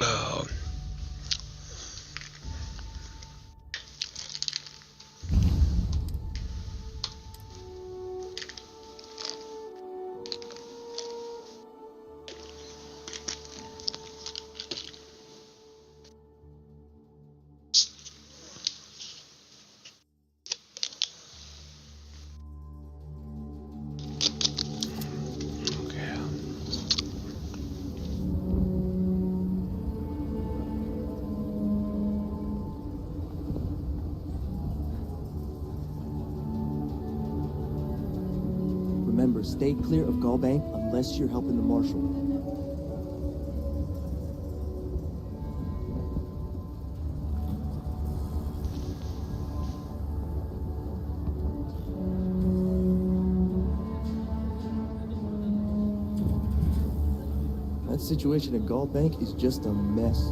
Oh. Remember, stay clear of Gallbank unless you're helping the marshal. That situation at Gallbank is just a mess.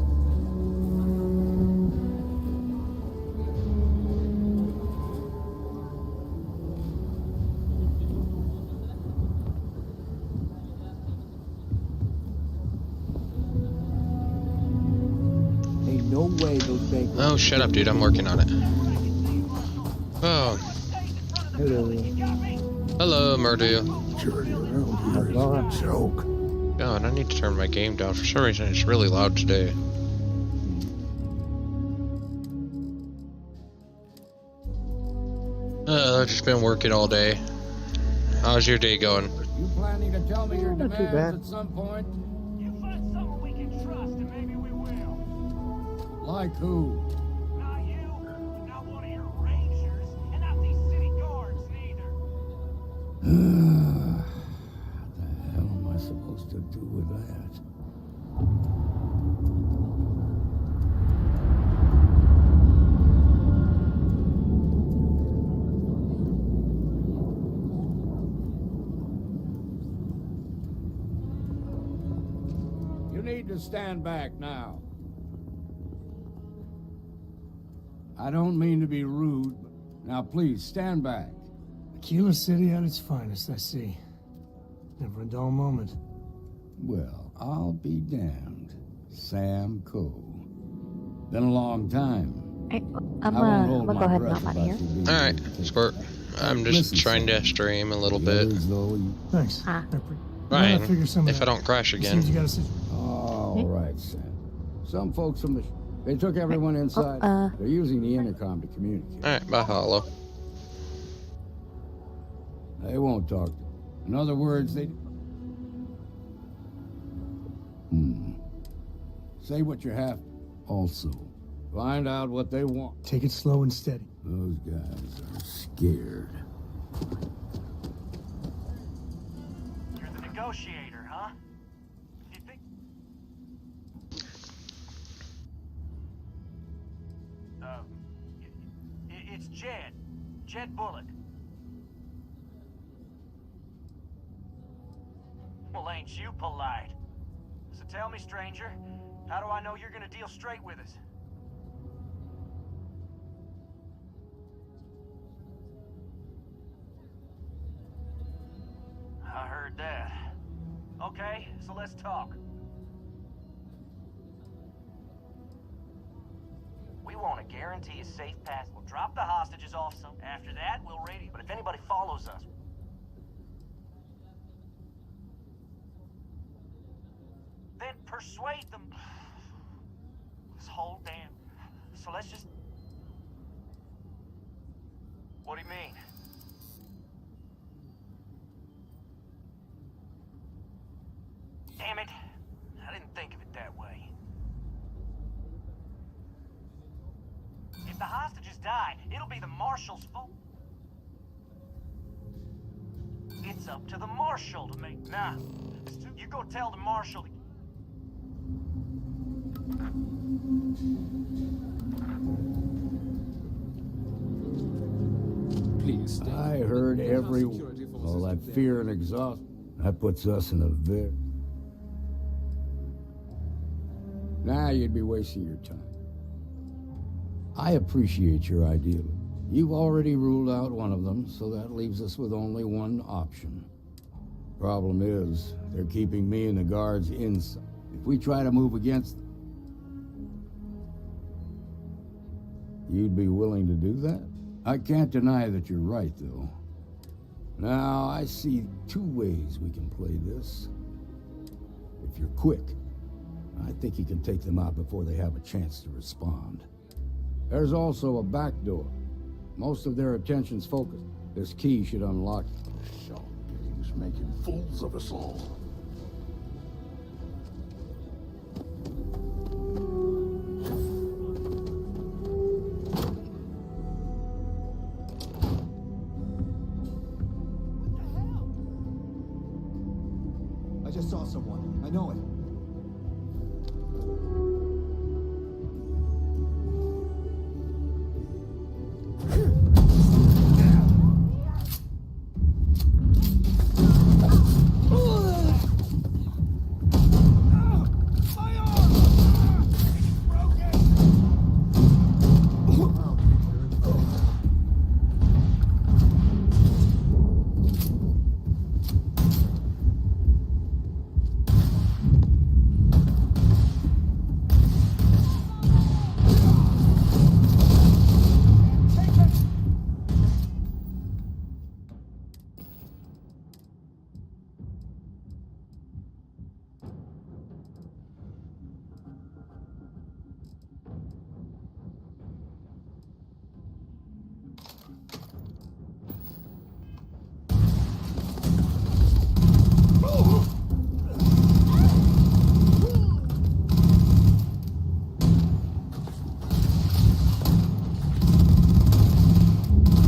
Ain't no way those bank. Oh, shut up, dude. I'm working on it. Oh. Hello. Hello, Murdu. Journey around here is a joke. God, I need to turn my game down. For some reason, it's really loud today. I've just been working all day. How's your day going? You planning to tell me your Not too demands bad. at some point? You find someone we can trust and maybe we will. Like who? Not you, not one of your rangers, and not these city guards neither. What the hell am I supposed to do with that? You need to stand back now. I don't mean to be rude, but now please stand back. Aquila City at its finest, I see. Never a dull moment. Well, I'll be damned. Sam Coe. Been a long time. I'm I won't hold gonna my go ahead and breath hop out about of you here. being Alright, able to take Squirt. I'm just Listen, trying to son. stream a little the bit. others, though, Thanks. Ah. Fine, figure some of if I that. don't crash Seems again. you got a sit- All right, Sam. Some folks from the... They took everyone inside. They're using the intercom to communicate. Alright, bye, Hollow. They won't talk. In other words, they... Say what you have. Also, find out what they want. Take it slow and steady. Those guys are scared. You're the negotiator, huh? You think... It's Jed. Jed Bullock. Well, ain't you polite? So tell me, stranger, how do I know you're gonna deal straight with us? I heard that. Okay, so let's talk. We want to guarantee a safe pass. We'll drop the hostages off some. After that, we'll radio. But if anybody follows us, then persuade them. This whole damn... So let's just... What do you mean? Damn it. I didn't think of it that way. If the hostages die, it'll be the Marshal's fault. It's up to the Marshal to make... Nah. You go tell the Marshal to... Please. I heard every... All that fear and exhaustion. That puts us in a very... Now you'd be wasting your time. I appreciate your idea. You've already ruled out one of them, so that leaves us with only one option. Problem is, they're keeping me and the guards inside. If we try to move against them, You'd be willing to do that? I can't deny that you're right, though. Now, I see two ways we can play this. If you're quick, I think you can take them out before they have a chance to respond. There's also a back door. Most of their attention's focused. This key should unlock it. So, he's making fools of us all. I just saw someone. I know it.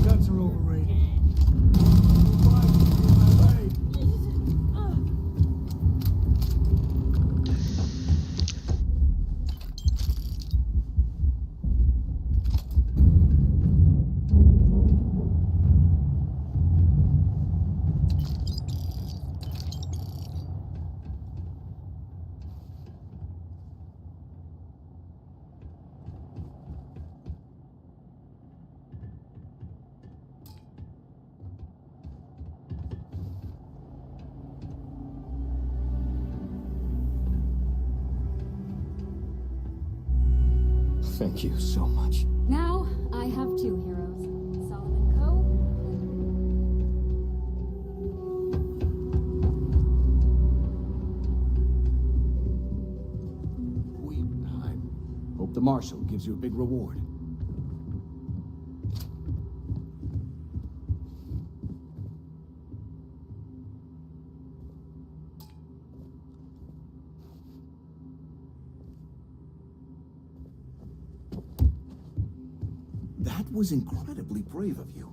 Guns are overrated. Thank you so much. Now, I have two heroes. Solomon Coe I hope the Marshal gives you a big reward. That was incredibly brave of you.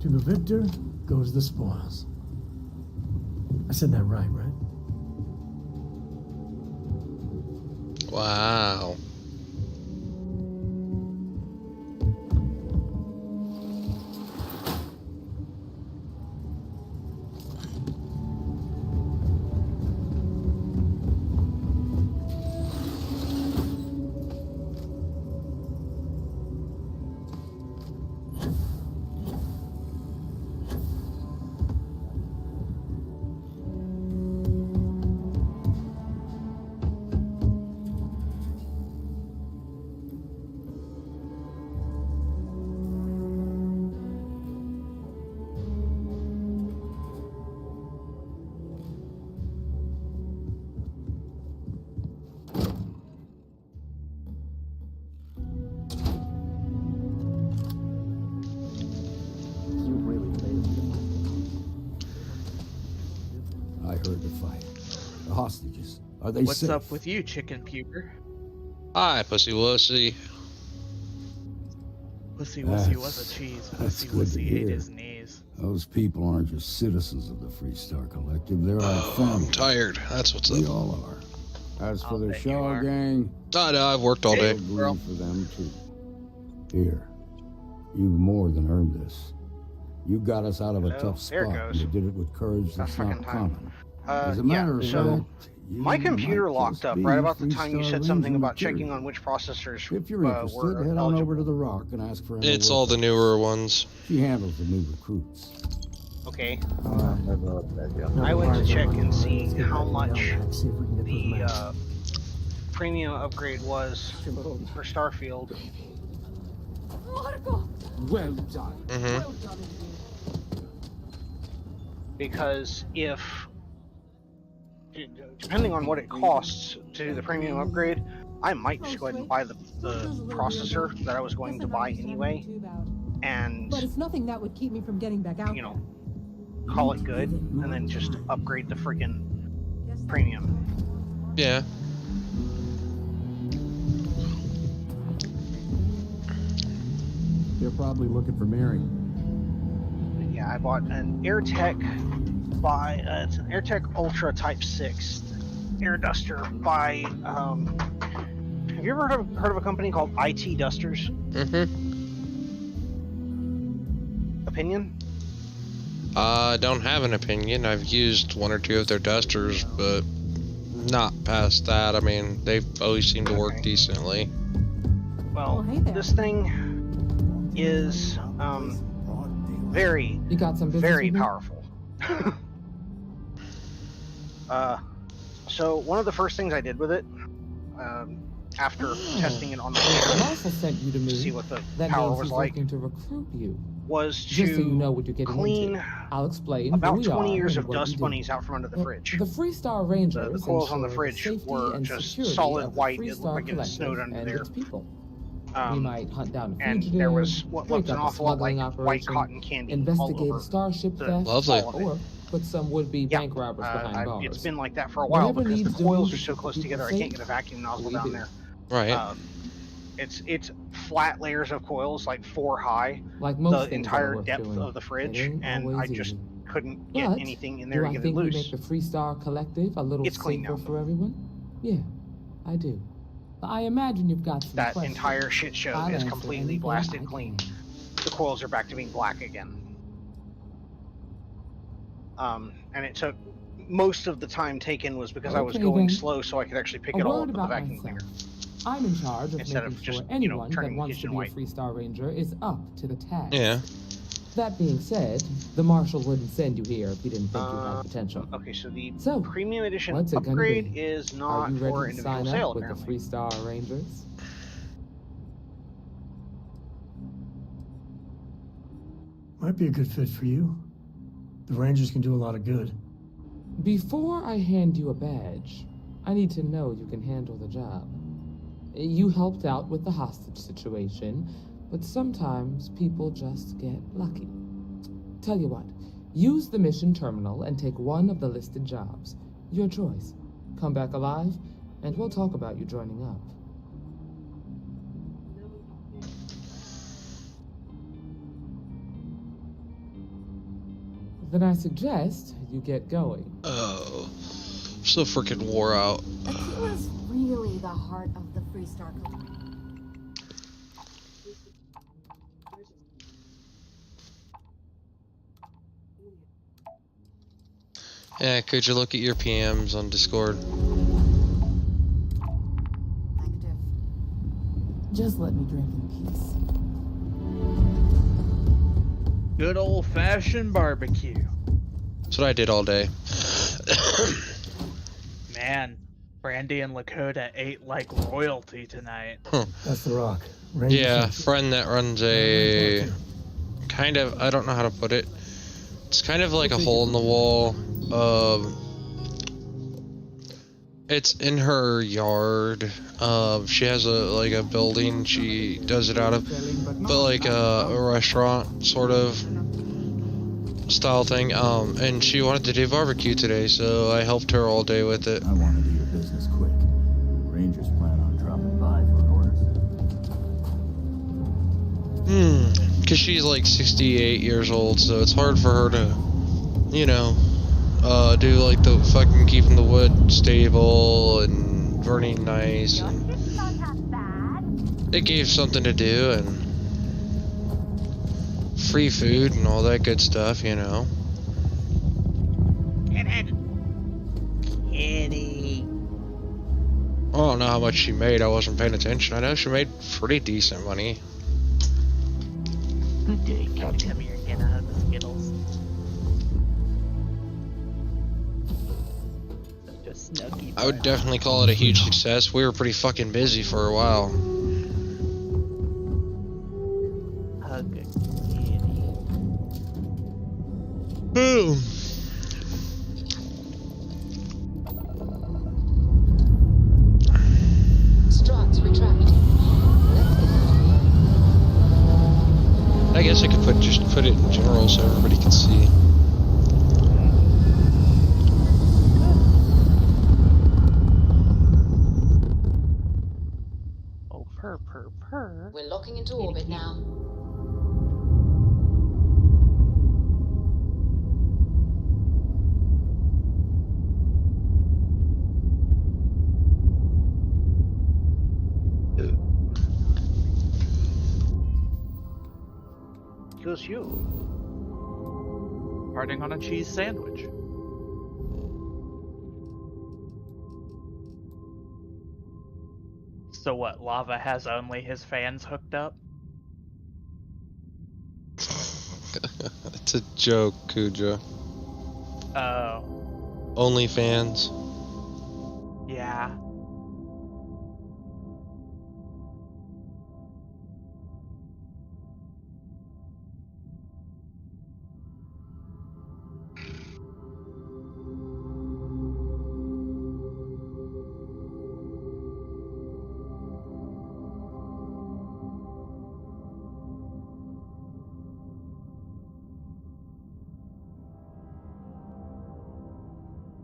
To the victor goes the spoils. I said that right? Wow. I heard the fight. The hostages. Are they What's safe? up with you, chicken puker? Hi, pussy wussy. Pussy wussy was a cheese. That's Pussy good to wussy ate hear. his knees. Those people aren't just citizens of the Freestar Collective. They're our I'm family. tired. That's what's We up. all are. As for I'll the bet you Shaw are. gang, I know, I've worked all day. I'll grieve for them too. Here, you've more than earned this. You got us out of a Hello, tough there it spot, and goes. you did it with courage that's not fucking time. common. As a matter of so fact, you my computer might locked just up be right about the time you Freestar said something Ranger about checking material. on which processors If you're interested, were head on eligible. over to the Rock and ask for Emma It's all the Wilcox. newer ones. She handles the new recruits. Okay. No, I went to fine, check fine. and see Let's get how back much down, see if we can get those the maps. premium upgrade was for Starfield. Marco! Well done. Mm-hmm. Well done indeed. Because if, depending on what it costs to do the premium upgrade, I might just go ahead and buy the processor that I was going to buy anyway, and But it's nothing that would keep me from getting back out. you know, call it good, and then just upgrade the freaking premium. Yeah. They're probably looking for Mary. But yeah, I bought an AirTech it's an AirTech Ultra Type 6 air duster by have you ever heard of a company called IT Dusters? Mm-hmm. Opinion? Don't have an opinion. I've used one or two of their dusters, but not past that. I mean, they always seem to work decently. Well, hey there. this thing is very, You got some business very with me? powerful. So one of the first things I did with it, after testing it on the air Marshall sent you to me. to see what the That power means was he's like, looking to recruit you. was Just so you know to what you're getting clean into. I'll explain about who we 20 are years and of what we dust do. bunnies out from under the fridge. The Freestar Rangers The coils on the ensure fridge safety were and just security solid of the white. It Freestar looked like it had Collective snowed under and there. its people. We Um, might hunt down a and fugitive, there was what break looked an up a awful lot like smuggling white operation, cotton candy all investigate over a starship the theft, Lovely. wall of it. or put some would-be Yeah, bank robbers behind bars. it's been like that for a while Whatever because the needs doing coils to are so keep close people together I safe, can't get a vacuum nozzle we down do. there. Right. It's flat layers of coils, like 4 high, Like most the things that are entire worth depth doing, of the it fridge, ain't and I always just easy. couldn't get But anything in do there to I get it think we loose. make the Freestar Collective a little It's clean safer now. for everyone? Yeah, I do. I imagine you've got some That questions. entire shit show I'll is answer completely anything blasted I clean. can. The coils are back to being black again. And it took most of the time taken was because I was Okay, going then. slow, so I could actually pick A it all word up with the about vacuum cleaner. myself. I'm in charge of Instead making of sure just, anyone that turning the wants to kitchen be white. a Freestar Ranger is up to the task. Yeah. That being said, the Marshal wouldn't send you here if he didn't think you had potential. Okay, so the So, premium edition what's it gonna upgrade be? is Are not you for ready to individual sign sale, up with the apparently. Freestar Rangers? Might be a good fit for you. The Rangers can do a lot of good. Before I hand you a badge, I need to know you can handle the job. You helped out with the hostage situation, but sometimes people just get lucky. Tell you what, use the mission terminal and take one of the listed jobs. Your choice. Come back alive, and we'll talk about you joining up. Then I suggest you get going. Oh. So freaking wore out. Akila's really the heart of the Freestar Collective. Yeah, could you look at your PMs on Discord? Active. Just let me drink in peace. Good old-fashioned barbecue. That's what I did all day. Man, Brandy and Lakota ate like royalty tonight. That's the Rock. Rangers Yeah, are- friend that runs a kind of, I don't know how to put it. It's kind of like a hole in the wall. It's in her yard. She has a building she does it out of, but like a restaurant sort of style thing. And she wanted to do barbecue today, so I helped her all day with it. I want to do your business quick. Rangers plan on dropping by for orders. Cause she's like 68 years old, so it's hard for her to, you know, do like the fucking keeping the wood stable and burning nice. And it gave something to do and free food and all that good stuff, you know. Kitty. I don't know how much she made. I wasn't paying attention. I know she made pretty decent money. Good day, Kitty. Come here, get out of the Skittles. Snooky I would buddy. definitely call it a huge success. We were pretty fucking busy for a while. Hug a kitty. Boom. Struts retracting. Let's get out of here. I guess I could just put it in general so everybody can see. Oh, purr. We're locking into orbit now. Goes you. Parting on a cheese sandwich. So what, Lava has only his fans hooked up? It's a joke, Kuja. Oh. OnlyFans. Yeah.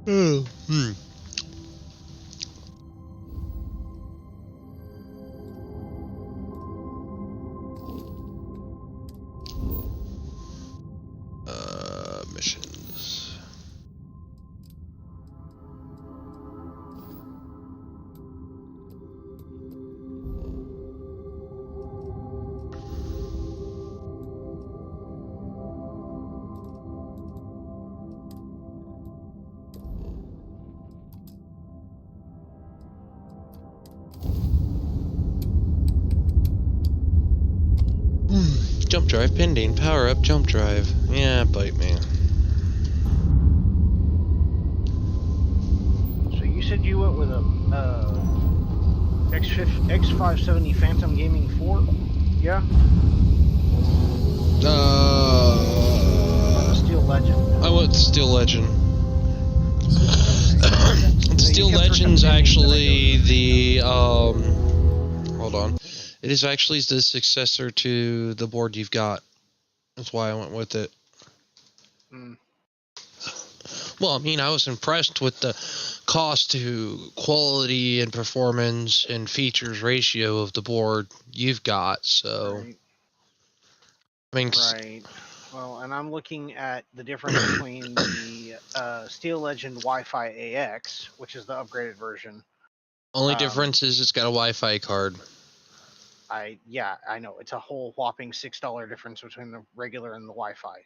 Hmm. Missions. Jump drive pending. Power up jump drive. Yeah, bite me. So you said you went with a X570 Phantom Gaming 4? Yeah? Or the Steel Legend? I went to Steel Legend. The Steel kept Legend's recommending actually the hold on. It is actually the successor to the board you've got. That's why I went with it. Mm. Well, I mean, I was impressed with the cost to quality and performance and features ratio of the board you've got, so... Right. I mean, Right. Well, and I'm looking at the difference between the Steel Legend Wi-Fi AX, which is the upgraded version. Only difference is it's got a Wi-Fi card. I know. It's a whole whopping $6 difference between the regular and the Wi-Fi.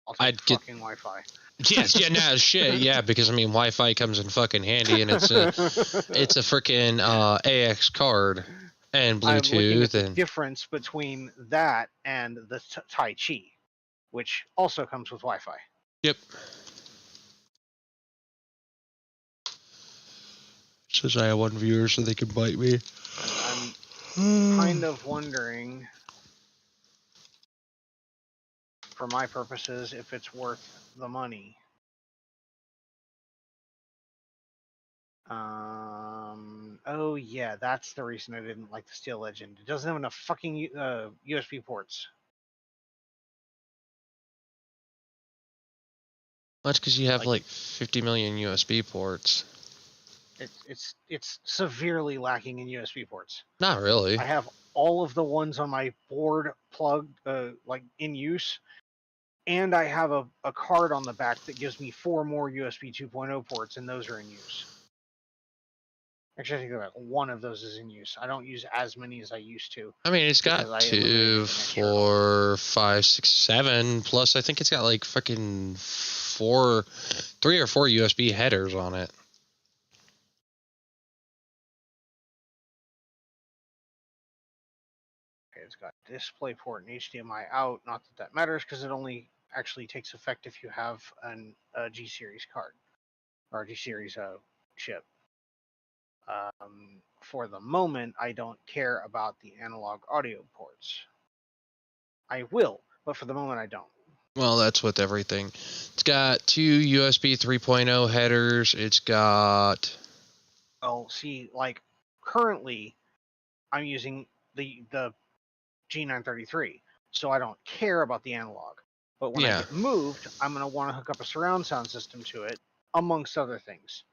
I'll take I'd get fucking Wi-Fi. yes, yeah, no shit, yeah, because I mean Wi-Fi comes in fucking handy, and it's a freaking AX card and I'm looking at Bluetooth the and difference between that and the Tai Chi, which also comes with Wi-Fi. yep. Says I have one viewer, so they can bite me. I'm kind of wondering, for my purposes, if it's worth the money. Oh yeah, that's the reason I didn't like the Steel Legend. It doesn't have enough fucking USB ports. That's because you have like 50 million USB ports. It's severely lacking in USB ports. Not really. I have all of the ones on my board plugged, like in use, and I have a card on the back that gives me 4 more USB 2.0 ports, and those are in use. Actually, I think about one of those is in use. I don't use as many as I used to. I mean, it's got 2, 4, 5, 6, 7. Plus, I think it's got like fucking 3 or 4 USB headers on it. Okay, it's got DisplayPort and HDMI out. Not that matters because it only actually takes effect if you have a G series card or a G series chip. For the moment, I don't care about the analog audio ports. I will, but for the moment, I don't. Well, that's with everything. It's got 2 USB 3.0 headers. It's got... Well, see, like, currently, I'm using the G933, so I don't care about the analog. But when I get moved, I'm going to want to hook up a surround sound system to it, amongst other things.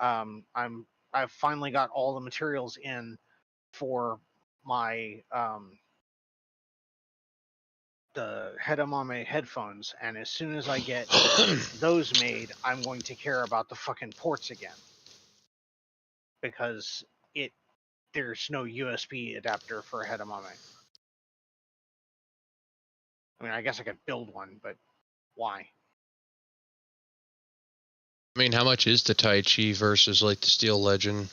I've finally got all the materials in for my the Hedamame headphones, and as soon as I get those made, I'm going to care about the fucking ports again, because there's no USB adapter for a Hedamame. I mean, I guess I could build one, but why? I mean, how much is the Tai Chi versus like the Steel Legend?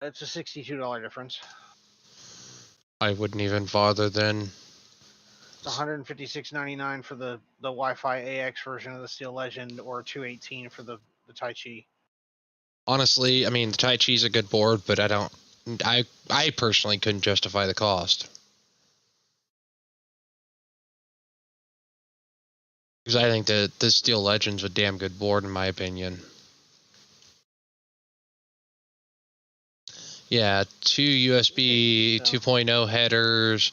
It's a $62 difference. I wouldn't even bother then. It's $156.99 for the Wi-Fi AX version of the Steel Legend, or $218 for the Tai Chi. Honestly, I mean, the Tai Chi's a good board, but I personally couldn't justify the cost. Because I think that the Steel Legend's a damn good board, in my opinion. Yeah, 2 USB 2.0 headers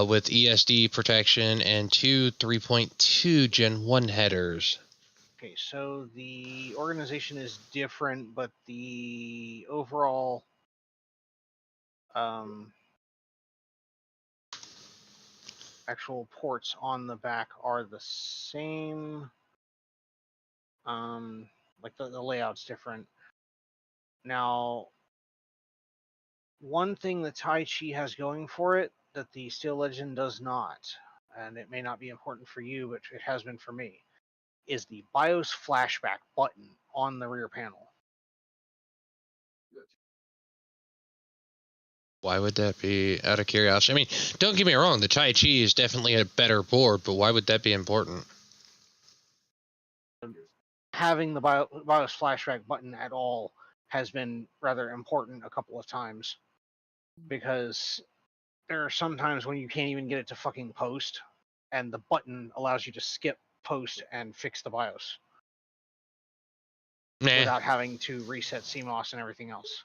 with ESD protection and 2 3.2 Gen 1 headers. Okay, so the organization is different, but the overall actual ports on the back are the same. Like the layout's different. Now, one thing that Tai Chi has going for it that the Steel Legend does not, and it may not be important for you, but it has been for me, is the BIOS flashback button on the rear panel. Why would that be, out of curiosity? I mean, don't get me wrong, the Tai Chi is definitely a better board, but why would that be important? Having the BIOS flashback button at all has been rather important a couple of times, because there are some times when you can't even get it to fucking post, and the button allows you to skip post and fix the BIOS without having to reset CMOS and everything else.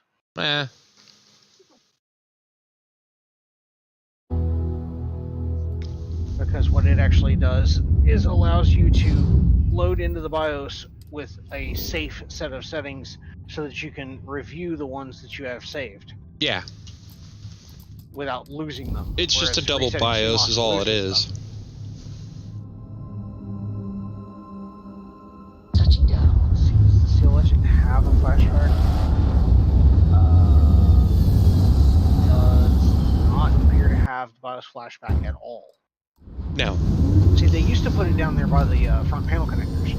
Because what it actually does is allows you to load into the BIOS with a safe set of settings so that you can review the ones that you have saved. Yeah. Without losing them. It's just a double BIOS is all it is. Touching down. Does the Steel Legend have a flashback? Does not appear to have the BIOS flashback at all. No. See, they used to put it down there by the front panel connectors.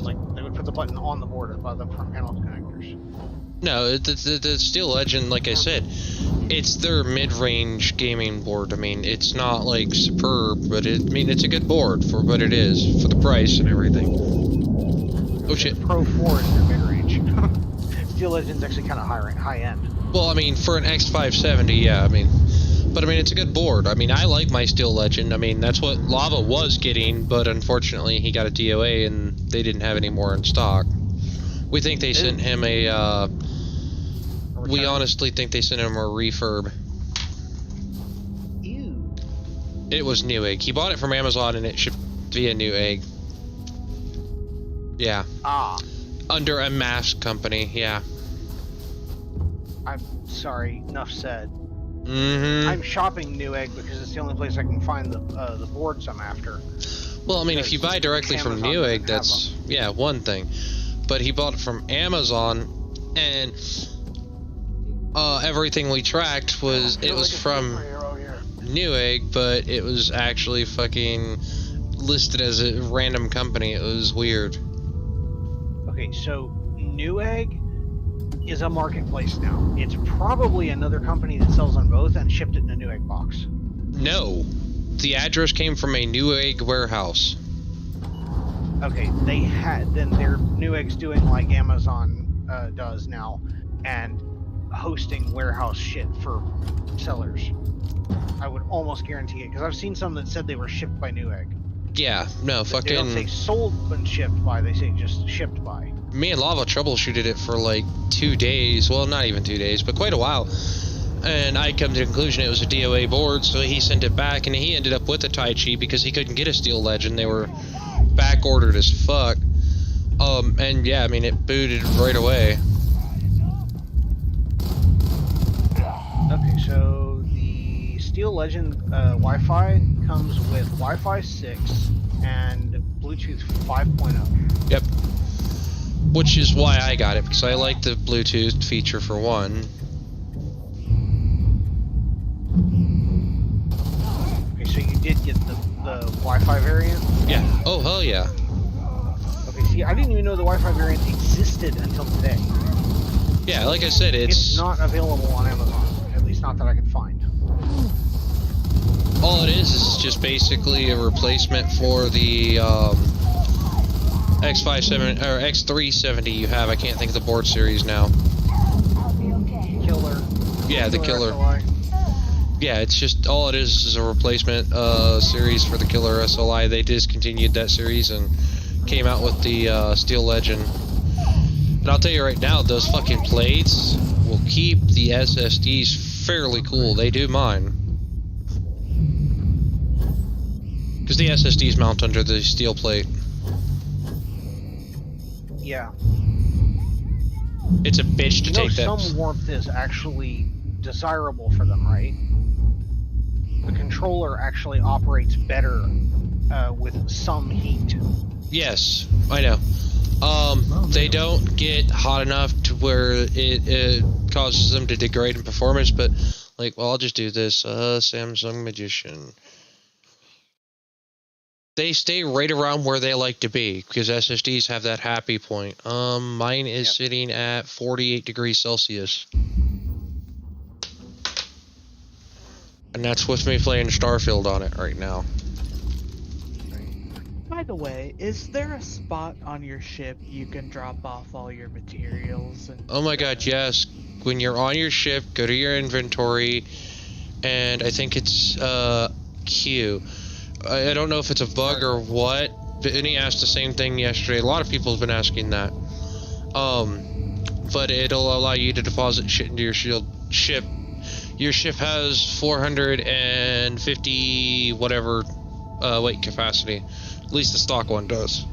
Like, they would put the button on the board by the front panel connectors. No, the Steel Legend, like I said, it's their mid-range gaming board. I mean, it's not like superb, but it's a good board for what it is, for the price and everything. Oh shit. Pro 4 is their mid-range. Steel Legend's actually kind of high-end. Well, I mean, for an X570, yeah, but I mean, it's a good board. I mean, I like my Steel Legend. I mean, that's what Lava was getting, but unfortunately he got a DOA and they didn't have any more in stock. We think they sent him we honestly think they sent him a refurb. Ew. It was Newegg. He bought it from Amazon and it shipped via Newegg. Yeah. Under a mask company, yeah. I'm sorry, enough said. Mm-hmm. I'm shopping Newegg because it's the only place I can find the boards I'm after. Well, I mean, if you buy directly from Newegg, that's, yeah, one thing. But he bought it from Amazon, and everything we tracked was, it was from Newegg, but it was actually fucking listed as a random company. It was weird. Okay, so Newegg is a marketplace now. It's probably another company that sells on both and shipped it in a Newegg box. No. The address came from a Newegg warehouse. Okay, they had then their Newegg's doing like Amazon does now, and hosting warehouse shit for sellers. I would almost guarantee it because I've seen some that said they were shipped by Newegg. Yeah, no, They don't say fucking. sold and shipped by; they say just shipped by. Me and Lava troubleshooted it for like 2 days. Well, not even 2 days, but quite a while. And I come to the conclusion it was a DOA board, so he sent it back, and he ended up with a Tai Chi because he couldn't get a Steel Legend. They were back ordered as fuck. And yeah, I mean, it booted right away. Okay, so the Steel Legend Wi-Fi comes with Wi-Fi 6 and Bluetooth 5.0. Yep. Which is why I got it, because I like the Bluetooth feature for one. Okay, so you did get the Wi-Fi variant? Yeah. Oh, hell yeah. Okay, see, I didn't even know the Wi-Fi variant existed until today. Yeah, like I said, It's not available on Amazon, at least not that I could find. All it is just basically a replacement for the X57 or X370 you have. I can't think of the board series now. Killer. Yeah, the Killer. SLI. Yeah, it's just all it is a replacement series for the Killer SLI. They discontinued that series and came out with the Steel Legend. And I'll tell you right now, those fucking plates will keep the SSDs fairly cool. They do mine. Because the SSDs mount under the steel plate. Yeah. It's a bitch to You know, take that. some warmth is actually desirable for them, right? The controller actually operates better with some heat. Yes, I know. They don't get hot enough to where it causes them to degrade in performance, but like, well, I'll just do this. Samsung Magician. They stay right around where they like to be because SSDs have that happy point. Mine is sitting at 48 degrees Celsius. And that's with me playing Starfield on it right now. By the way, is there a spot on your ship you can drop off all your materials? And, oh my god, yes. When you're on your ship, go to your inventory, and I think it's Q. I don't know if it's a bug or what, but he asked the same thing yesterday. A lot of people have been asking that. But it'll allow you to deposit shit into your ship. Your ship has 450 whatever weight capacity. At least the stock one does.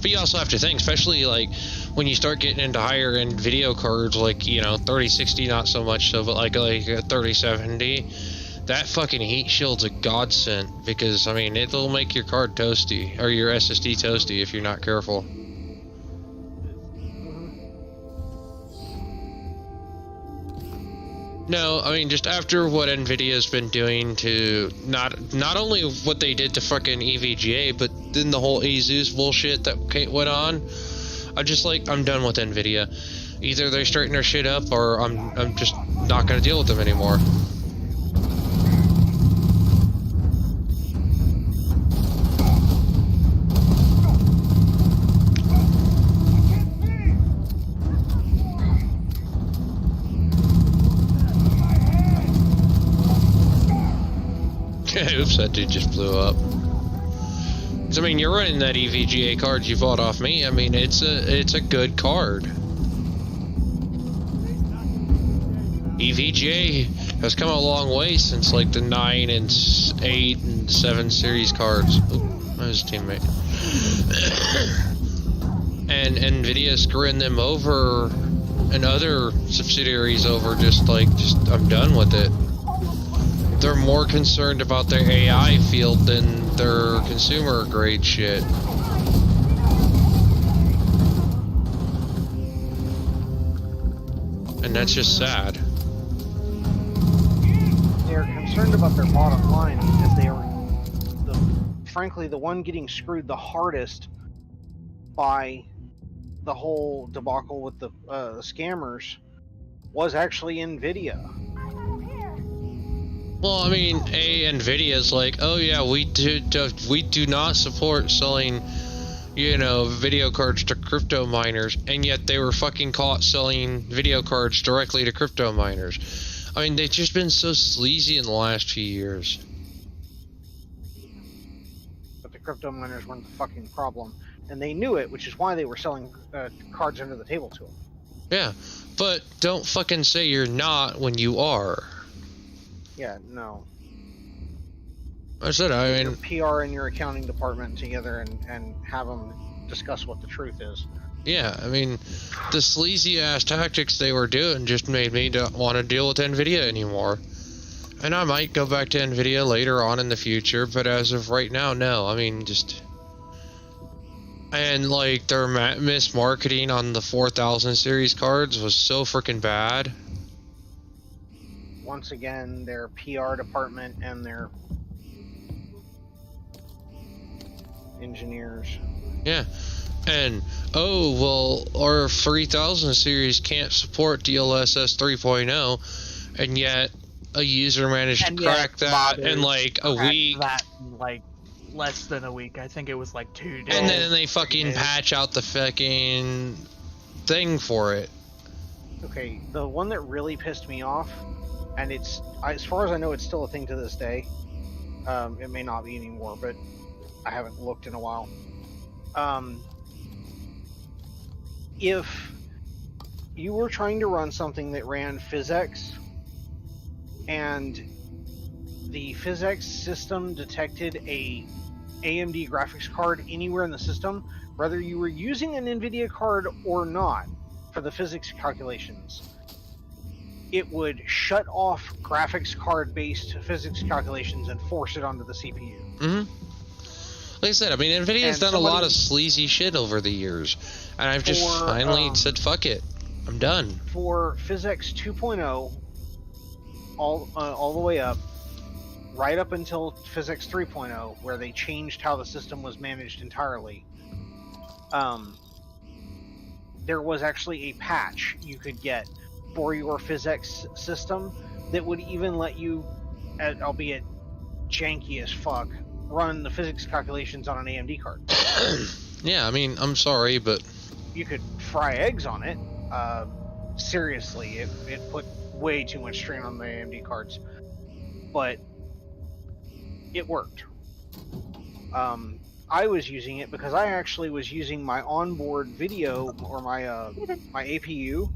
But you also have to think, especially like when you start getting into higher end video cards, like, you know, 3060, not so much so, but like a 3070, that fucking heat shield's a godsend, because I mean, it'll make your card toasty, or your SSD toasty if you're not careful. No, I mean, just after what Nvidia's been doing to not only what they did to fucking EVGA, but then the whole ASUS bullshit that went on, I'm done with Nvidia. Either they straighten their shit up, or I'm just not gonna deal with them anymore. Oops, that dude just blew up. I mean, you're running that EVGA card you bought off me. I mean, it's a good card. EVGA has come a long way since like the 9 and 8 and 7 series cards. Oop, that was a teammate. And Nvidia screwing them over and other subsidiaries over. I'm done with it. They're more concerned about their AI field than their consumer grade shit. And that's just sad. They're concerned about their bottom line because they are, frankly, the one getting screwed the hardest by the whole debacle with the scammers was actually Nvidia. Well, I mean, Nvidia's like, oh yeah, we do not support selling, video cards to crypto miners, and yet they were fucking caught selling video cards directly to crypto miners. I mean, they've just been so sleazy in the last few years. But the crypto miners weren't the fucking problem, and they knew it, which is why they were selling cards under the table to them. Yeah, but don't fucking say you're not when you are. Yeah, no. I said, I mean, your PR and your accounting department together and have them discuss what the truth is. Yeah, I mean, the sleazy ass tactics they were doing just made me not want to deal with Nvidia anymore. And I might go back to Nvidia later on in the future, but as of right now, no. I mean, just... And, like, their mismarketing on the 4000 series cards was so freaking bad. Once again, their PR department and their engineers. Yeah. And, oh, well, our 3000 series can't support DLSS 3.0, and yet a user managed to crack that in, like, a week. That in, like, less than a week. I think it was, like, 2 days. And then they fucking patch out the fucking thing for it. Okay, the one that really pissed me off, and it's, as far as I know, it's still a thing to this day. It may not be anymore, but I haven't looked in a while. If you were trying to run something that ran PhysX, and the PhysX system detected a AMD graphics card anywhere in the system, whether you were using an NVIDIA card or not for the physics calculations, it would shut off graphics card based physics calculations and force it onto the CPU. Mm-hmm. Like I said, I mean, NVIDIA's done a lot of sleazy shit over the years, and I've just finally said, fuck it, I'm done. For PhysX 2.0, all the way up, right up until PhysX 3.0, where they changed how the system was managed entirely, there was actually a patch you could get for your PhysX system that would even let you, albeit janky as fuck, run the physics calculations on an AMD card. Yeah, I mean, I'm sorry, but... You could fry eggs on it. Seriously, it put way too much strain on the AMD cards. But it worked. I was using it because I actually was using my onboard video, or my APU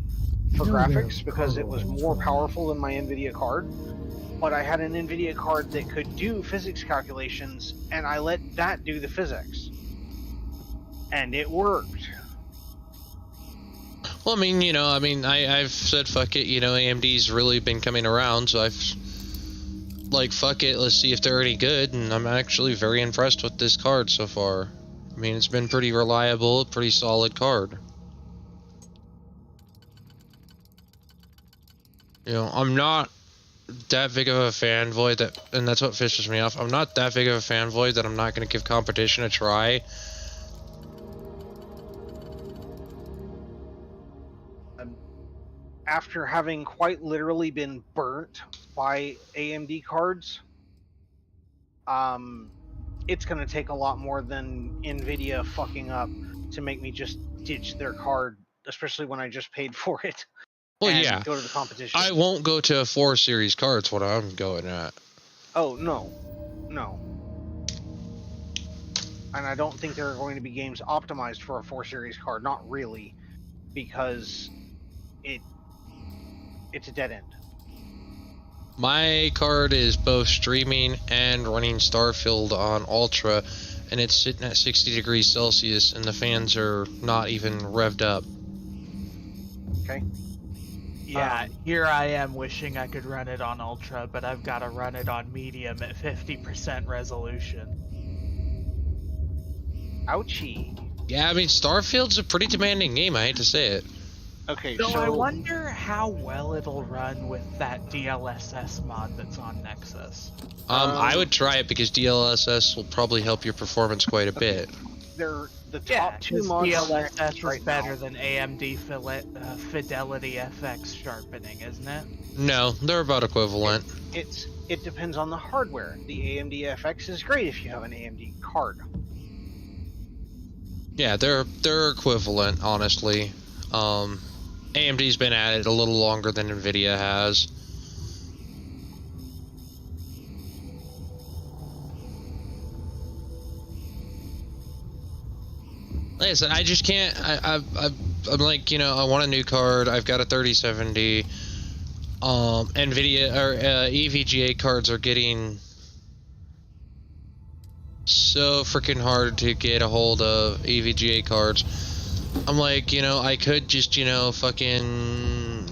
for graphics, because it was more powerful than my NVIDIA card. But I had an NVIDIA card that could do physics calculations, and I let that do the physics. And it worked. Well, I mean, I've said fuck it, AMD's really been coming around, so I've... Like, fuck it, let's see if they're any good, and I'm actually very impressed with this card so far. I mean, it's been pretty reliable, pretty solid card. I'm not that big of a fanboy and that's what pisses me off. I'm not that big of a fanboy that I'm not going to give competition a try. After having quite literally been burnt by AMD cards, it's going to take a lot more than NVIDIA fucking up to make me just ditch their card, especially when I just paid for it. Well, yeah. Go to the competition. I won't go to a 4 series cards what I'm going at. Oh, no. And I don't think there are going to be games optimized for a 4 series card. Not really. Because it's a dead end. My card is both streaming and running Starfield on Ultra, and it's sitting at 60 degrees Celsius, and the fans are not even revved up. Okay. Yeah, here I am wishing I could run it on Ultra, but I've got to run it on medium at 50% resolution. Ouchie. Yeah, I mean, Starfield's a pretty demanding game, I hate to say it. Okay, so I wonder how well it'll run with that DLSS mod that's on Nexus. I would try it because DLSS will probably help your performance quite a bit. they're the Yeah, top two 'cause mods on DLSS Xbox is right better now. than AMD Fidelity FX sharpening, isn't it? No, they're about equivalent. It depends on the hardware. The AMD FX is great if you have an AMD card. Yeah, they're equivalent, honestly. AMD's been at it a little longer than Nvidia has. Like I said, I just can't. I'm like, you know, I want a new card. I've got a 3070. Nvidia or EVGA cards are getting so freaking hard to get a hold of. EVGA cards. I'm like, you know, I could just, you know, fucking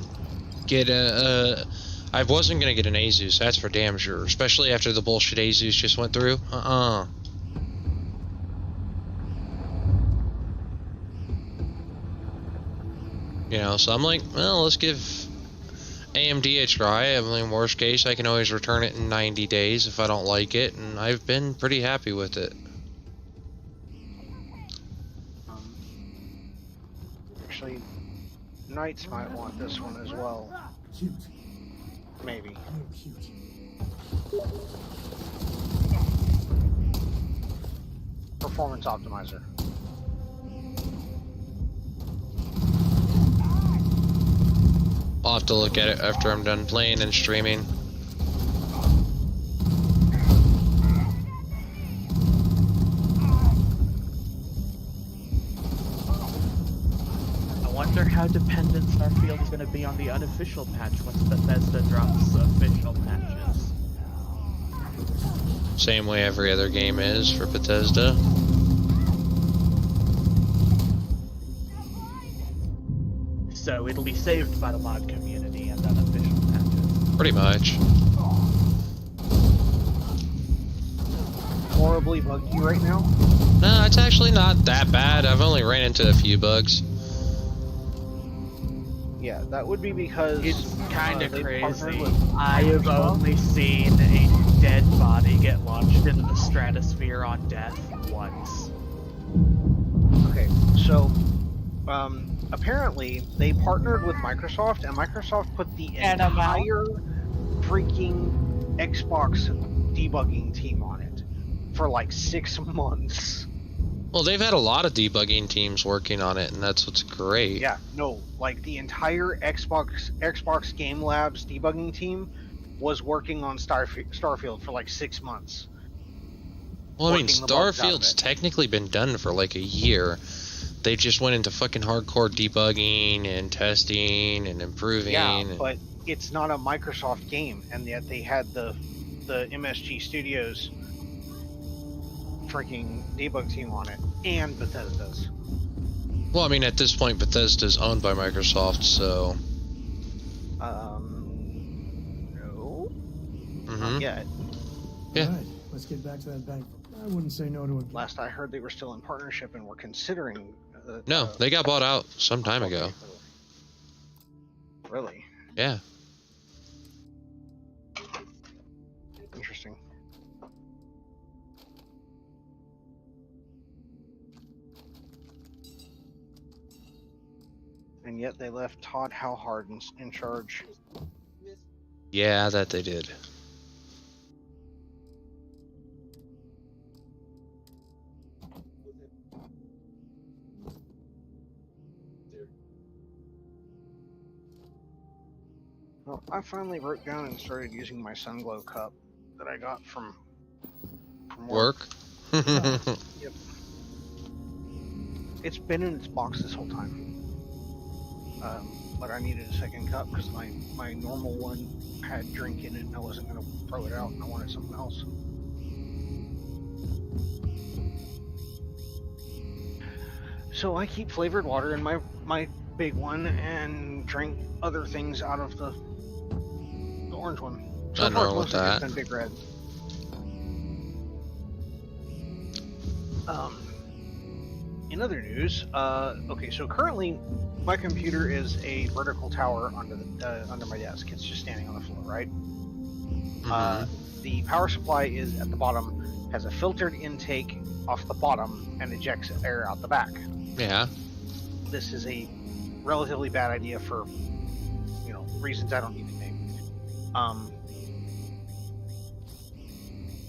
get I wasn't gonna get an Asus, that's for damn sure. Especially after the bullshit Asus just went through. You know, so I'm like, well, let's give AMD a try. I mean, worst case, I can always return it in 90 days if I don't like it, and I've been pretty happy with it. Actually, Knights might want this one as well. Cute. Maybe. You're cute. Performance optimizer. I'll have to look at it after I'm done playing and streaming. I wonder how dependent Starfield is going to be on the unofficial patch once Bethesda drops official patches. Same way every other game is for Bethesda. So it'll be saved by the mod community and unofficial patches. Pretty much. Horribly buggy right now? No, it's actually not that bad. I've only ran into a few bugs. Yeah, that would be because It's kind of they crazy. partnered with I have Microsoft. only seen a dead body get launched into the stratosphere on death once. Okay, so apparently they partnered with Microsoft, and Microsoft put the entire freaking Xbox debugging team on it for like 6 months. Well, they've had a lot of debugging teams working on it, and that's what's great. Yeah, no, like the entire Xbox Game Labs debugging team was working on Starfield for like 6 months. Well, I mean, working the bugs out of Starfield's it. technically been done for like a year. They just went into fucking hardcore debugging and testing and improving. Yeah, but it's not a Microsoft game, and yet they had the MSG Studios freaking debug team on it, and Bethesda's. Well, I mean, at this point, Bethesda's owned by Microsoft, so. No. Mm-hmm. Not yet. Yeah. All right, let's get back to that bank. I wouldn't say no to a Last I heard, they were still in partnership and were considering. No, they got bought out some time ago. Really? Yeah. Interesting. And yet they left Todd Howhard in charge. Yeah, that they did. Well, I finally wrote down and started using my Sunglow cup that I got from work. Yep. It's been in its box this whole time. But I needed a second cup because my normal one had drink in it and I wasn't going to throw it out and I wanted something else. So I keep flavored water in my big one and drink other things out of the orange one. So Nothing far, wrong with it's mostly just that. been Big Red. In other news, okay, so currently my computer is a vertical tower under my desk. It's just standing on the floor, right? The power supply is at the bottom, has a filtered intake off the bottom, and ejects air out the back. Yeah. This is a relatively bad idea for, reasons I don't need to name.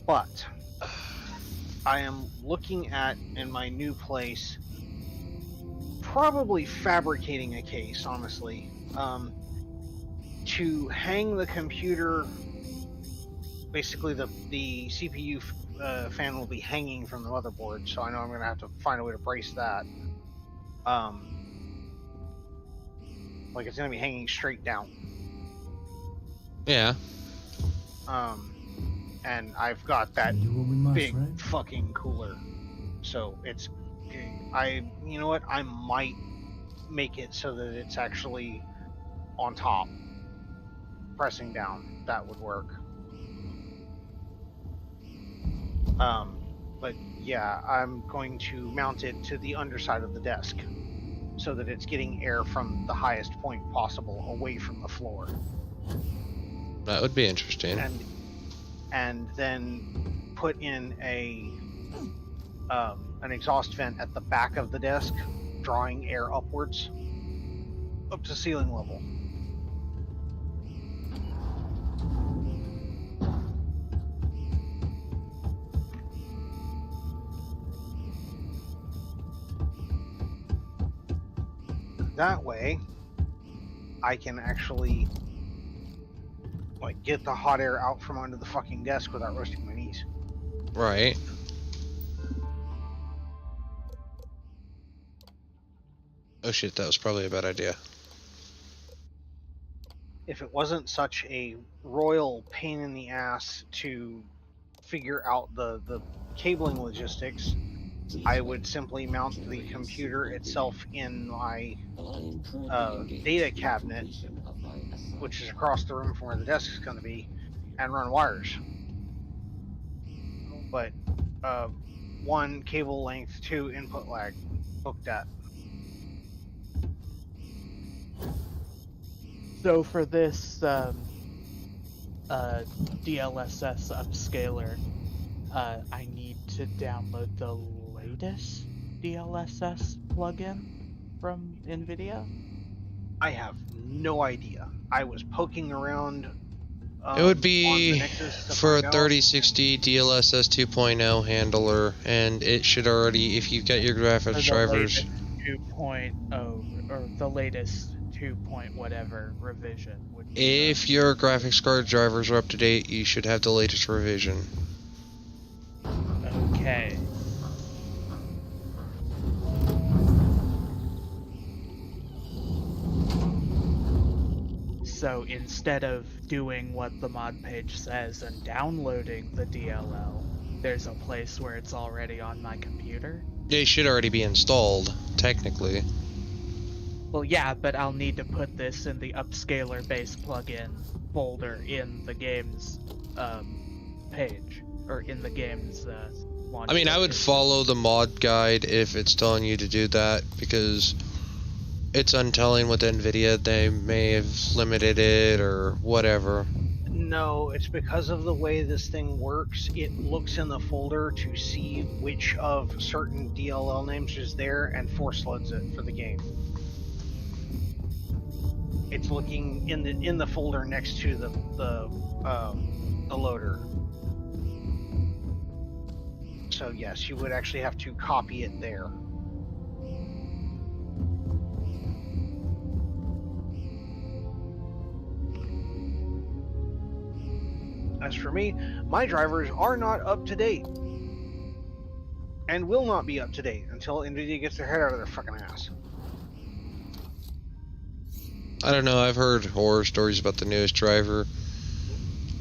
But I am looking at, in my new place, probably fabricating a case, honestly, to hang the computer. Basically, the CPU fan will be hanging from the motherboard, so I know I'm going to have to find a way to brace that. Like it's going to be hanging straight down. Yeah. And I've got that big fucking cooler, so it's. You know what? I might make it so that it's actually on top, pressing down. That would work. But yeah, I'm going to mount it to the underside of the desk so that it's getting air from the highest point possible away from the floor. That would be interesting. And then put in an exhaust vent at the back of the desk, drawing air upwards up to ceiling level. That way, I can actually get the hot air out from under the fucking desk without roasting my knees. Right. Oh shit, that was probably a bad idea. If it wasn't such a royal pain in the ass to figure out the cabling logistics, I would simply mount the computer itself in my data cabinet, which is across the room from where the desk is going to be, and run wires. But 1, cable length, 2, input lag, hooked at. So for this DLSS upscaler, I need to download the latest DLSS plugin from NVIDIA? I have no idea. I was poking around. It would be for a 3060 DLSS 2.0 handler, and it should already, if you've got your graphics drivers. 2.0 or the latest 2. Whatever revision would be. If your graphics card drivers are up to date, you should have the latest revision. Okay. So instead of doing what the mod page says and downloading the DLL, there's a place where it's already on my computer? It should already be installed, technically. Well, yeah, but I'll need to put this in the upscaler base plugin folder in the game's page, or in the game's launch. I mean, I would follow the mod guide if it's telling you to do that, because it's untelling with NVIDIA. They may have limited it or whatever. No, it's because of the way this thing works. It looks in the folder to see which of certain DLL names is there and force loads it for the game. It's looking in the folder next to the loader. So yes, you would actually have to copy it there. As for me, my drivers are not up to date. And will not be up to date until NVIDIA gets their head out of their fucking ass. I don't know, I've heard horror stories about the newest driver.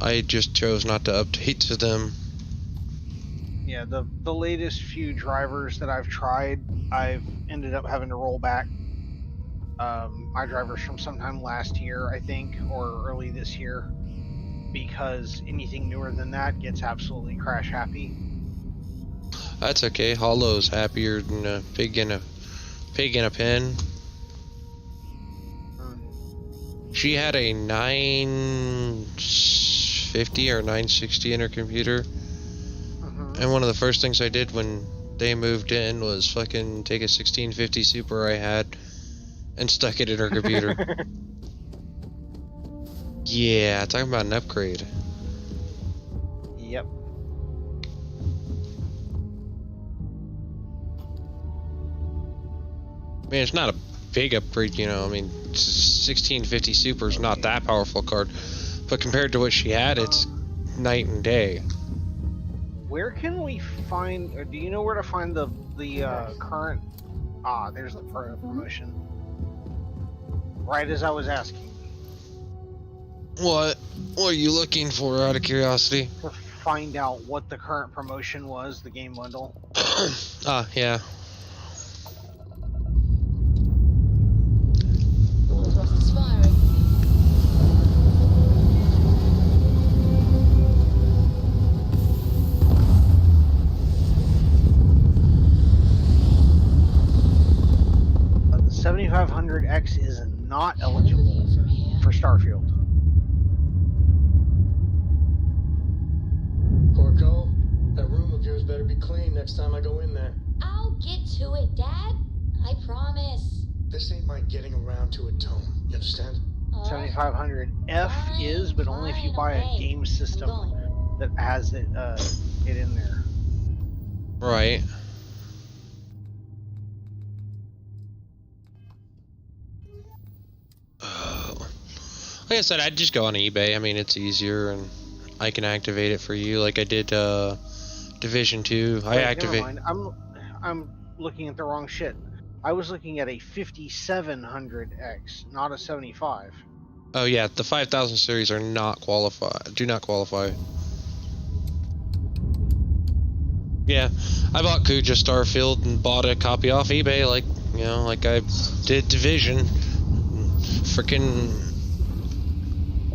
I just chose not to update to them. Yeah, the latest few drivers that I've tried, I've ended up having to roll back. My drivers from sometime last year, I think, or early this year, because anything newer than that gets absolutely crash happy. That's okay. Hollow's happier than a pig in a pen. She had a 950 950 or 960 in her computer. And one of the first things I did when they moved in was fucking take a 1650 Super I had and stuck it in her computer. Yeah, talking about an upgrade. Yep. I mean, it's not a big upgrade, you know. I mean, 1650 Super is not that powerful card, but compared to what she had, it's night and day. Where can we find, or do you know where to find the current? Ah, there's the promotion. Right as I was asking. What are you looking for, out of curiosity? To find out what the current promotion was, the game bundle. Yeah. Thrust is firing. The 7500X is not eligible for Starfield. Porco, that room of yours better be clean next time I go in there. I'll get to it, Dad. I promise. This ain't my getting around to it, Tone. You understand? 7500F is, but only if you buy a game system that has it in there. Right. Like I said, I'd just go on eBay. I mean, it's easier, and I can activate it for you, like I did Division 2. I activate. Never mind. I'm looking at the wrong shit. I was looking at a 5700X, not a 75. Oh yeah, the 5000 series are not qualified. Do not qualify. Yeah, I bought Kuja Starfield and bought a copy off eBay, like, you know, like I did Division. Freaking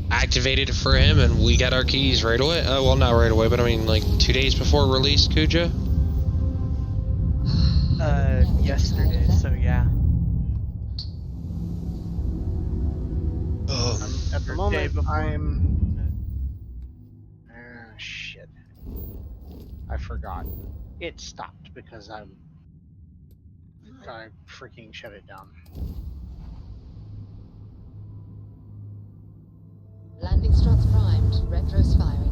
activated it for him, and we got our keys right away. Well, not right away, but I mean, like 2 days before release. Kuja. Yesterday. So yeah. At the moment, shit. I forgot. It stopped because I freaking shut it down. Landing struts primed. Retros firing.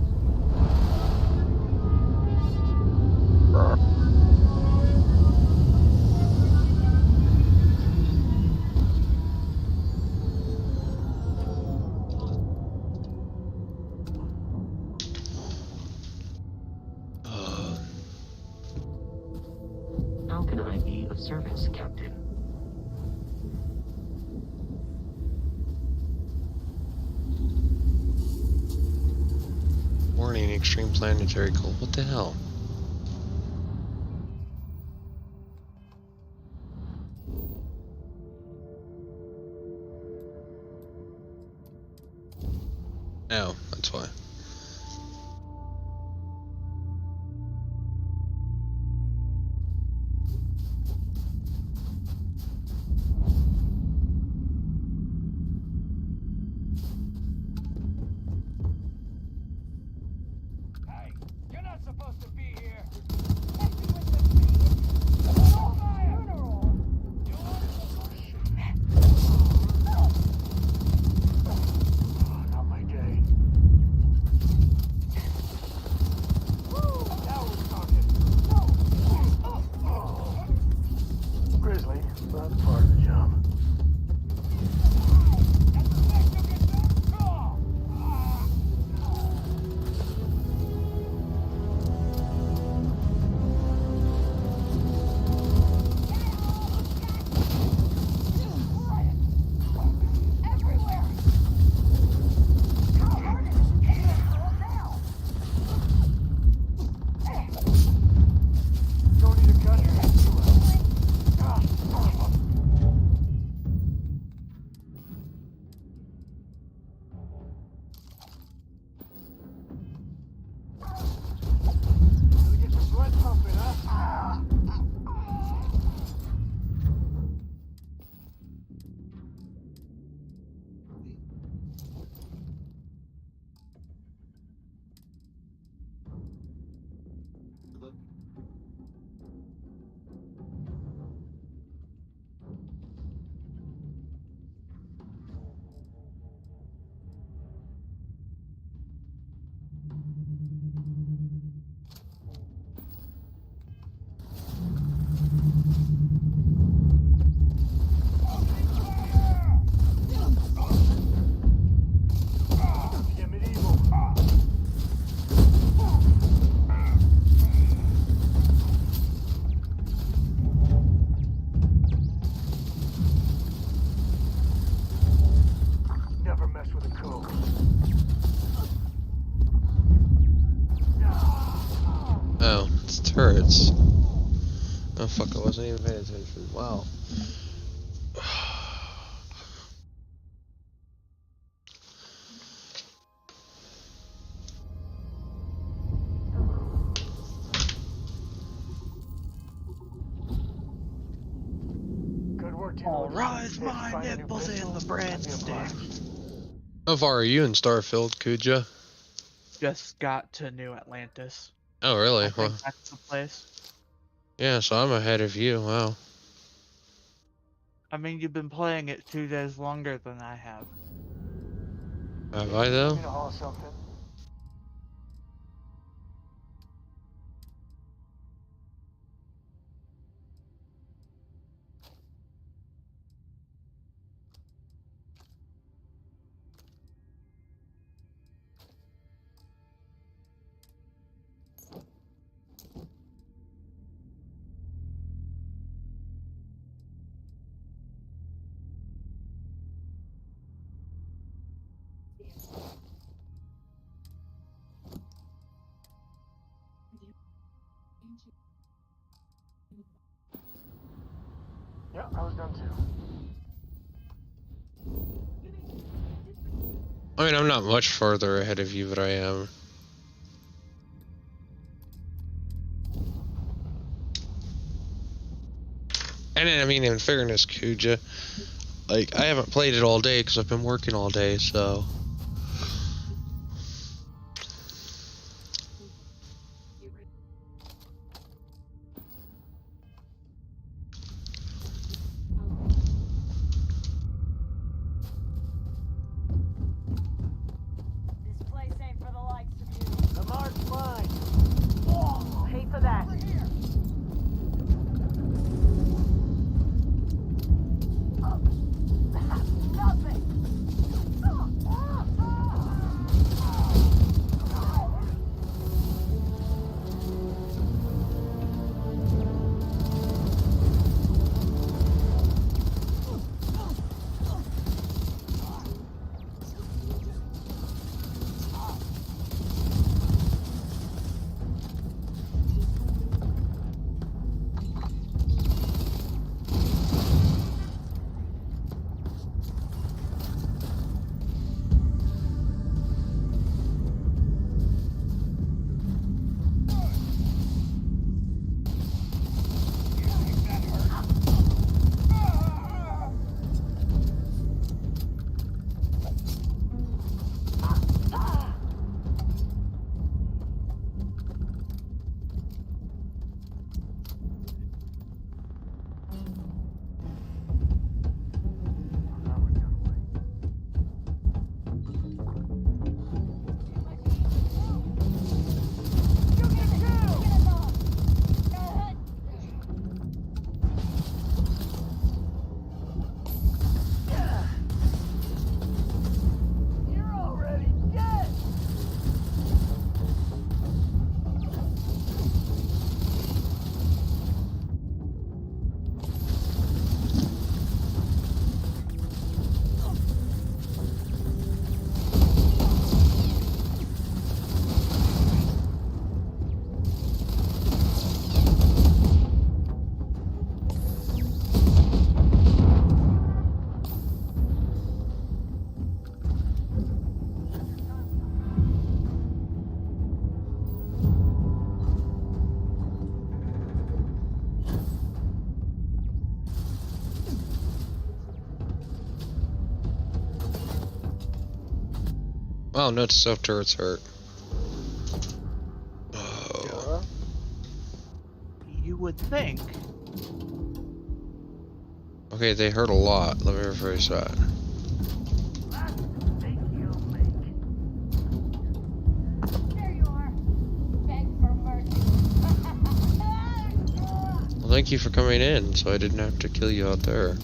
How can I be of service, Captain? Warning, extreme planetary cold. What the hell? Oh, that's why. Oh, it's turrets. Oh fuck, I wasn't even paying attention. Wow. Good work, I'll rise my nipples in the breadstick. How far are you in Starfield, Kuja? Just got to New Atlantis. Oh, really? I think Well, that's the place. yeah, so I'm ahead of you. Wow. I mean, you've been playing it 2 days longer than I have. Have I, though? You know how something. Yeah, I was done too. I mean, I'm not much further ahead of you, but I am. And I mean, in fairness, Kuja, like, I haven't played it all day because I've been working all day, so... This place ain't for the likes of you. The mark's mine. Whoa, pay for that. Nothing. Wow, note to self turrets hurt. Oh. You would think. Okay, they hurt a lot. Let me rephrase that. Well, thank you for coming in, so I didn't have to kill you out there.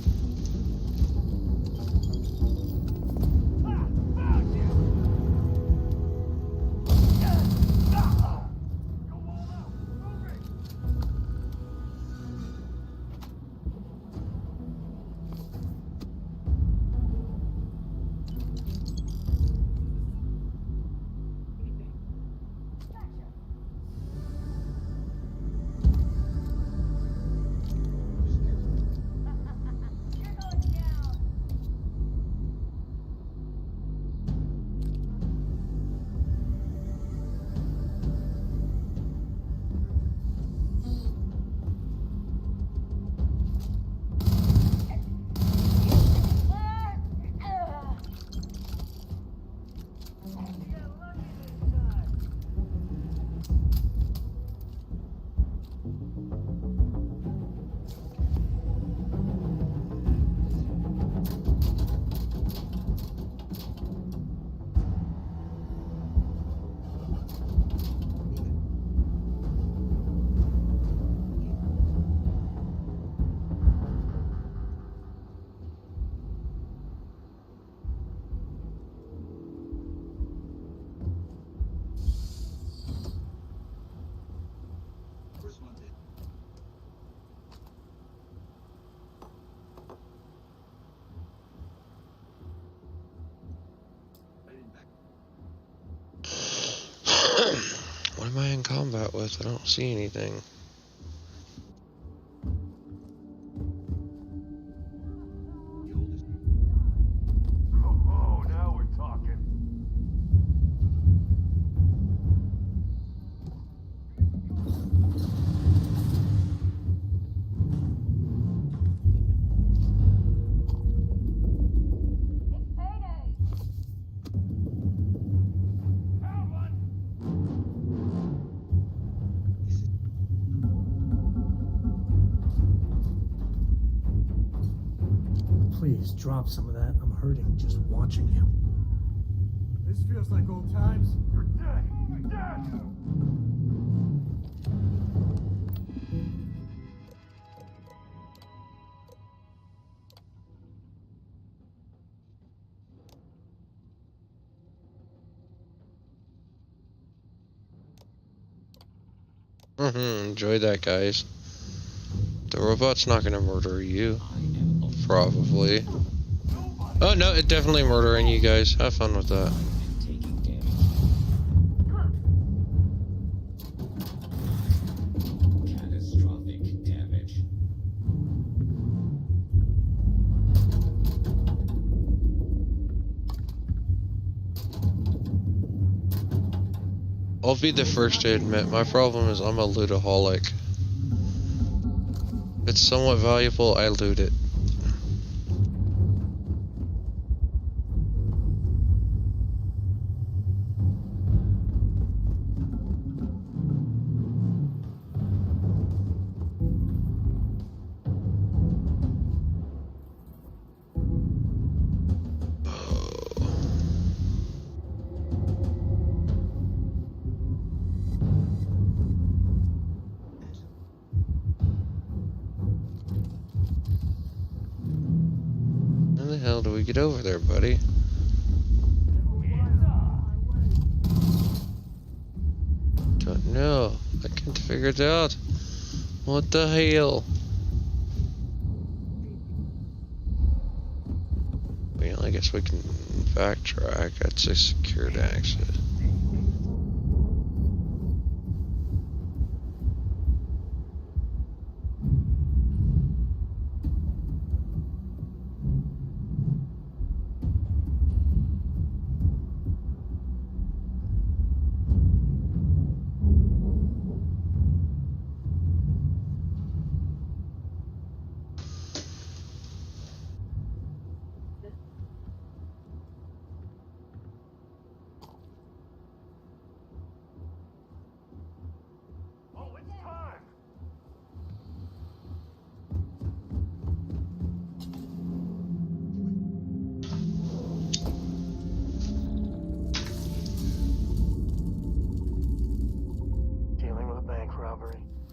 combat with? I don't see anything. Oh, now we're talking. Please drop some of that. I'm hurting just watching you. This feels like old times. You're dead. Dead. Enjoy that, guys. The robot's not gonna murder you. Probably. Oh no, it's definitely murdering you guys. Have fun with that. Catastrophic damage. I'll be the first to admit, my problem is I'm a lootaholic. If it's somewhat valuable, I loot it. How the hell do we get over there, buddy? Don't know. I can't figure it out. What the hell? Well, I guess we can backtrack. That's a secured exit.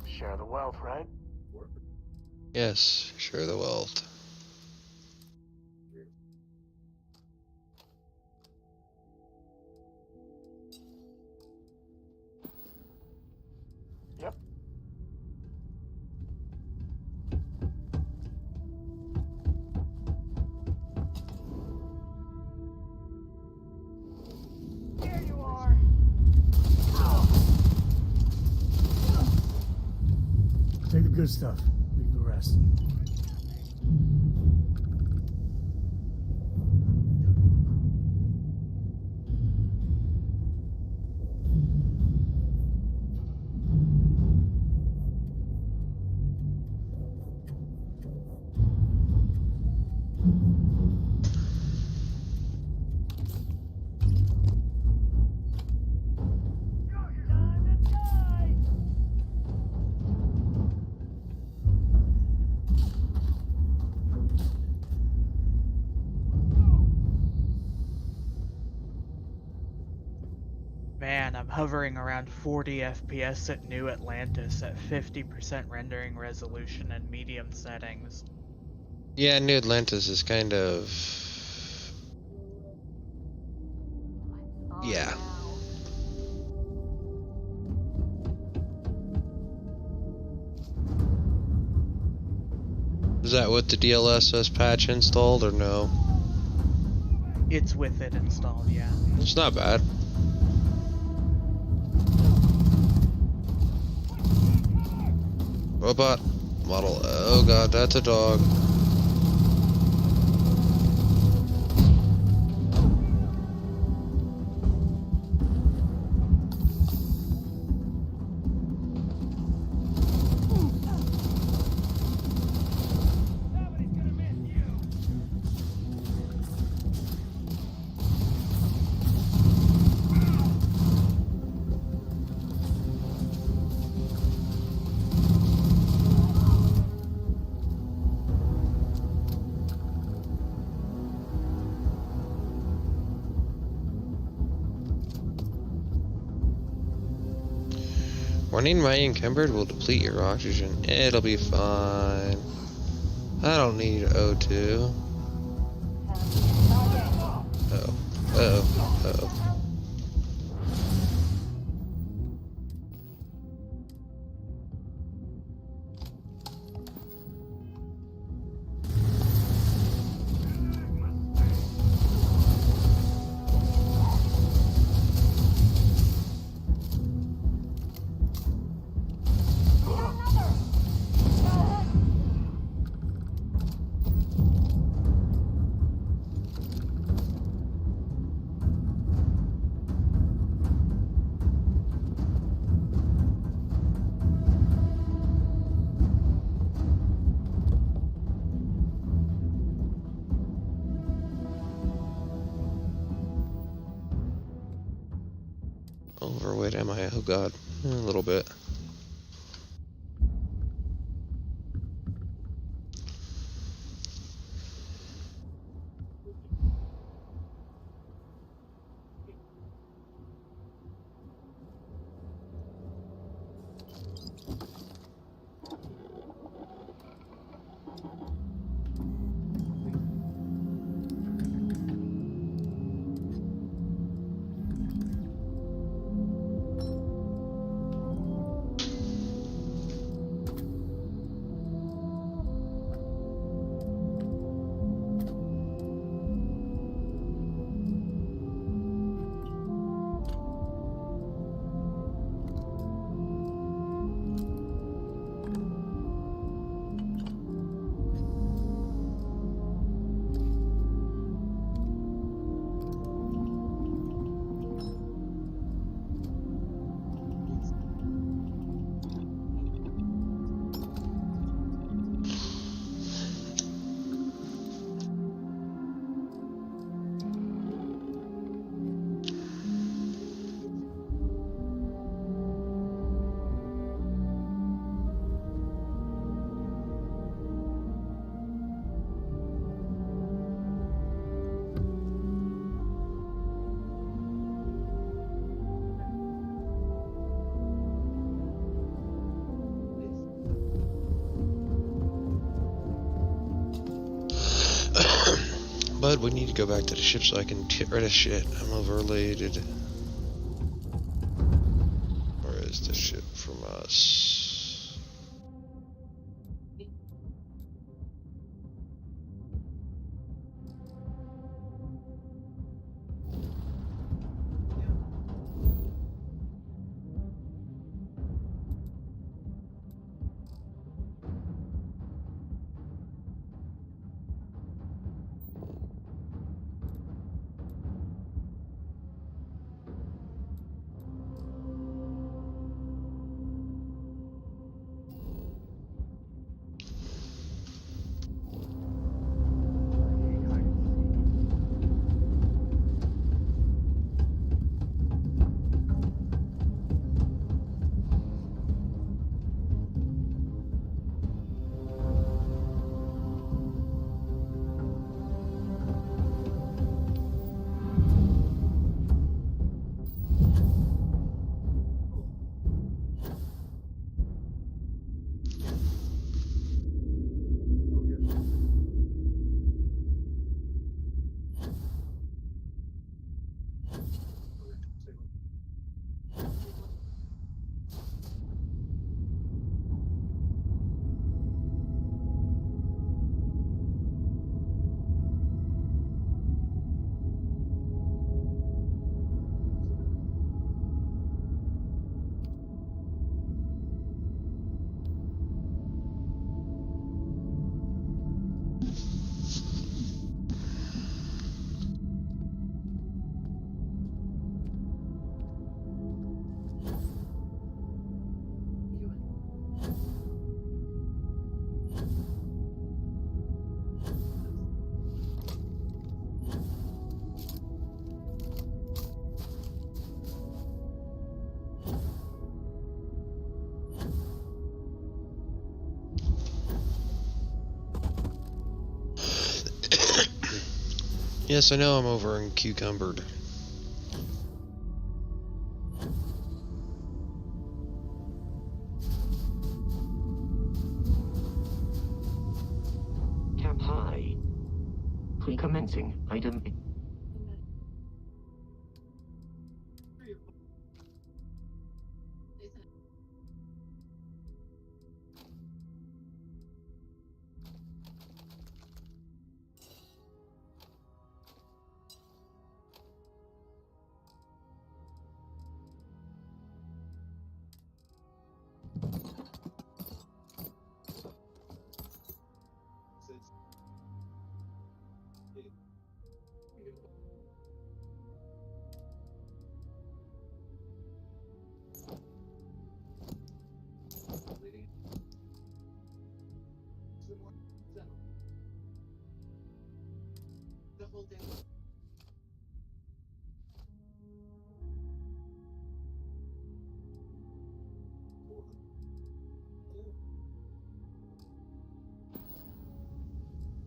Share the wealth, right? Yes, share the wealth. Yep. Here you are. Take the good stuff. Leave the rest. Man, I'm hovering around 40 FPS at New Atlantis at 50% rendering resolution and medium settings. Yeah, New Atlantis is kind of... yeah. Is that with the DLSS patch installed or no? It's with it installed, yeah. It's not bad. Robot model. Oh god, that's a dog. Running mighty encumbered will deplete your oxygen. It'll be fine. I don't need O2. Oh. Uh-oh. Uh-oh. Overweight am I? Oh god. A little bit. Bud, we need to go back to the ship so I can get rid of shit. I'm overloaded. Where is the ship from us? Yes, I know I'm over in Cucumbered. Cap high. Recommencing. Item.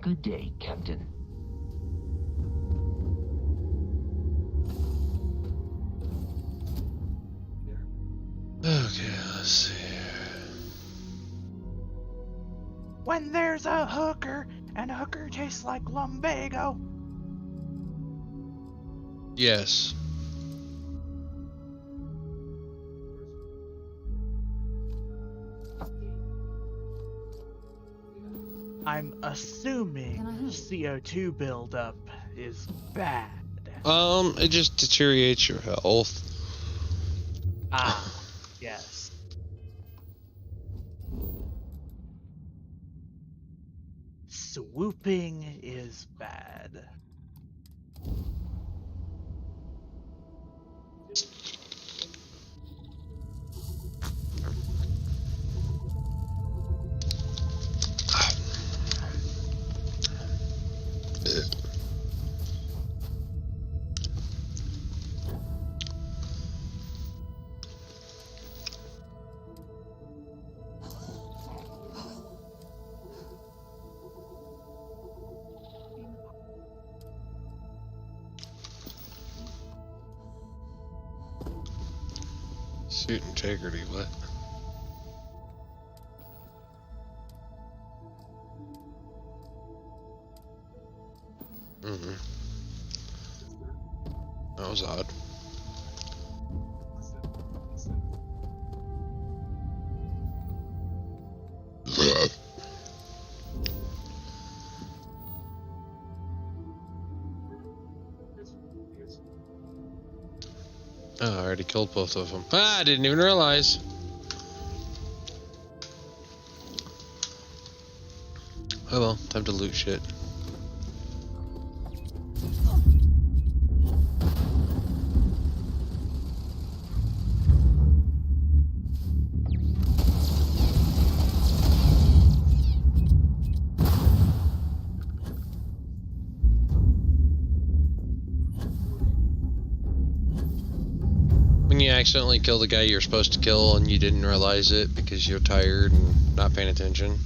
Good day, Captain. Okay, let's see. When there's a hooker, and a hooker tastes like lumbago. Yes. I'm assuming CO2 buildup is bad. It just deteriorates your health. Ah, yes. Swooping is bad. Suit integrity, what? Mm-hmm. That was odd. Oh, I already killed both of them. Ah, I didn't even realize. Oh well, time to loot shit. When you accidentally kill the guy you're supposed to kill and you didn't realize it because you're tired and not paying attention.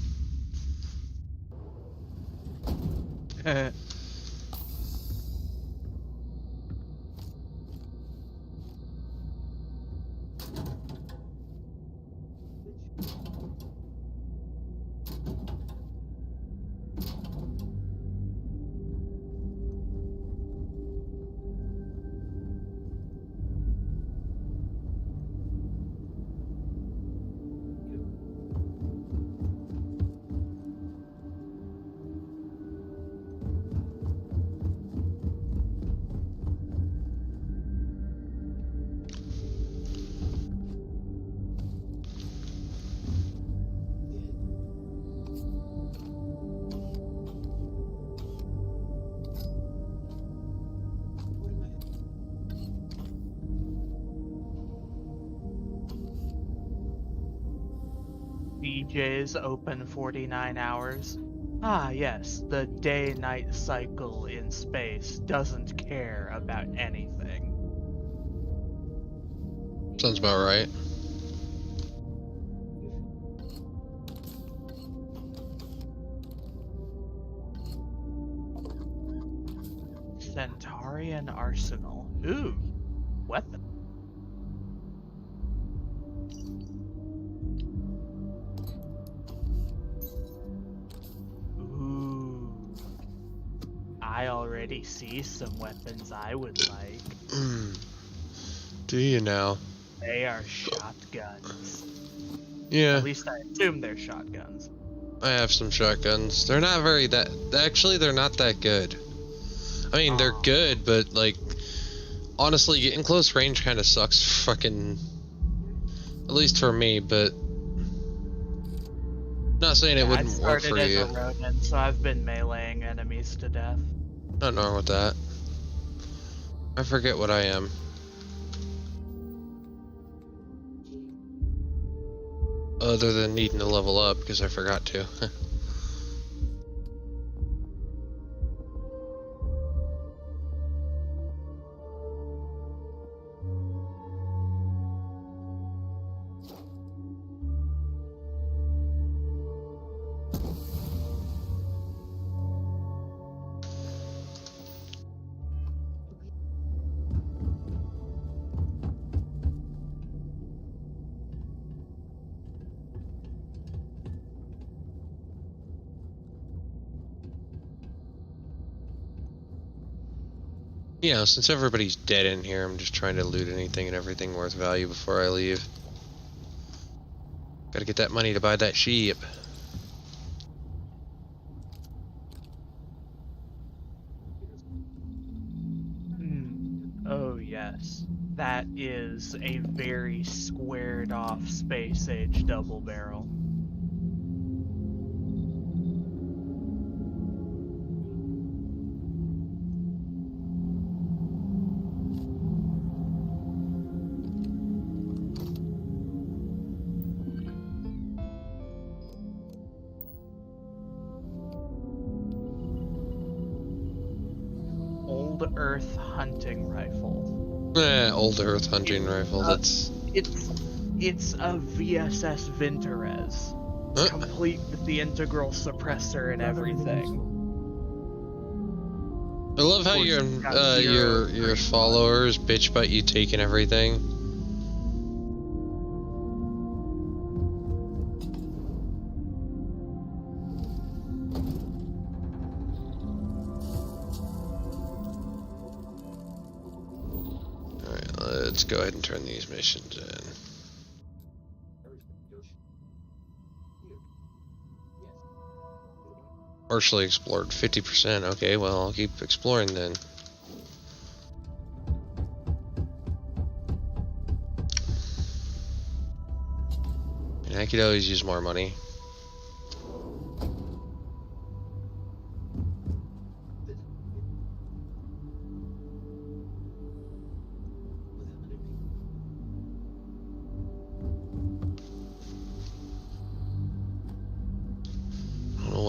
BJ's open 49 hours. Ah, yes, the day-night cycle in space doesn't care about anything. Sounds about right. Centaurian arsenal. Ooh, weapon. Ooh, I already see some weapons I would like. Do you now? They are shotguns. Yeah. At least I assume they're shotguns. I have some shotguns. They're not very that. Actually, they're not that good. I mean, they're good, but like, honestly, getting close range kind of sucks. Fucking, at least for me. But not saying it wouldn't work for I you. started as a Ronin, so I've been meleeing enemies to death. Nothing wrong with that. I forget what I am. Other than needing to level up, because I forgot to. You know, since everybody's dead in here, I'm just trying to loot anything and everything worth value before I leave. Gotta get that money to buy that sheep. Oh yes, that is a very squared off space age double barrel. Old Earth hunting rifle. Old Earth hunting rifle. That's it's a VSS Vintorez, complete with the integral suppressor and everything. I love how your followers bitch about you taking everything. Let's go ahead and turn these missions in. Partially explored 50%. Okay, well, I'll keep exploring then. And I could always use more money.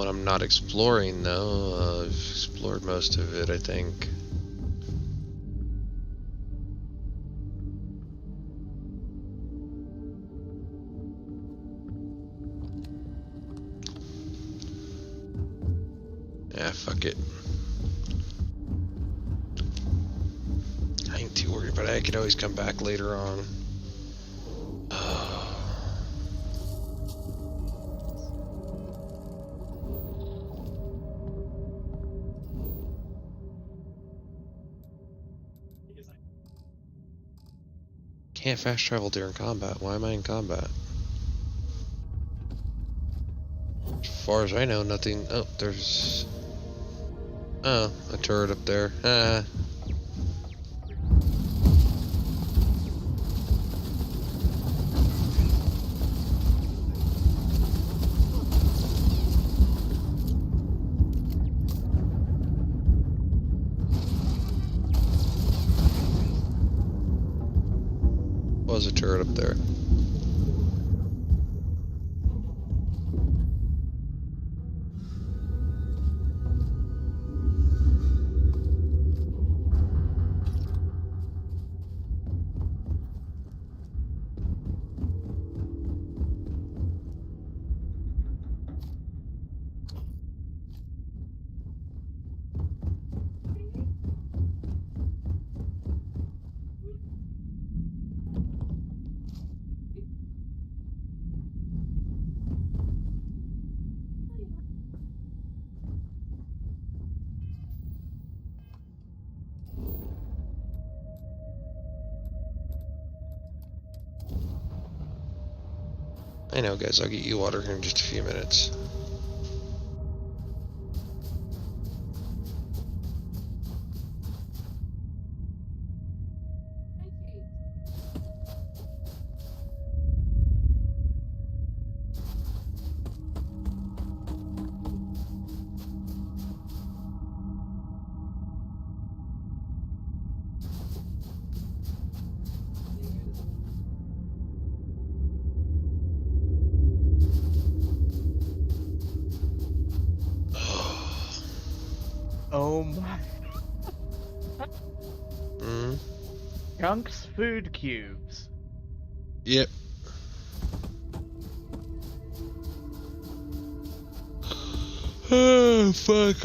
I'm not exploring though. I've explored most of it, I think. Yeah, fuck it. I ain't too worried about it. I could always come back later on. Can't fast travel during combat. Why am I in combat? As far as I know, nothing. Oh, there's. Oh, a turret up there. Was a turret up there. I know, guys, I'll get you water here in just a few minutes. Oh my. Hmm? Chunks food cubes. Yep. Oh, fuck.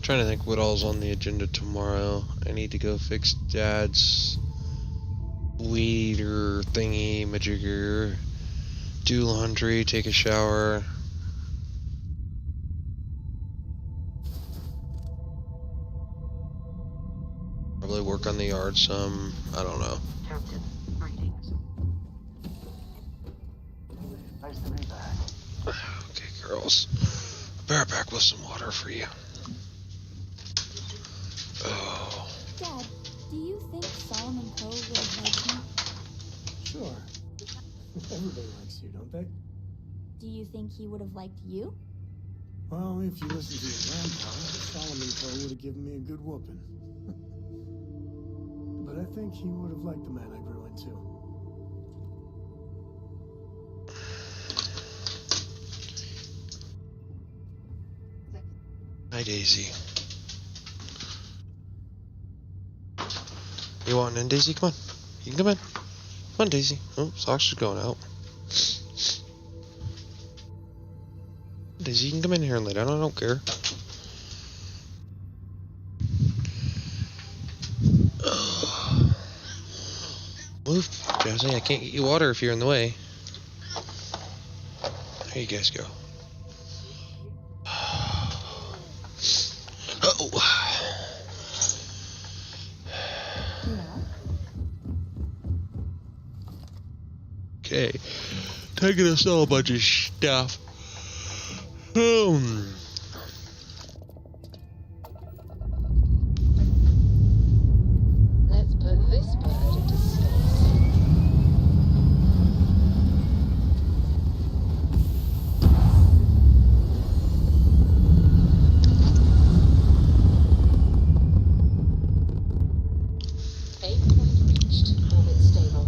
Trying to think what all's on the agenda tomorrow. I need to go fix Dad's weeder thingy majigger, do laundry, take a shower. Probably work on the yard some. I don't know. Captain, greetings. Nice to be back. Okay, girls. Be right back with some water for you. Oh. Dad, do you think Solomon Poe would have liked me? Sure. Everybody likes you, don't they? Do you think he would have liked you? Well, if you listen to your grandpa, Solomon Poe would have given me a good whooping. But I think he would have liked the man I grew into. Hi, Daisy. You want in, Daisy? Come on. You can come in. Come on, Daisy. Oh, socks are going out. Daisy, you can come in here and lay down. I don't care. Move, Jazzy. I can't get you water if you're in the way. There you guys go. Oh. Okay. Taking us all a bunch of stuff. Let's put this bird into space. Aim point reached. Orbit stable.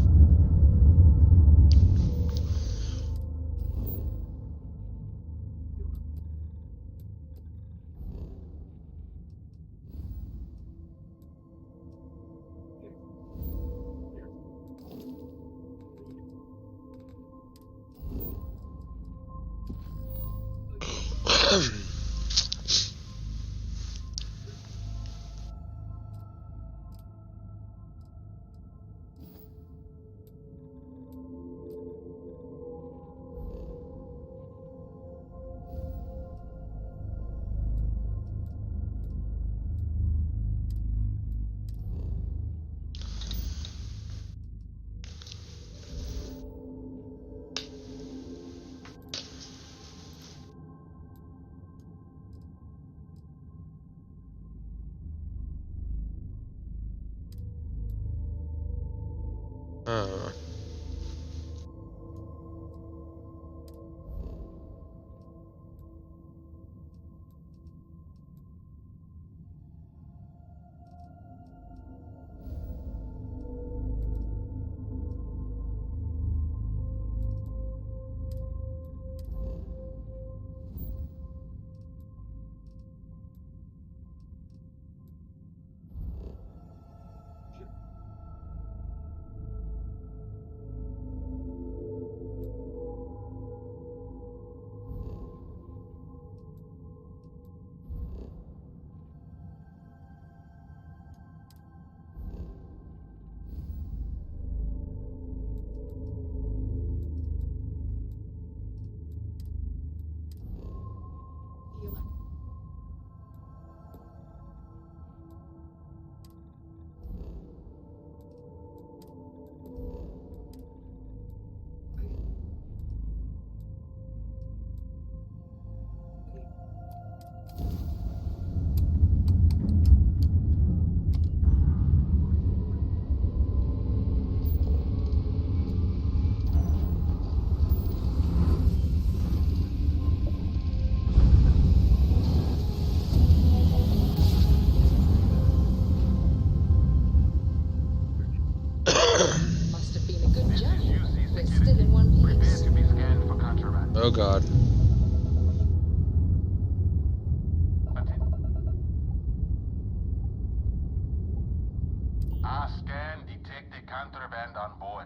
Our scan detected contraband on board.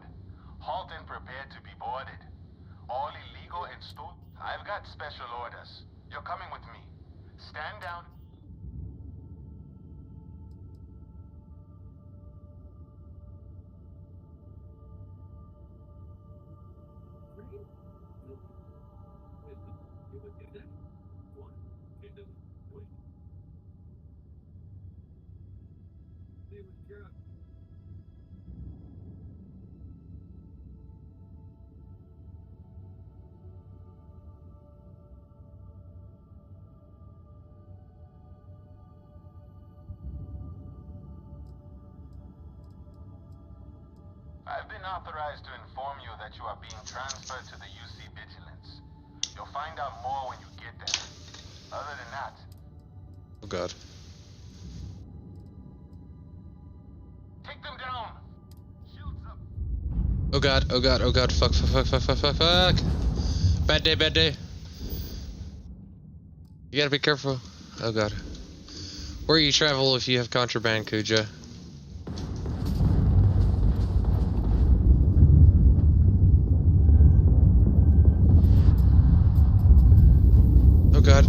Halt and prepare to be boarded. All illegal and stolen. I've got special orders. You're coming with me. Stand down. I've been authorized to inform you that you are being transferred to the UC Vigilance. You'll find out more when you get there. Other than that... Oh god. Take them down! Shields up! Oh god, oh god, oh god, fuck, fuck, fuck, fuck, fuck, fuck, fuck! Bad day, bad day. You gotta be careful. Oh god. Where you travel if you have contraband, Kuja? Oh god.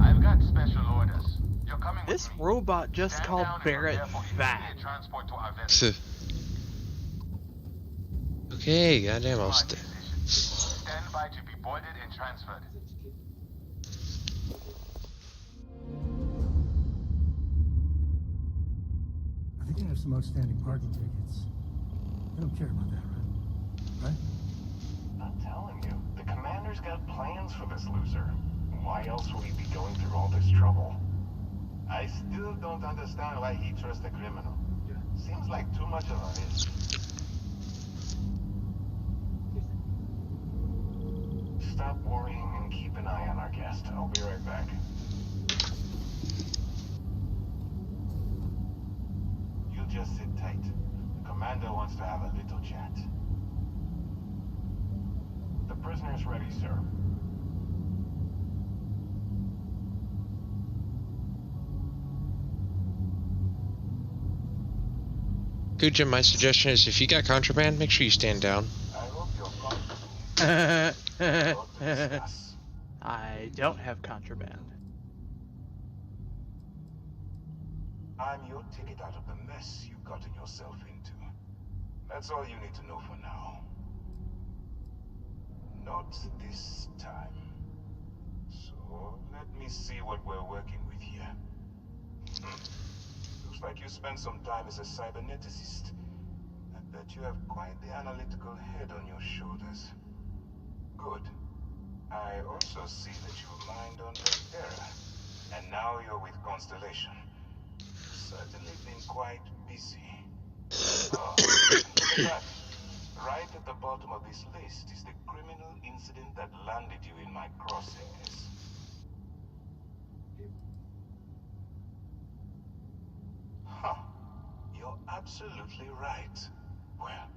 I've got special orders. You're coming This with me. robot just Stand called down and Barrett prepare for fat. immediate transport to our vessel. Okay, goddamn, I'll Smart stay. decision. Stand by to be boarded and transferred. I think I have some outstanding parking tickets. I don't care about that, right? Right? I'm telling you, the commander's got plans for this loser. Why else would he be going through all this trouble? I still don't understand why he trusts a criminal. Seems like too much of a risk. Stop worrying and keep an eye on our guest. I'll be right back. You just sit tight. The commander wants to have a little chat. The prisoner's ready, sir. Kuja, my suggestion is if you got contraband, make sure you stand down. I hope you're fine. I don't have contraband. I'm your ticket out of the mess you've gotten yourself into. That's all you need to know for now. Not this time. So, let me see what we're working with here. Looks like you spent some time as a cyberneticist. I bet you have quite the analytical head on your shoulders. Good. I also see that you mined on Terra, and now you're with Constellation. Certainly been quite busy. Oh, look at that. Right at the bottom of this list is the criminal incident that landed you in my crosshairs. Huh. You're absolutely right. Well,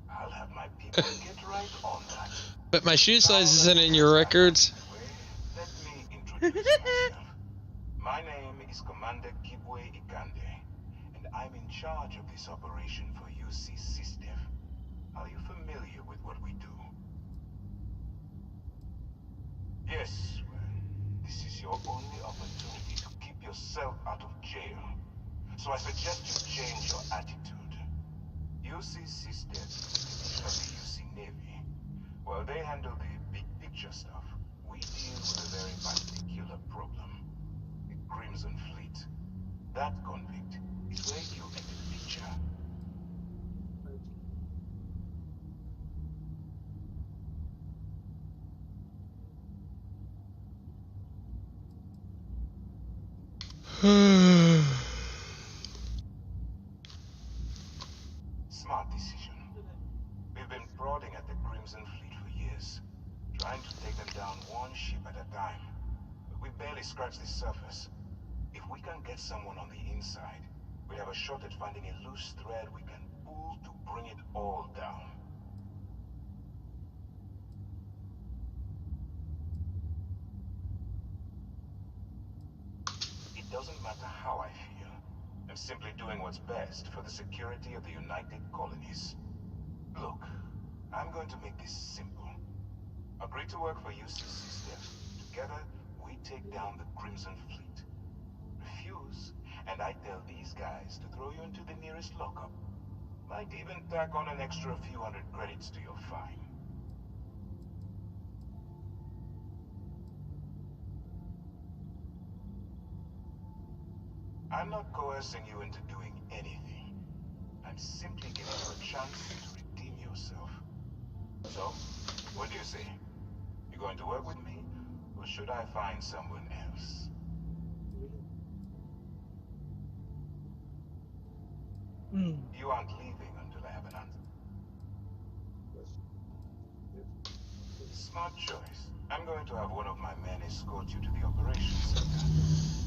I'll have my people get right on that. But my shoe size isn't in your records. Let me introduce myself. My name is Commander Kibwe Ikande, and I'm in charge of this operation for UC System. Are you familiar with what we do? Yes, well, this is your only opportunity to keep yourself out of jail. So I suggest you change your attitude. UC System is a division of the UC Navy. While they handle the big picture stuff, we deal with a very particular problem. The Crimson Fleet. That convict is where you enter the picture. Smart decision. We've been prodding at the Crimson Fleet for years, trying to take them down one ship at a time. But we barely scratched the surface. If we can get someone on the inside, we have a shot at finding a loose thread we can pull to bring it all down. It doesn't matter how I feel. and simply doing what's best for the security of the United Colonies. Look, I'm going to make this simple. Agree to work for UCC Steph. Together, we take down the Crimson Fleet. Refuse, and I tell these guys to throw you into the nearest lockup. Might even tack on an extra few hundred credits to your fine. I'm not coercing you into doing anything. I'm simply giving you a chance to redeem yourself. So, what do you say? You going to work with me, or should I find someone else? You aren't leaving until I have an answer. Smart choice. I'm going to have one of my men escort you to the operations center.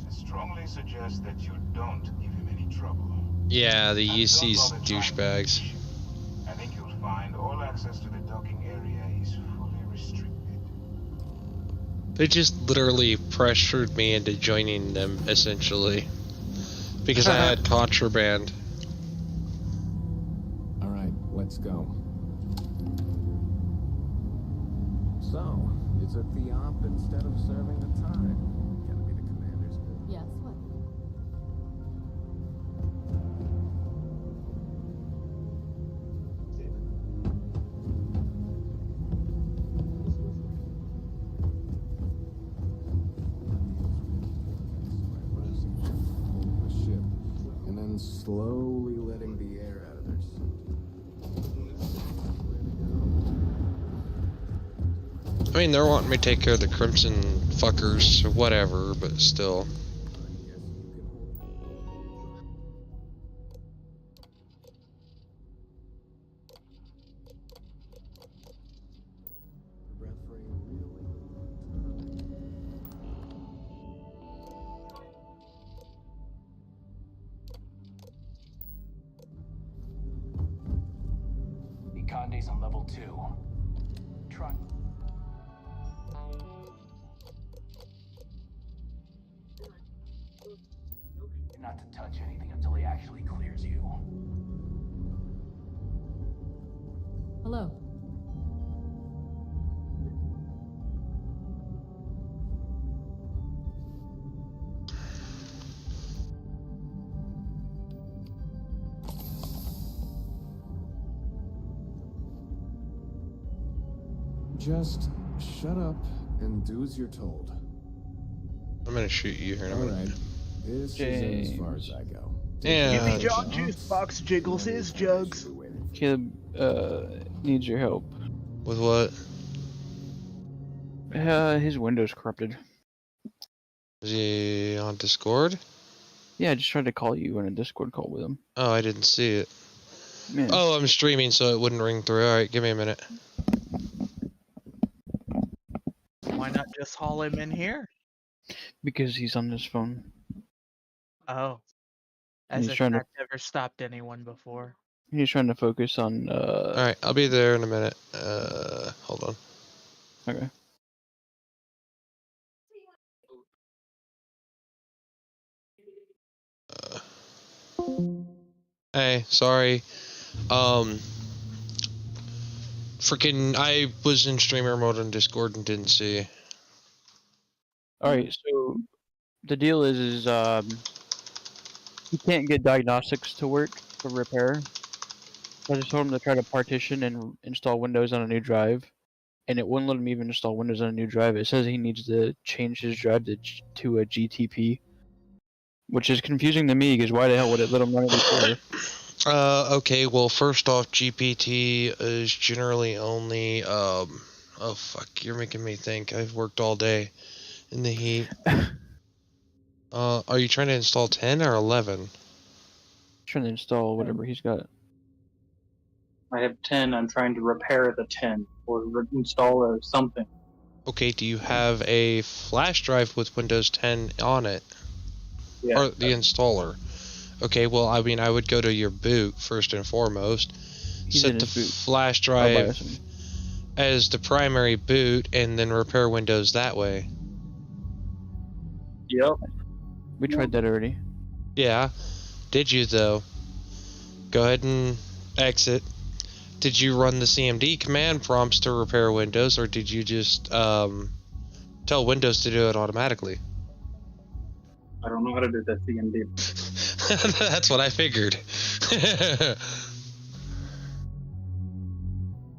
I strongly suggest that you don't give him any trouble. Yeah, the And don't UC's bother trying to douchebags. reach him. I think you'll find all access to the docking area is fully restricted. They just literally pressured me into joining them, essentially. Because I had contraband. Alright, let's go. So, you took the op instead of serving the time. Gotta be the commander's move. Yes, what? The ship, and then slowly letting the air out of their suit. I mean, they're wanting me to take care of the Crimson fuckers or whatever, but still. The Conde's on level 2. Try. You're not to touch anything until he actually clears you. Hello. Just shut up and do as you're told. I'm gonna shoot you here in a minute. Alright, this is as far as I go. Yeah. Easy John Juice Box jiggles his jugs. Caleb needs your help. With what? His window's corrupted. Is he on Discord? Yeah, I just tried to call you in a Discord call with him. Oh, I didn't see it. Man. Oh, I'm streaming, so it wouldn't ring through. Alright, give me a minute. Why not just haul him in here? Because he's on his phone. Oh. And As he's if trying to- that never stopped anyone before. He's trying to focus on Alright, I'll be there in a minute. Hold on. Okay. Hey, sorry. Freaking, I was in streamer mode on Discord and didn't see. Alright, so the deal is he can't get diagnostics to work for repair. I just told him to try to partition and install Windows on a new drive, and it wouldn't let him even install Windows on a new drive. It says he needs to change his drive to a GTP, which is confusing to me because why the hell would it let him run it before? Okay, well, first off, GPT is generally only, oh fuck, you're making me think. I've worked all day in the heat. Are you trying to install 10 or 11? Trying to install whatever he's got. I have 10. I'm trying to repair the 10 or install or something. Okay, do you have a flash drive with Windows 10 on it? Yeah. Or the installer? Okay, well, I mean, I would go to your boot first and foremost. He's set in the his boot. flash I'll buy drive us some. as the primary boot and then repair Windows that way. Yep. We tried that already. Yeah. Did you, though? Go ahead and exit. Did you run the CMD command prompts to repair Windows, or did you just tell Windows to do it automatically? I don't know how to do the CMD. That's what I figured.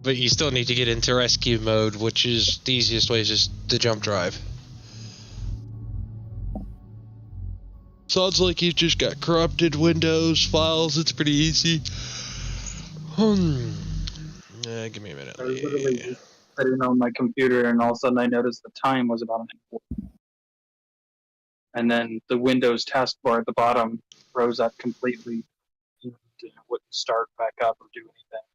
But you still need to get into rescue mode, which is the easiest way is just the jump drive. Sounds like you just got corrupted Windows files. It's pretty easy. Give me a minute. I was literally just sitting on my computer, and all of a sudden I noticed the time was about an hour. And then the Windows taskbar at the bottom froze up completely, and it wouldn't start back up or do anything.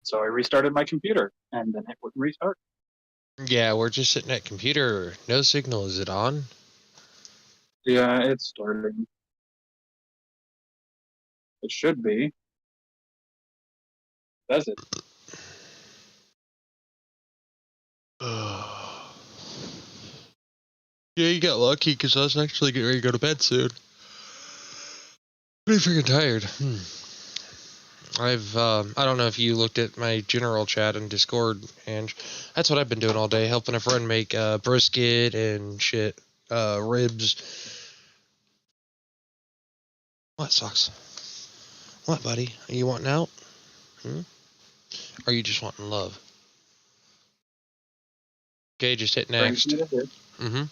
So I restarted my computer, and then it wouldn't restart. Yeah, we're just sitting at computer. No signal. Is it on? Yeah, it's starting. It should be. Does it? Yeah, you got lucky because I was actually getting ready to go to bed soon. Pretty freaking tired. I don't know if you looked at my general chat in Discord, and that's what I've been doing all day, helping a friend make brisket and shit, ribs. What sucks? What, buddy? Are you wanting out? Or are you just wanting love? Okay, just hit next. Mm-hmm.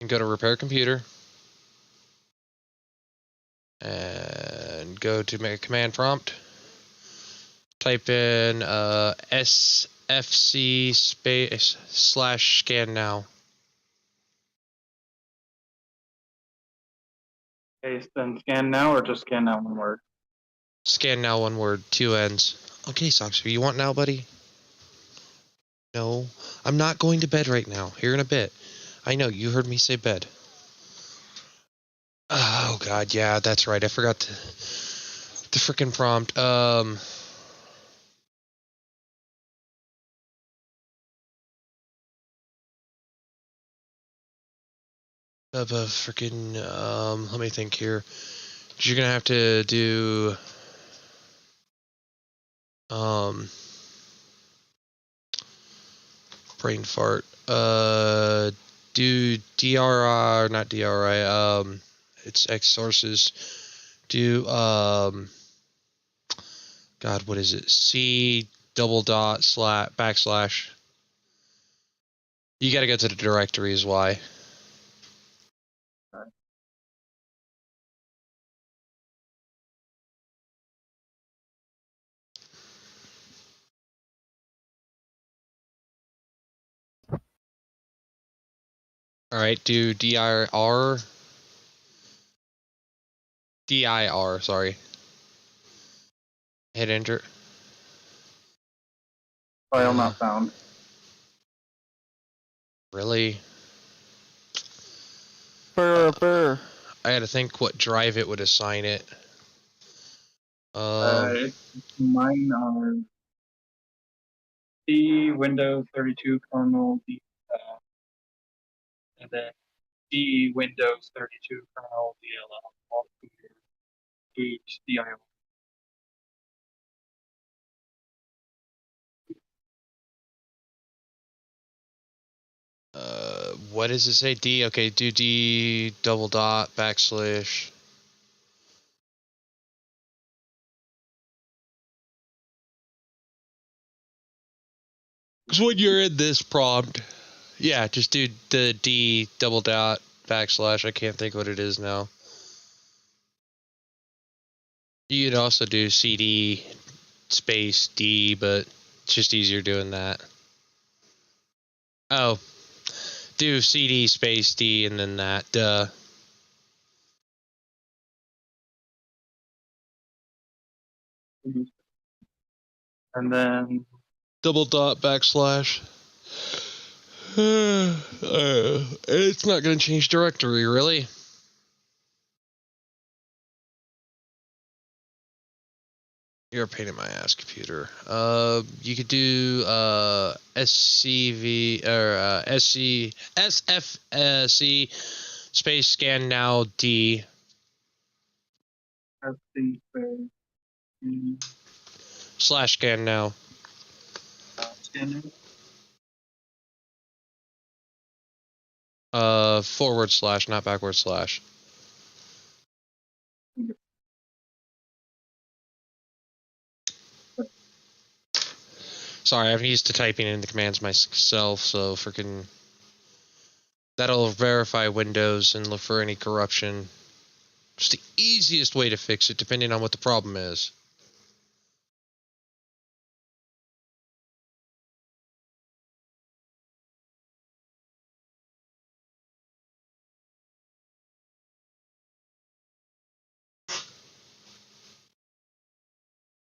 And go to repair computer. And go to make a command prompt. Type in SFC space / scan now. Okay, then scan now or just scan now one word? Scan now one word, 2 N's. Okay, Soxer, you want now, buddy? No, I'm not going to bed right now. Here in a bit. I know, you heard me say bed. Oh, God, yeah, that's right. I forgot the frickin' prompt. Let me think here. You're gonna have to do, brain fart. Do DRI, not DRI, it's X sources. Do, God, what is it? C // You gotta go to the directory is why. Alright, do dir, sorry. Hit enter. File not found. Really? Burr. I had to think what drive it would assign it. Mine are D Windows 32 kernel, D, and then D Windows 32 kernel DLL, all boot DIO. What does it say? D? Okay, do D // Because when you're in this prompt, yeah, just do the D // I can't think what it is now. You could also do CD space D, but it's just easier doing that. Oh, do CD space D and then that, duh. And then // It's not going to change directory, really? You're a pain in my ass, computer. You could do SCV or SFC Space scan now D. SD space. Slash scan now. Scanning. Forward slash, not backward slash. Sorry, I'm used to typing in the commands myself, so freaking... That'll verify Windows and look for any corruption. Just the easiest way to fix it, depending on what the problem is.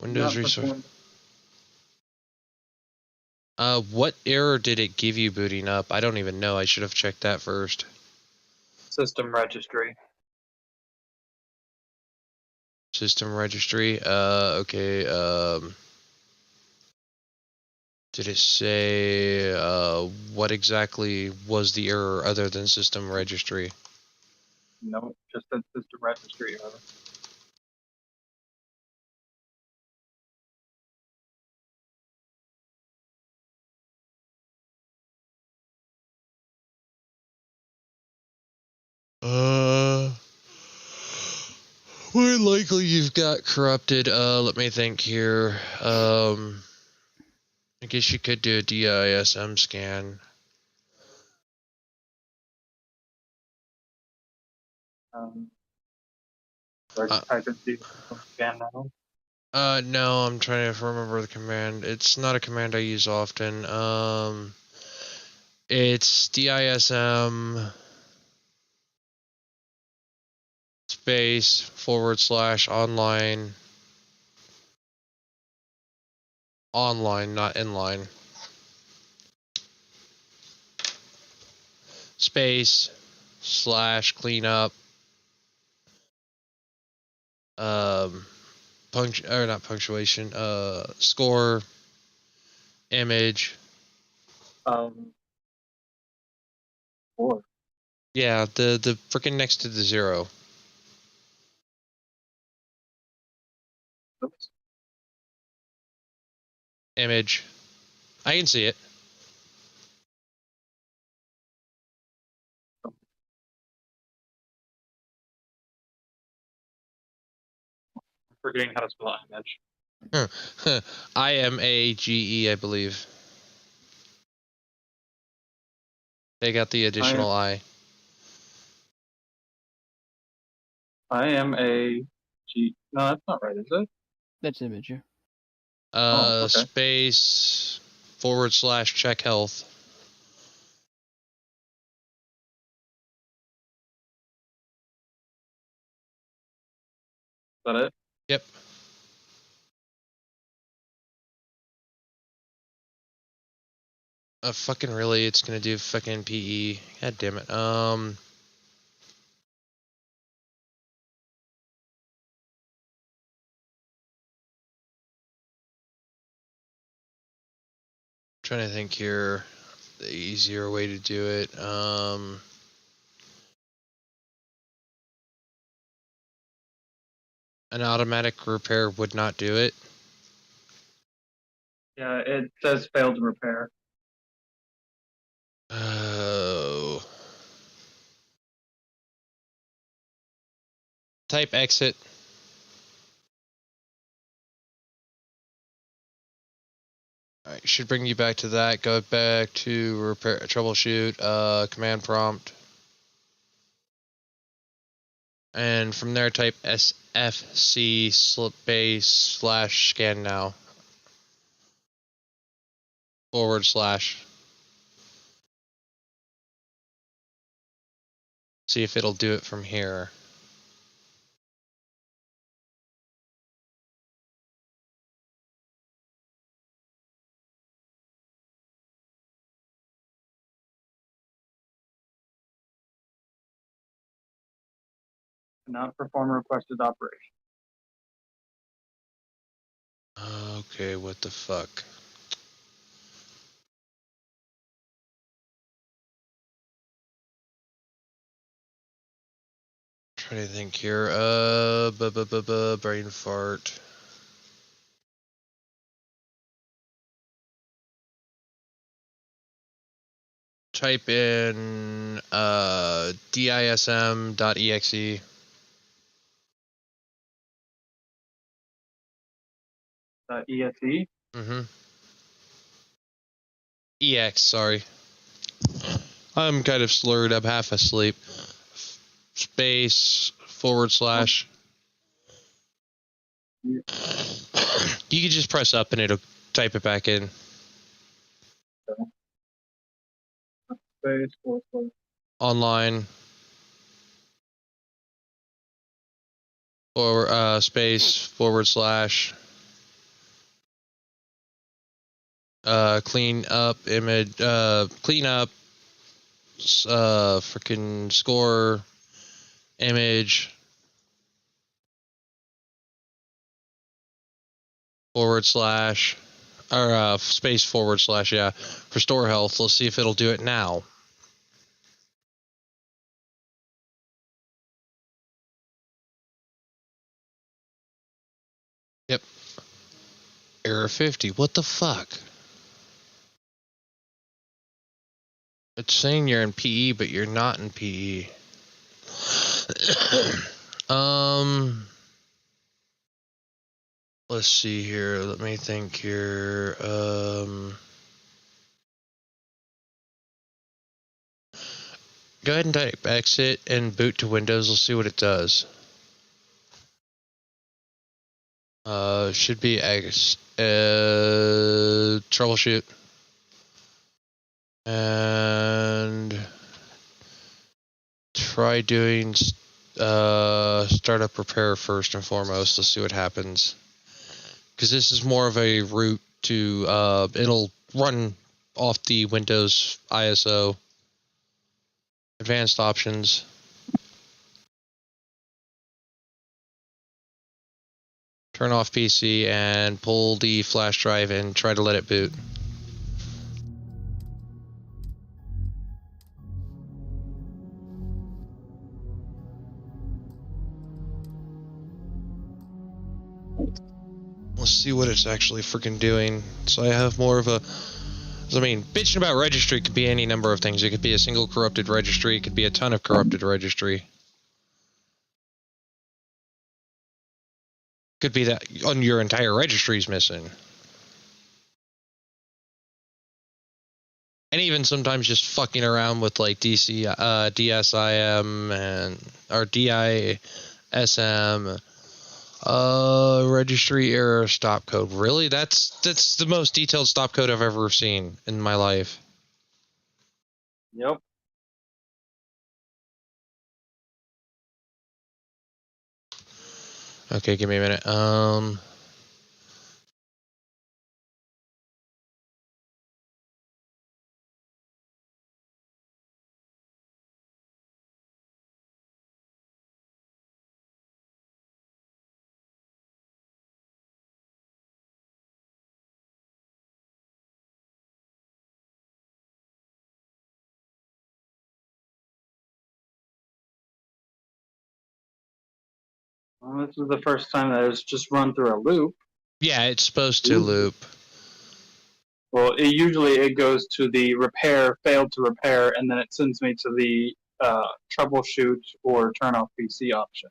Windows Resource. What error did it give you booting up? I don't even know. I should have checked that first. System registry. System registry. Okay. Did it say what exactly was the error other than system registry? No, just said system registry error. More likely you've got corrupted. Let me think here. I guess you could do a DISM scan. Type in DISM scan now. No, I'm trying to remember the command. It's not a command I use often. It's DISM space / online. Online, not inline. Space / cleanup. Not punctuation. Score. Image. 4. Yeah, the freaking next to the 0. Oops. Image. I can see it. Forgetting how to spell image. IMAGE, I believe. They got the additional I. IMAG. No, that's not right, is it? That's image. Okay. Space / check health. Is that it? Yep. Fucking really, it's gonna do fucking PE. God damn it. Trying to think here, the easier way to do it. An automatic repair would not do it. Yeah, it says failed to repair. Oh. Type exit. Alright, should bring you back to that. Go back to repair, troubleshoot, command prompt. And from there type SFC space / scan now. / See if it'll do it from here. Not perform requested operation. Okay, what the fuck? Trying to think here. Brain fart. Type in dism.exe. ESE? Mm-hmm. EX, sorry. I'm kind of slurred. I'm half asleep. Space / You can just press up and it'll type it back in. Space / Online. Or space / clean up image, clean up, freaking score image / or space / yeah, restore health. Let's see if it'll do it now. Yep. Error 50. What the fuck? It's saying you're in PE, but you're not in PE. Let's see here. Let me think here. Go ahead and type exit and boot to Windows. Let's see what it does. Should be troubleshoot. And try doing startup repair first and foremost. Let's see what happens. Because this is more of a route to, it'll run off the Windows ISO. Advanced options. Turn off PC and pull the flash drive and try to let it boot. Let's see what it's actually freaking doing. So I have more of a... I mean, bitching about registry could be any number of things. It could be a single corrupted registry. It could be a ton of corrupted registry. Could be that on your entire registry's missing. And even sometimes just fucking around with like DSIM or DISM, registry error stop code. Really? That's the most detailed stop code I've ever seen in my life. Yep. Okay, give me a minute. Well, this is the first time that it's just run through a loop. Yeah, it's supposed to loop. Well, it goes to the repair, failed to repair, and then it sends me to the troubleshoot or turn off PC option.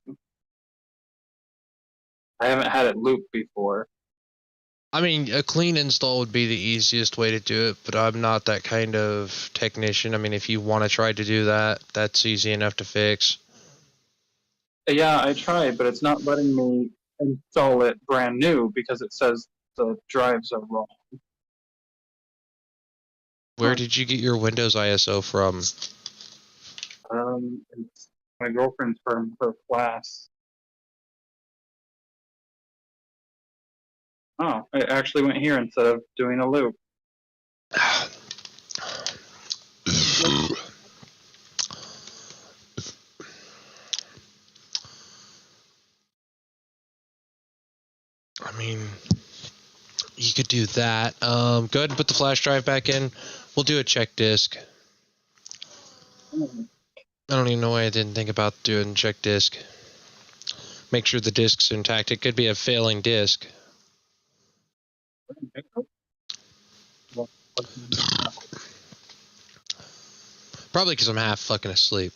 I haven't had it loop before. I mean, a clean install would be the easiest way to do it, but I'm not that kind of technician. I mean, if you want to try to do that, that's easy enough to fix. Yeah, I tried, but it's not letting me install it brand new because it says the drives are wrong. Where did you get your Windows ISO from? It's my girlfriend's from her class. Oh, it actually went here instead of doing a loop. I mean, you could do that. Go ahead and put the flash drive back in. We'll do a check disk. I don't even know why I didn't think about doing check disk. Make sure the disk's intact. It could be a failing disk. Probably because I'm half fucking asleep.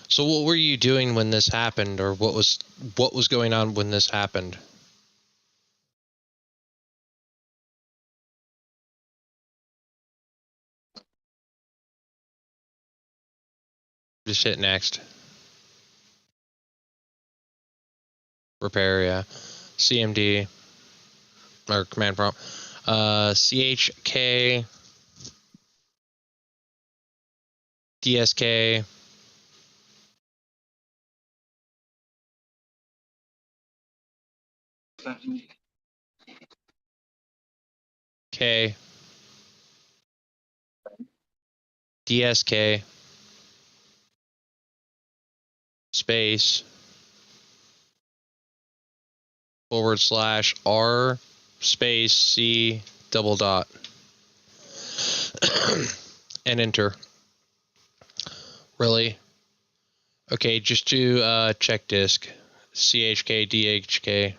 So what were you doing when this happened, or what was going on when this happened? Just hit next. Repair, yeah. CMD or command prompt. CHK DSK K DSK space / R space C double dot and enter. Really? Okay, just do check disk. CHK DHK.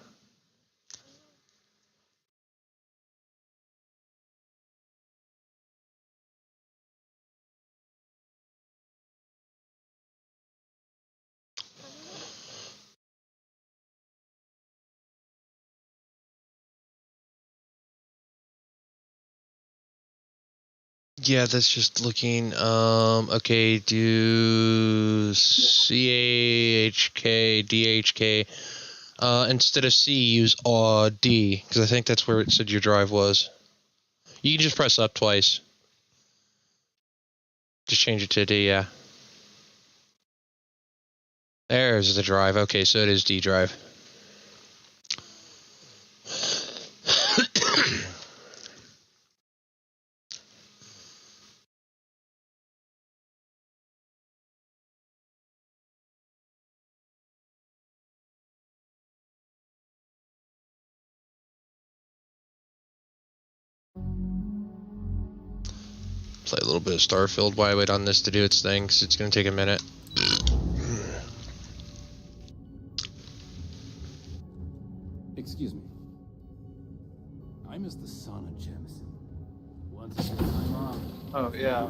Yeah, that's just looking. Okay, do CHK DHK. Instead of C, use D, because I think that's where it said your drive was. You can just press up twice. Just change it to D, yeah. There's the drive. Okay, so it is D drive. Play a little bit of Starfield while I wait on this to do its thing, because it's going to take a minute. Excuse me. I miss the son of Jamison. Once upon a time, Oh, yeah.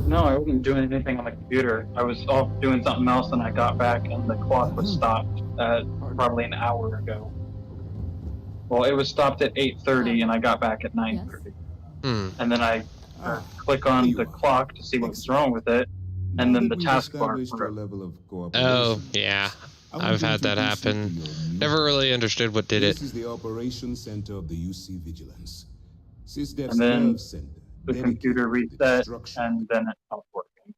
No, I wasn't doing anything on the computer. I was off doing something else, and I got back, and the clock was stopped probably an hour ago. Well, it was stopped at 8:30, and I got back at 9:30. And then I click on the clock to see what was wrong with it, and then the taskbar broke. Oh, yeah. I've had that happen. Never really understood what did it. This is the operations center of the UC Vigilance. And then the computer reset, and then it stopped working.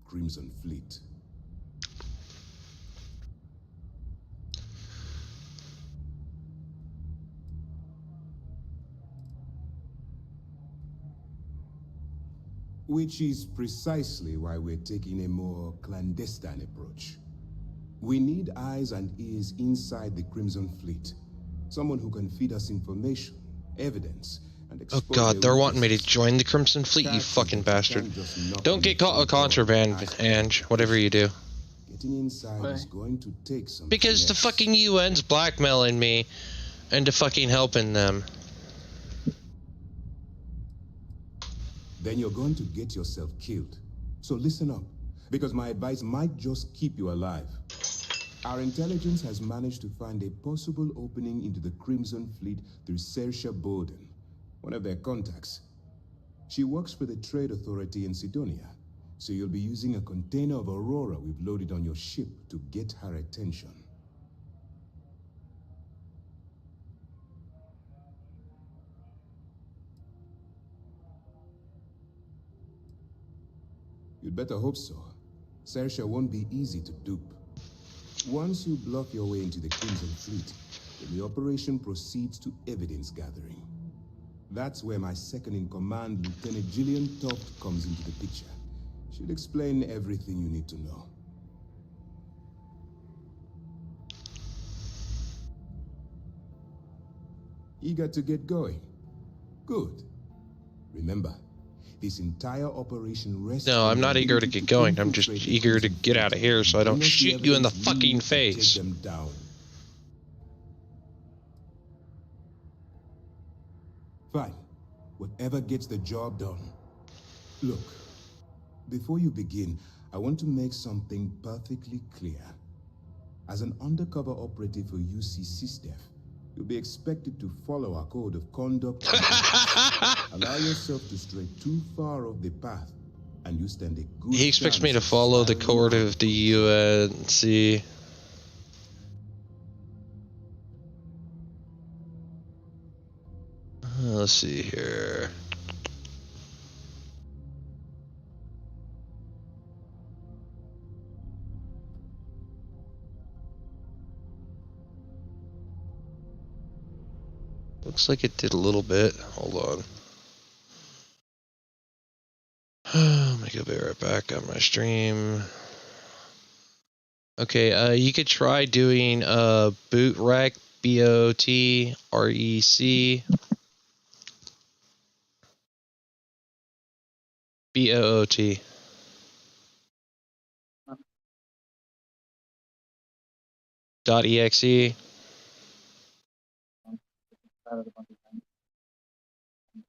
Crimson Fleet. Which is precisely why we're taking a more clandestine approach. We need eyes and ears inside the Crimson Fleet. Someone who can feed us information, evidence, and Oh god, they're wanting me to join the Crimson Fleet, you fucking bastard. Don't get caught with contraband, Ange, whatever you do. Getting inside is going to take some Because the fucking UN's blackmailing me into fucking helping them. Then you're going to get yourself killed. So listen up, because my advice might just keep you alive. Our intelligence has managed to find a possible opening into the Crimson Fleet through Saoirse Bowden, one of their contacts. She works for the Trade Authority in Sidonia, so you'll be using a container of Aurora we've loaded on your ship to get her attention. You'd better hope so. Sersha won't be easy to dupe. Once you block your way into the Crimson Fleet, then the operation proceeds to evidence gathering. That's where my second-in-command, Lieutenant Gillian Toft, comes into the picture. She'll explain everything you need to know. Eager to get going? Good. Remember, this entire operation rests No, on I'm your not eager to ability get going. I'm just infiltrate the eager to Crimson get Fleet out of here so I and don't bring us the shoot you in the evidence we fucking need to take face. them down. Fine. Whatever gets the job done. Look, before you begin, I want to make something perfectly clear. As an undercover operative for UC SysDef, you'll be expected to follow our code of conduct and ethics. Allow yourself to stray too far off the path, and you stand a good He expects me chance to of follow the spiraling code out of the UNC. Let's see here. Looks like it did a little bit. Hold on. Let me go be right back on my stream. Okay, you could try doing boot rec, BOTREC, BOOT. .exe.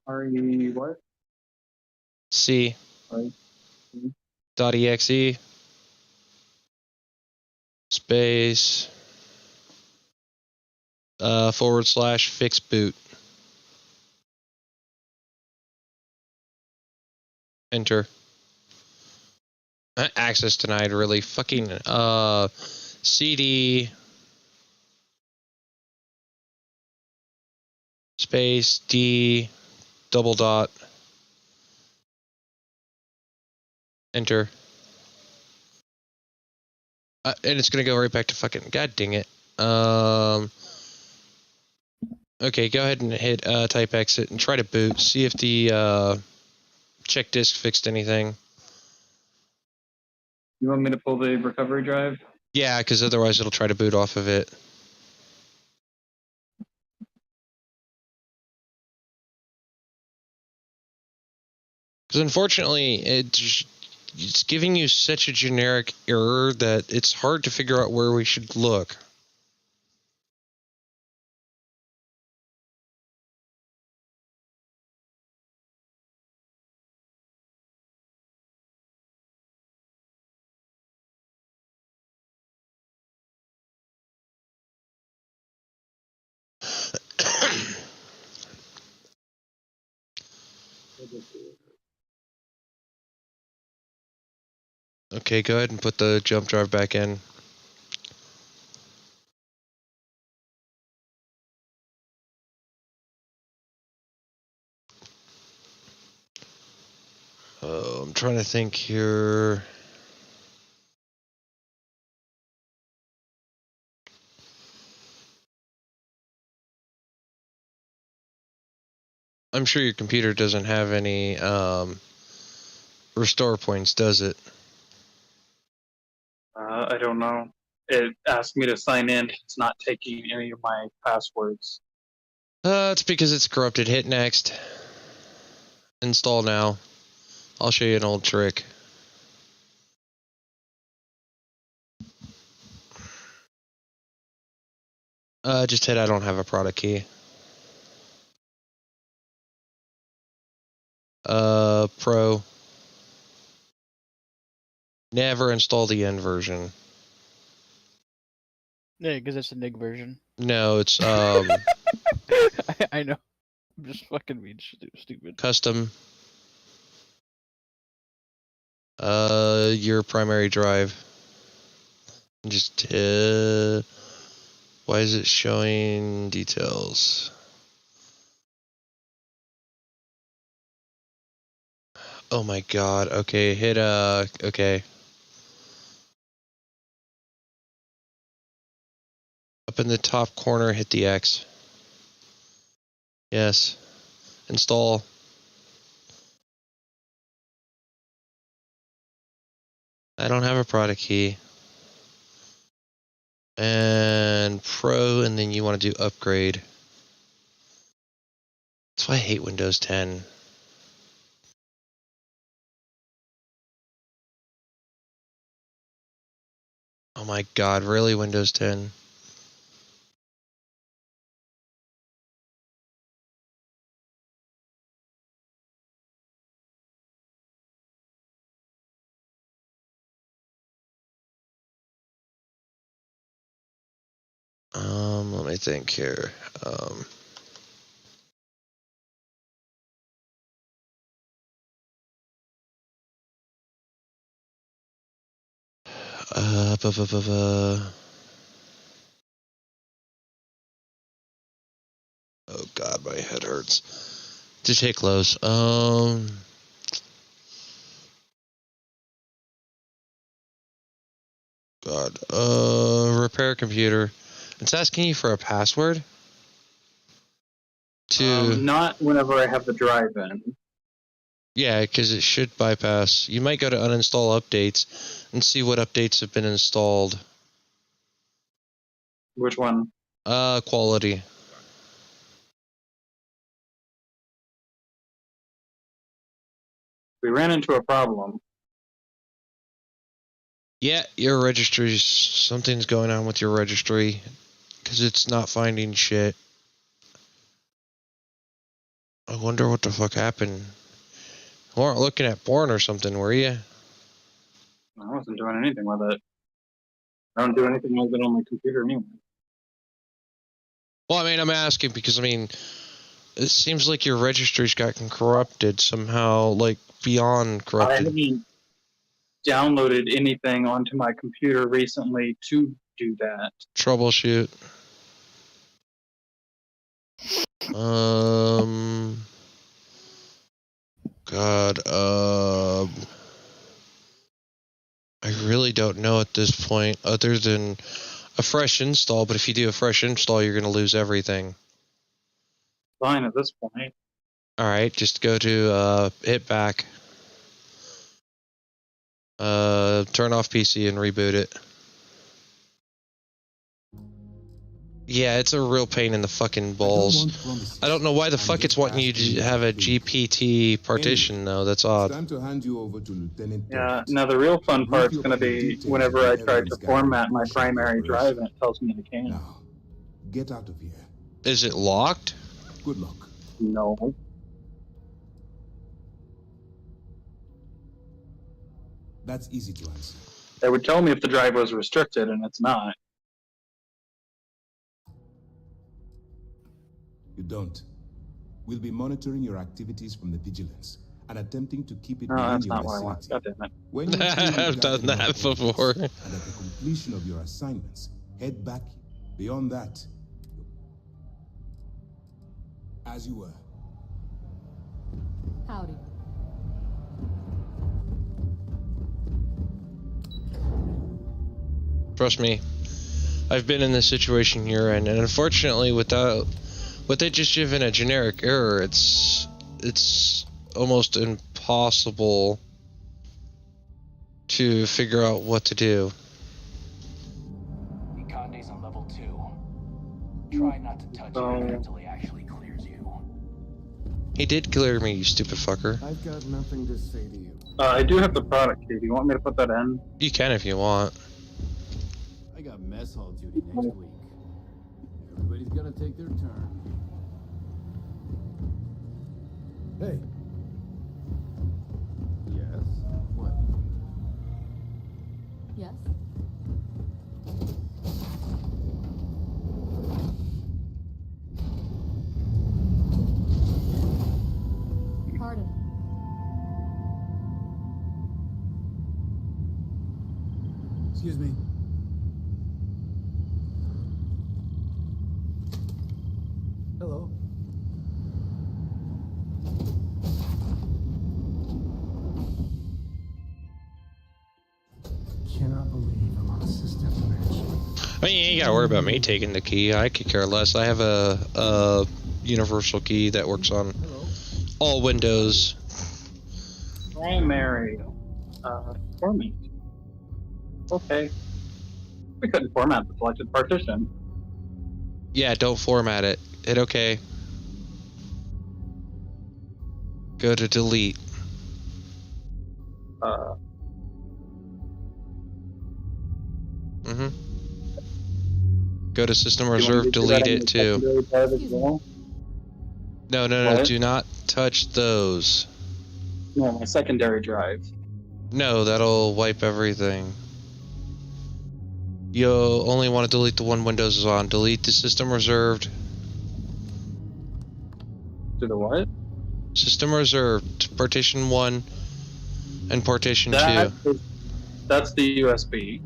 RE what? C. Right. .exe. Space. / fix boot. Enter. Access denied, really. Fucking, CD. Space, D, double dot. Enter. And it's gonna go right back to fucking, god dang it. Okay, go ahead and hit, type exit and try to boot. See if the, check disk fixed anything. You want me to pull the recovery drive? Yeah, because otherwise it'll try to boot off of it. Because unfortunately, it's giving you such a generic error that it's hard to figure out where we should look. Okay, go ahead and put the jump drive back in. I'm trying to think here. I'm sure your computer doesn't have any restore points, does it? I don't know. It asked me to sign in. It's not taking any of my passwords. It's because it's corrupted. Hit next. Install now. I'll show you an old trick. Just hit I don't have a product key. Pro. Never install the N version. Yeah, because it's a NIG version. No, it's I know. I'm just fucking being stupid. custom. Your primary drive. Just why is it showing details? Oh my god. Okay, hit okay. Up in the top corner, hit the X. Yes. Install. I don't have a product key. And Pro, and then you want to do upgrade. That's why I hate Windows 10. Oh my god, really, Windows 10? Let me think here. Uh, bu- bu- bu- bu- Oh god, my head hurts. Just hit close. God. Repair computer. It's asking you for a password? Not whenever I have the drive in. Yeah, because it should bypass. You might go to uninstall updates and see what updates have been installed. Which one? Quality. We ran into a problem. Yeah, your registry's... Something's going on with your registry. Because it's not finding shit. I wonder what the fuck happened. You weren't looking at porn or something, were you? I wasn't doing anything with it. I don't do anything with it on my computer anyway. Well, I mean, I'm asking because, I mean, it seems like your registry's gotten corrupted somehow, like, beyond corrupted. I haven't downloaded anything onto my computer recently to do that. Troubleshoot. God, I really don't know at this point, other than a fresh install, but if you do a fresh install, you're going to lose everything. Fine at this point. Alright, just go to, hit back. Turn off PC and reboot it. Yeah, it's a real pain in the fucking balls. I don't know why the fuck it's wanting you to have a GPT partition, though. That's odd. Time to hand you over to Lieutenant. Yeah, now the real fun part's going to be whenever I try to format my primary drive and it tells me I can't. Now, get out of here. Is it locked? Good luck. No. That's easy to answer. It would tell me if the drive was restricted, and it's not. You don't. We'll be monitoring your activities from the vigilance and attempting to keep it No, within that's your not what I want. vicinity. God damn it. When you I've done that before. And at the completion of your assignments, head back. Beyond that, as you were. Howdy. Trust me, I've been in this situation you're in, and unfortunately, with it just giving a generic error, it's almost impossible to figure out what to do. Conde's on level 2. Try not to touch him until he actually clears you. He did clear me, you stupid fucker. I've got nothing to say to you. I do have the product key. Do you want me to put that in? You can if you want. I got mess hall duty next week. Everybody's gonna take their turn. Hey. Yes? What? Yes? Pardon. Excuse me. Hello. I mean, you ain't gotta worry about me taking the key. I could care less. I have a universal key that works on all windows. Primary. Format. Okay. We couldn't format the selected partition. Yeah, don't format it. Hit OK. Go to delete. Mm-hmm. Go to system reserve, delete it too. No, What? do not touch those. No, my secondary drive. No, that'll wipe everything. You'll only want to delete the one Windows is on. Delete the system reserved. To the what? System reserved. Partition 1 and partition 2. That's the USB.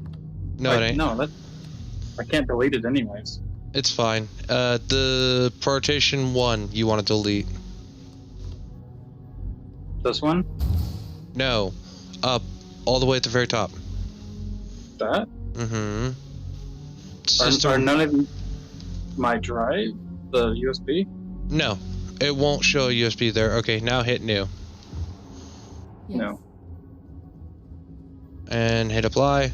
No, it ain't. No, I can't delete it anyways. It's fine. The partition 1 you want to delete. This one? No. Up. All the way at the very top. That? Mm-hmm. Are none of my drive the USB? No. It won't show a USB there. Okay, now hit new. Yes. No. And hit apply.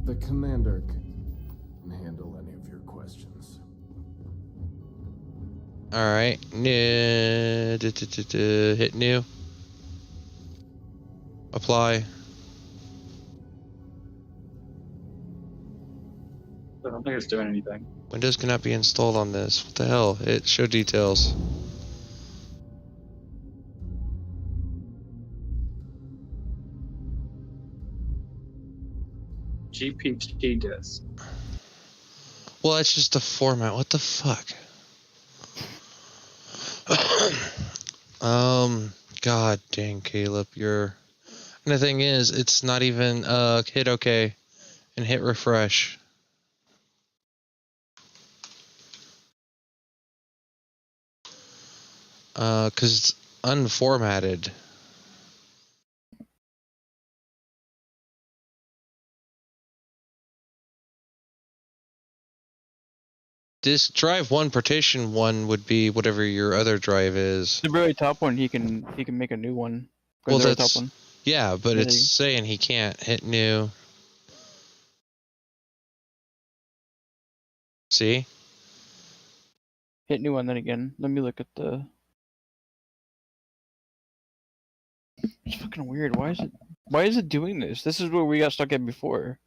The commander can handle any of your questions. Alright. Hit new. Apply. I don't think it's doing anything. Windows cannot be installed on this. What the hell? It show details. GPT disk. Well, it's just a format. What the fuck? God dang, Caleb, you're... And the thing is, it's not even, hit OK and hit refresh. Cause it's unformatted. Disk drive 1, partition 1 would be whatever your other drive is. The very top one, he can make a new one. Well, the that's top one. yeah, but Really? it's saying he can't hit new. See? Hit new one then again. Let me look at the. It's fucking weird. Why is it doing this? This is where we got stuck at before.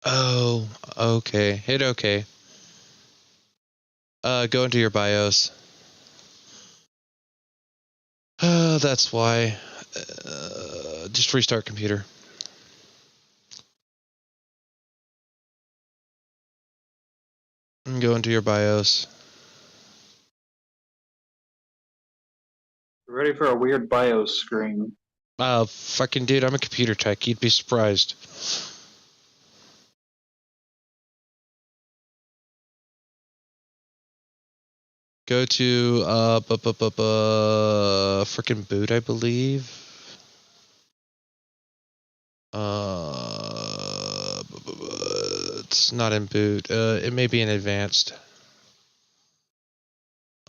Oh, okay. Hit OK. Go into your BIOS. Oh, that's why. Just restart computer. And go into your BIOS. Ready for a weird BIOS screen. Fucking dude, I'm a computer tech. You'd be surprised. Go to frickin' boot, I believe. It's not in boot. It may be in advanced.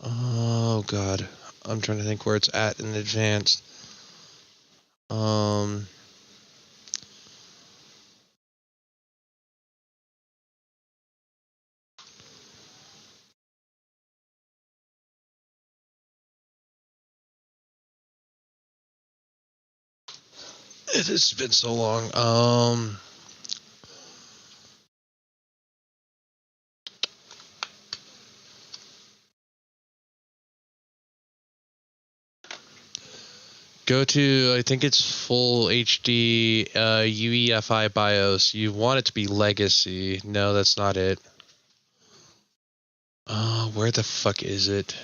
Oh god, I'm trying to think where it's at in advanced. It has been so long. Go to, I think it's full HD UEFI BIOS. You want it to be legacy. No, that's not it. Where the fuck is it?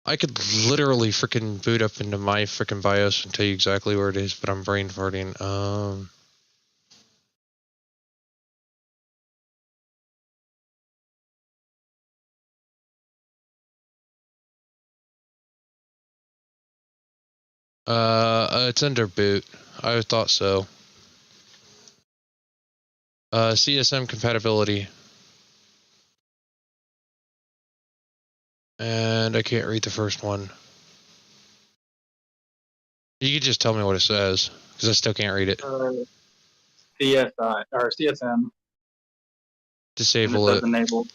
I could literally freaking boot up into my freaking BIOS and tell you exactly where it is, but I'm brain farting. It's under boot. I thought so. CSM compatibility. And I can't read the first one. You could just tell me what it says, because I still can't read it. CSI or CSM. Disable and it it. says enabled.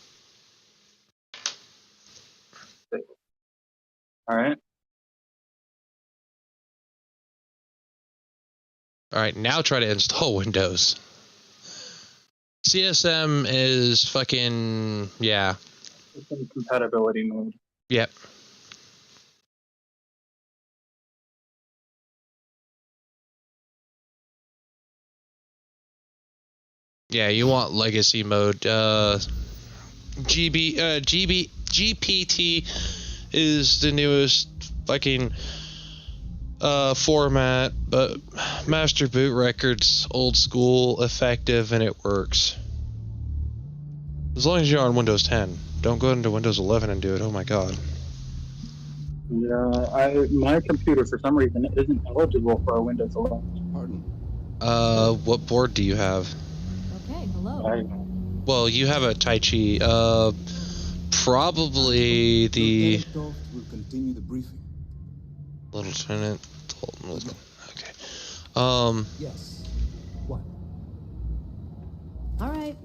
All right. Alright, now try to install Windows. CSM is fucking... yeah. It's in compatibility mode. Yep. Yeah, you want legacy mode. GPT is the newest fucking format, but Master Boot Record's old school, effective, and it works. As long as you're on Windows 10. Don't go into Windows 11 and do it. Oh my god. Yeah, my computer for some reason isn't eligible for a Windows 11. Pardon. What board do you have? Okay, hello. Well, you have a Tai Chi. Probably the Will continue the briefing. Lieutenant Dalton. Okay. Yes. What? All right.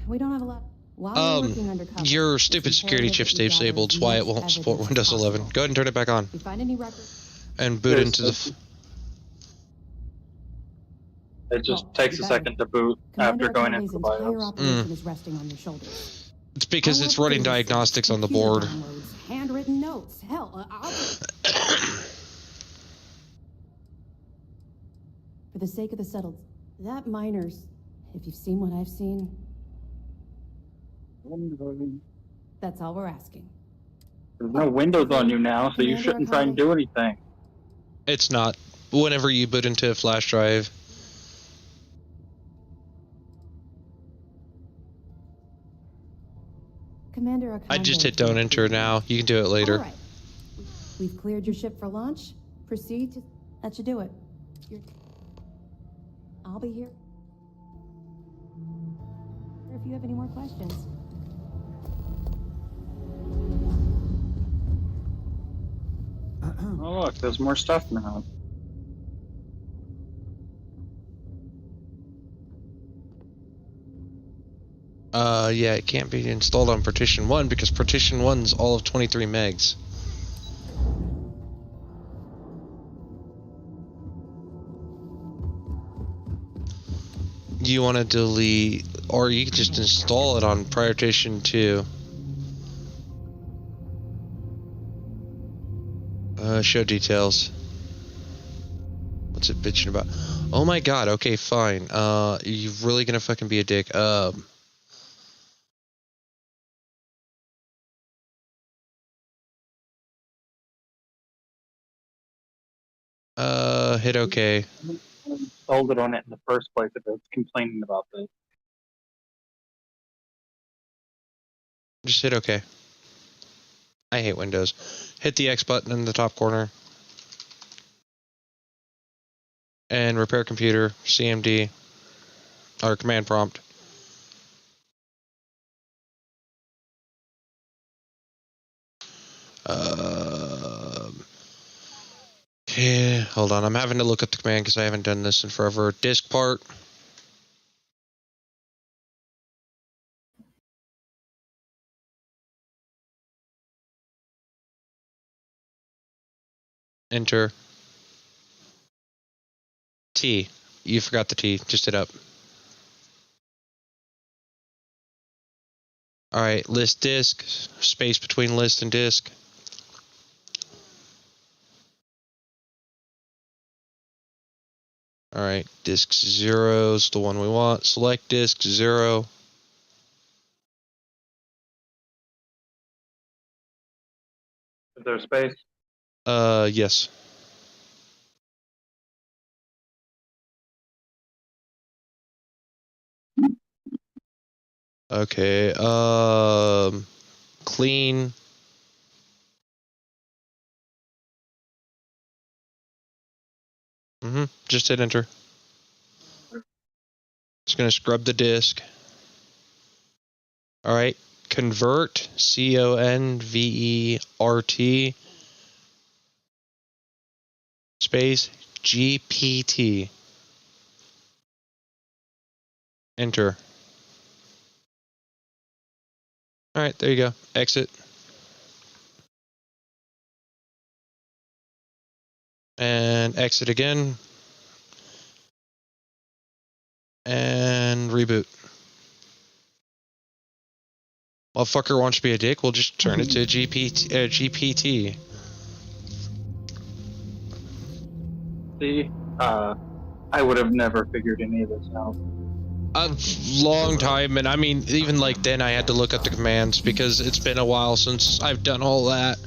We don't have a lot. While we're working undercover, your stupid security chip's disabled. It's why it won't support Windows 11. Go ahead and turn it back on. If you find any records, and boot into the. It just takes a second to boot after going into the BIOS. operation is resting on your shoulders. It's because it's running diagnostics on the board. Downloads, handwritten notes. Hell, for the sake of the settled, that miners. If you've seen what I've seen, that's all we're asking. There's no Windows on you now, so you shouldn't try and do anything. It's not. Whenever you boot into a flash drive. Commander, I just hit don't enter now. You can do it later. All right. We've cleared your ship for launch. Proceed to... That should do it. I'll be here if you have any more questions. Oh look, there's more stuff now. Yeah, it can't be installed on Partition 1 because Partition 1's all of 23 megs. You want to delete, or you can just install it on Partition 2. Show details. What's it bitching about? Oh my god, okay, fine. You really gonna fucking be a dick? Hit OK. Sold it on it in the first place if it's complaining about this. Just hit OK. I hate Windows. Hit the X button in the top corner. And repair computer, CMD, or command prompt. Okay, hold on. I'm having to look up the command because I haven't done this in forever. Disk part. Enter. T. You forgot the T. Just hit up. Alright, list disk. Space between list and disk. Alright, disk 0 is the one we want. Select disk 0. there space? Yes. Okay, clean. Just hit enter. Just gonna scrub the disk. Alright, convert, CONVERT, space, GPT. Enter. Alright, there you go. Exit. And exit again. And reboot. Motherfucker wants to be a dick, we'll just turn it to GPT. See, I would have never figured any of this out. A long time, and I mean, even like then I had to look up the commands because it's been a while since I've done all that.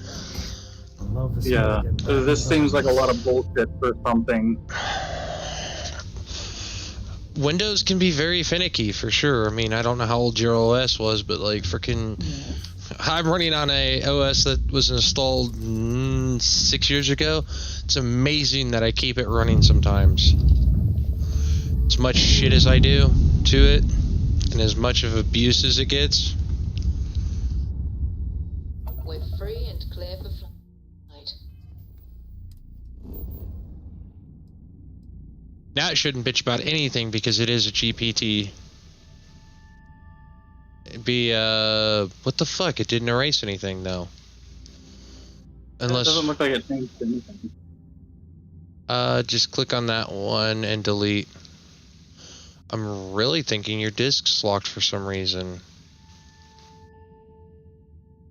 Yeah, this seems like a lot of bullshit for something. Windows can be very finicky, for sure. I mean, I don't know how old your OS was, but like freaking... I'm running on a OS that was installed 6 years ago. It's amazing that I keep it running sometimes. As much shit as I do to it, and as much of abuse as it gets. We're free and clear for flight. Now it shouldn't bitch about anything because it is a GPT. It'd be, what the fuck? It didn't erase anything, though. Unless... It doesn't look like it changed anything. Just click on that one and delete. I'm really thinking your disk's locked for some reason.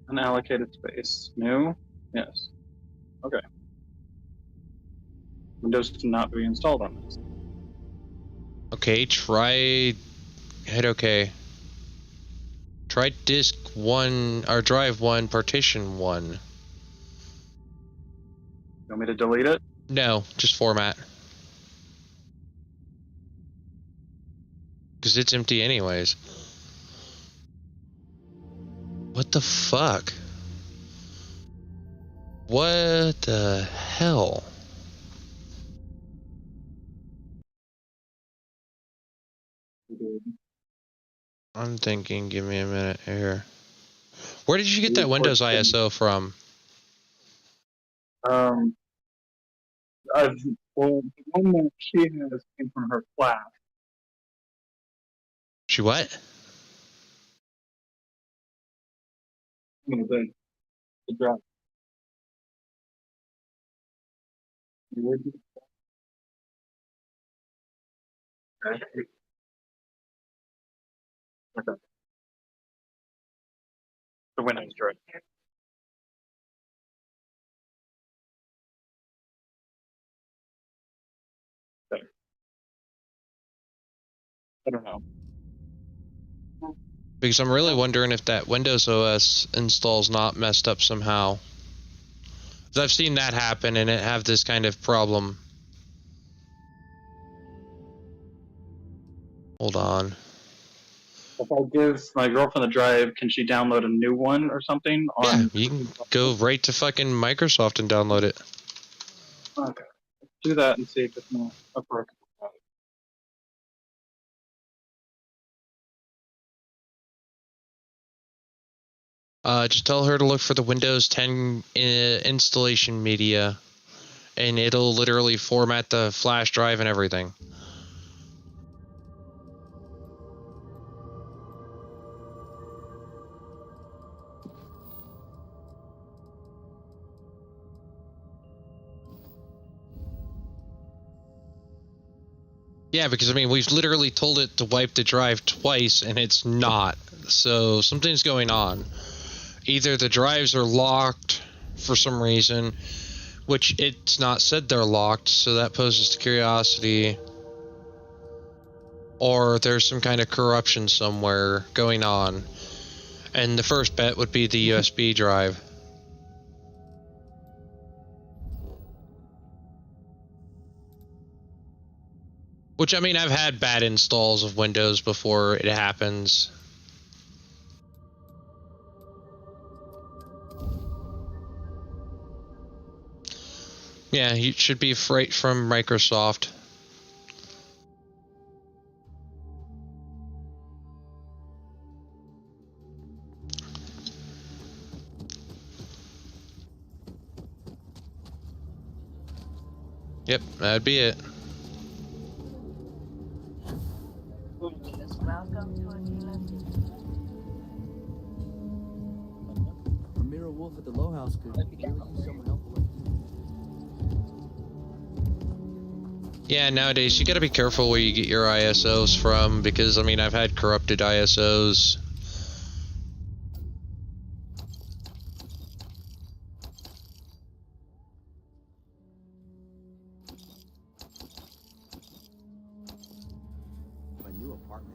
Unallocated space. New? Yes. Okay. Windows cannot be installed on this. Okay, try... Hit OK. Try disk 1, or drive 1, partition 1. You want me to delete it? No, just format. Because it's empty anyways. What the fuck? What the hell? I'm thinking, give me a minute here. Where did you get that Windows ISO from? Well, the one that she has came from her class. She what? The drop. Okay. The Windows drive. Okay. I don't know. Because I'm really wondering if that Windows OS install's not messed up somehow. 'Cause I've seen that happen and it have this kind of problem. Hold on. If I give my girlfriend the drive, can she download a new one or something? Yeah, you can go right to fucking Microsoft and download it. Okay. Let's do that and see if it's not a broken drive. Just tell her to look for the Windows 10 installation media, and it'll literally format the flash drive and everything. Yeah, because I mean, we've literally told it to wipe the drive twice, and it's not. So something's going on. Either the drives are locked for some reason, which it's not said they're locked, so that poses the curiosity, or there's some kind of corruption somewhere going on. And the first bet would be the USB drive. Which, I mean, I've had bad installs of Windows before it happens. Yeah, it should be right from Microsoft. Yep, that'd be it. A mirror wolf at the low house could really use someone helpful. Yeah, nowadays you gotta be careful where you get your ISOs from, because, I mean, I've had corrupted ISOs. My new apartment.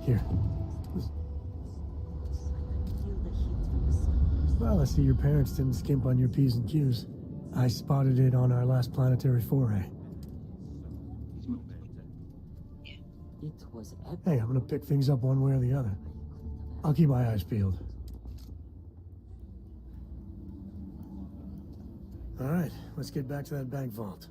Here. Well, I see your parents didn't skimp on your P's and Q's. I spotted it on our last planetary foray. Hey, I'm gonna pick things up one way or the other. I'll keep my eyes peeled. All right, let's get back to that bank vault.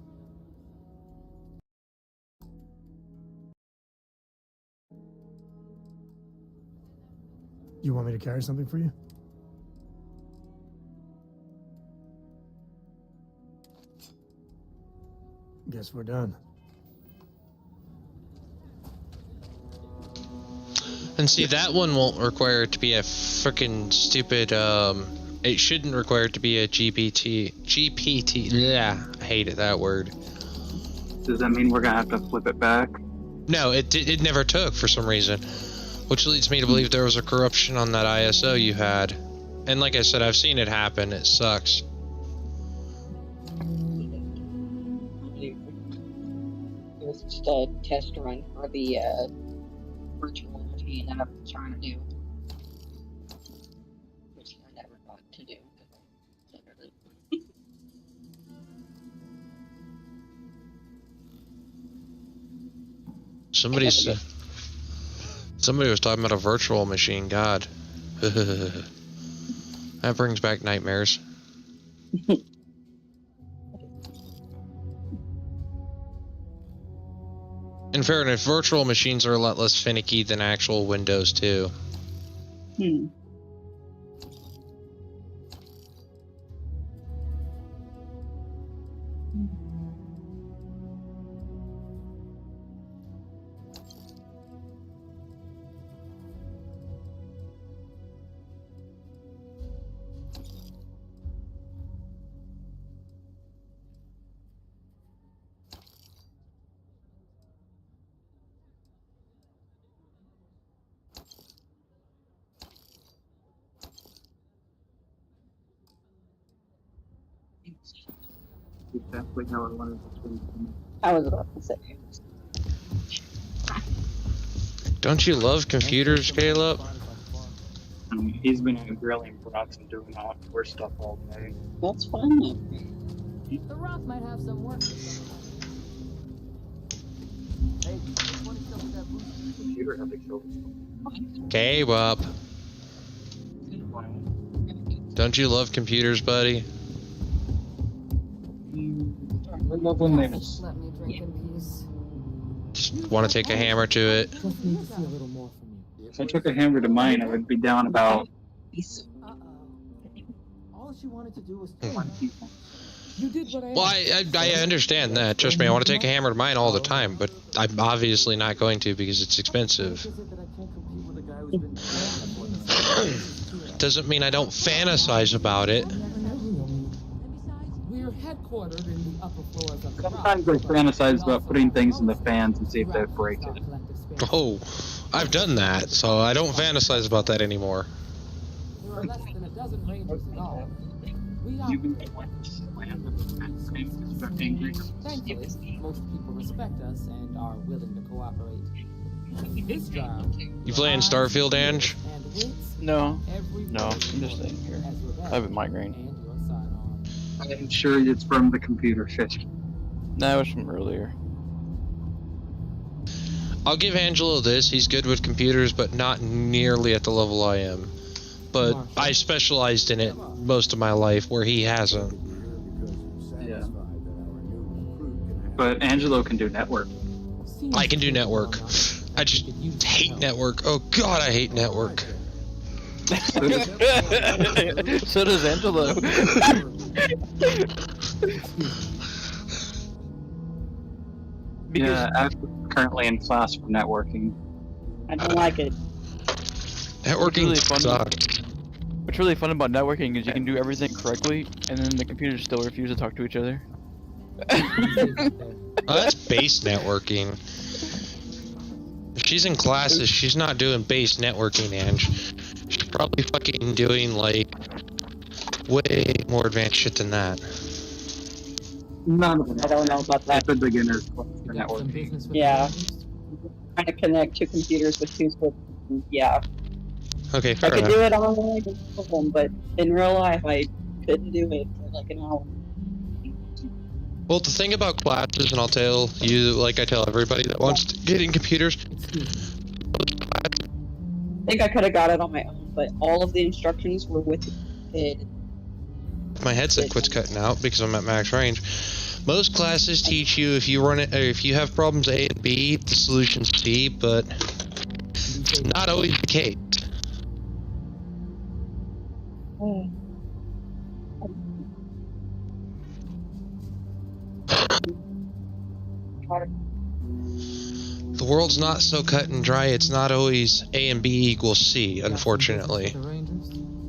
You want me to carry something for you? Guess we're done. And see, that one won't require it to be a frickin' stupid, it shouldn't require it to be a GPT, yeah, I hated that word. Does that mean we're gonna have to flip it back? No, it never took for some reason. Which leads me to believe there was a corruption on that ISO you had. And like I said, I've seen it happen, it sucks. It was just a test run for the virtual machine that I was trying to do. Which I never got to do. Somebody was talking about a virtual machine, God. That brings back nightmares. In fairness, virtual machines are a lot less finicky than actual Windows too. Exactly how I wanted it to be. I was about to say. Don't you love computers, Caleb? He's been grilling brats and doing hardware stuff all day. That's fun though. The Rock might have some work. Hey, Computer had to kill Caleb. Don't you love computers, buddy? I love when they Let me drink in peace. Just want to take a hammer to it. Just need to see a little more from you. If I took a hammer to mine, I would be down about All she wanted to do was You did what I Well, asked. I understand that. Trust me, I want to take a hammer to mine all the time, but I'm obviously not going to because it's expensive. Doesn't mean I don't fantasize about it. We're headquartered in the upper floors of the Sometimes I fantasize about putting things in the fans and see if they break it. Oh, I've done that, so I don't fantasize about that anymore. There are less than a dozen rangers in all. We Thankfully, most people respect us and are willing to cooperate. This job. You playing Starfield, Ange? No. No, I'm just sitting here. I have a migraine. I'm sure it's from the computer fish. No, it was from earlier. I'll give Angelo this. He's good with computers, but not nearly at the level I am. But I specialized in it most of my life, where he hasn't. Yeah. But Angelo can do network. I can do network. I just hate network. Oh God, I hate network. So does Angelo. Yeah, I'm currently in class for networking. I don't like it. Networking sucks. What's really fun about networking is you can do everything correctly, and then the computers still refuse to talk to each other. Oh, that's base networking. If she's in classes, she's not doing base networking, Ange. She's probably fucking doing, like, way more advanced shit than that. None of them. I don't know about that. It's a beginner's class for networking. Yeah. Trying to connect two computers with two switches. Yeah. Okay, I fair could enough. do it online with both of them, but in real life, I couldn't do it for like an hour. Well, the thing about classes, and I'll tell you, like I tell everybody that wants to get in computers, I think I could have got it on my own, but all of the instructions were with the kid. my headset quits cutting out because I'm at max range. Most classes teach you if you run it, or if you have problems A and B, the solution's C, but not always the case. The world's not so cut and dry. It's not always A and B equals C, unfortunately.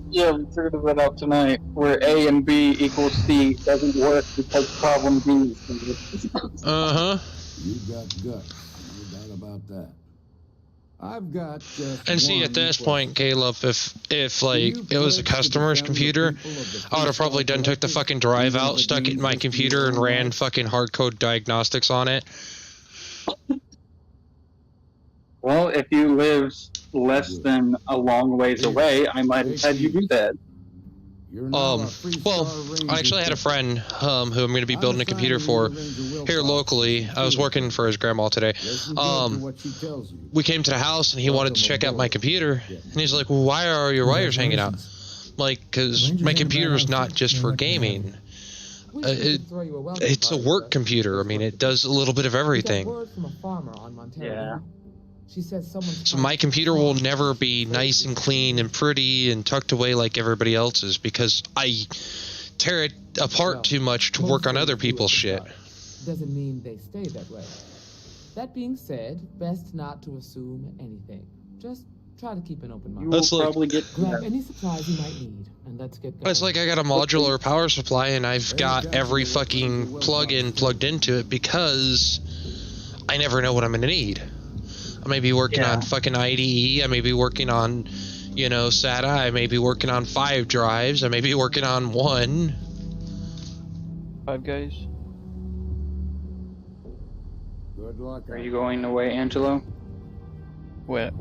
Yeah, we figured that out tonight, where A and B equals C doesn't work because problem B is Uh-huh. You got guts, no doubt about that. I've got just And see, at this point, Caleb, if like it was a customer's computer, I would have probably done took the fucking drive out, stuck it in my computer, and ran fucking hardcode diagnostics on it. Well, if you live less than a long ways away, I might have had you do that. Well, I actually had a friend who I'm going to be building a computer for here locally. I was working for his grandma today. We came to the house and he wanted to check out my computer, and he's like, "Well, why are your wires hanging out?" Like, because my computer is not just for gaming. It's a work computer. I mean, it does a little bit of everything. Yeah. She says someone. So my computer will never be nice and clean and pretty and tucked away like everybody else's because I tear it apart too much to work on other people's shit. Doesn't mean they stay that way. That being said, best not to assume anything. Just try to keep an open mind. That's like, Grab any supplies you might need, and let's get going. it's like I got a modular power supply and I've got every fucking plug-in plugged into it because I never know what I'm gonna need. I may be working on fucking IDE, I may be working on, you know, SATA, I may be working on 5 drives, I may be working on 1. 5 guys? Good luck. Are you going away, Angelo? What?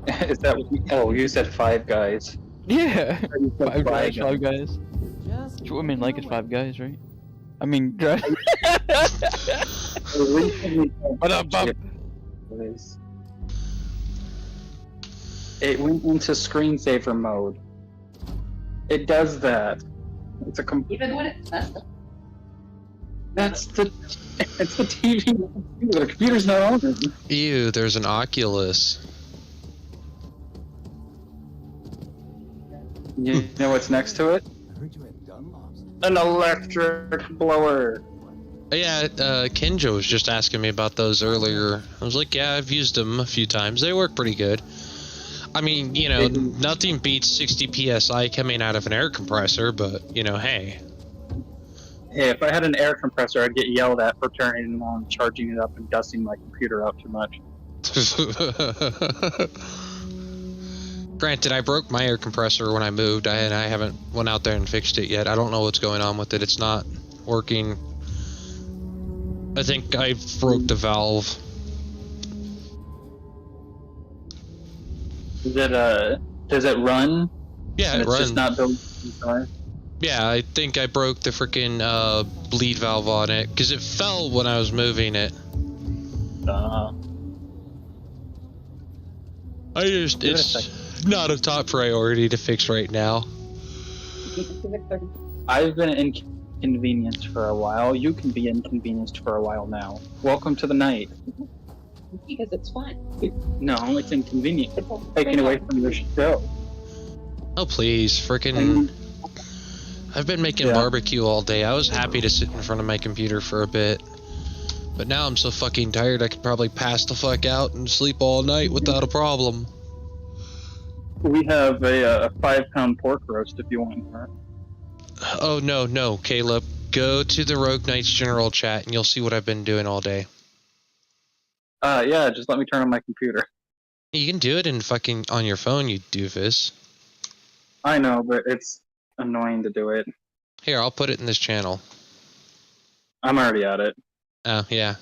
Is that what you... Oh, you said 5 guys. Yeah! You said 5 guys. That's what women like is 5 guys, right? I mean, what up, Bob? It went into screensaver mode. It does that. It's a Even when it's messed up. It's the TV. The computer's not on. Ew, there's an Oculus. You know what's next to it? An electric blower. Yeah, Kenjo was just asking me about those earlier. I was like, yeah, I've used them a few times. They work pretty good. I mean, you know, nothing beats 60 PSI coming out of an air compressor, but, you know, hey. Hey, if I had an air compressor, I'd get yelled at for turning it on, charging it up, and dusting my computer out too much. Granted, I broke my air compressor when I moved, and I haven't went out there and fixed it yet. I don't know what's going on with it. It's not working. I think I broke the valve. Does it run? Yeah, and it it's runs. Just not built inside? Yeah, I think I broke the freaking bleed valve on it because it fell when I was moving it. It's not a top priority to fix right now. I've been inconvenienced for a while. You can be inconvenienced for a while now. Welcome to the night. Because it's fun. No, it's inconvenient. It's taken away from your show. Oh please, freaking! I've been making barbecue all day. I was happy to sit in front of my computer for a bit, but now I'm so fucking tired I could probably pass the fuck out and sleep all night without a problem. We have a 5-pound pork roast if you want that. Oh no, Caleb. Go to the Rogue Knights general chat and you'll see what I've been doing all day. Yeah, just let me turn on my computer. You can do it in fucking on your phone, you doofus. I know, but it's annoying to do it. Here, I'll put it in this channel. I'm already at it. Oh, yeah.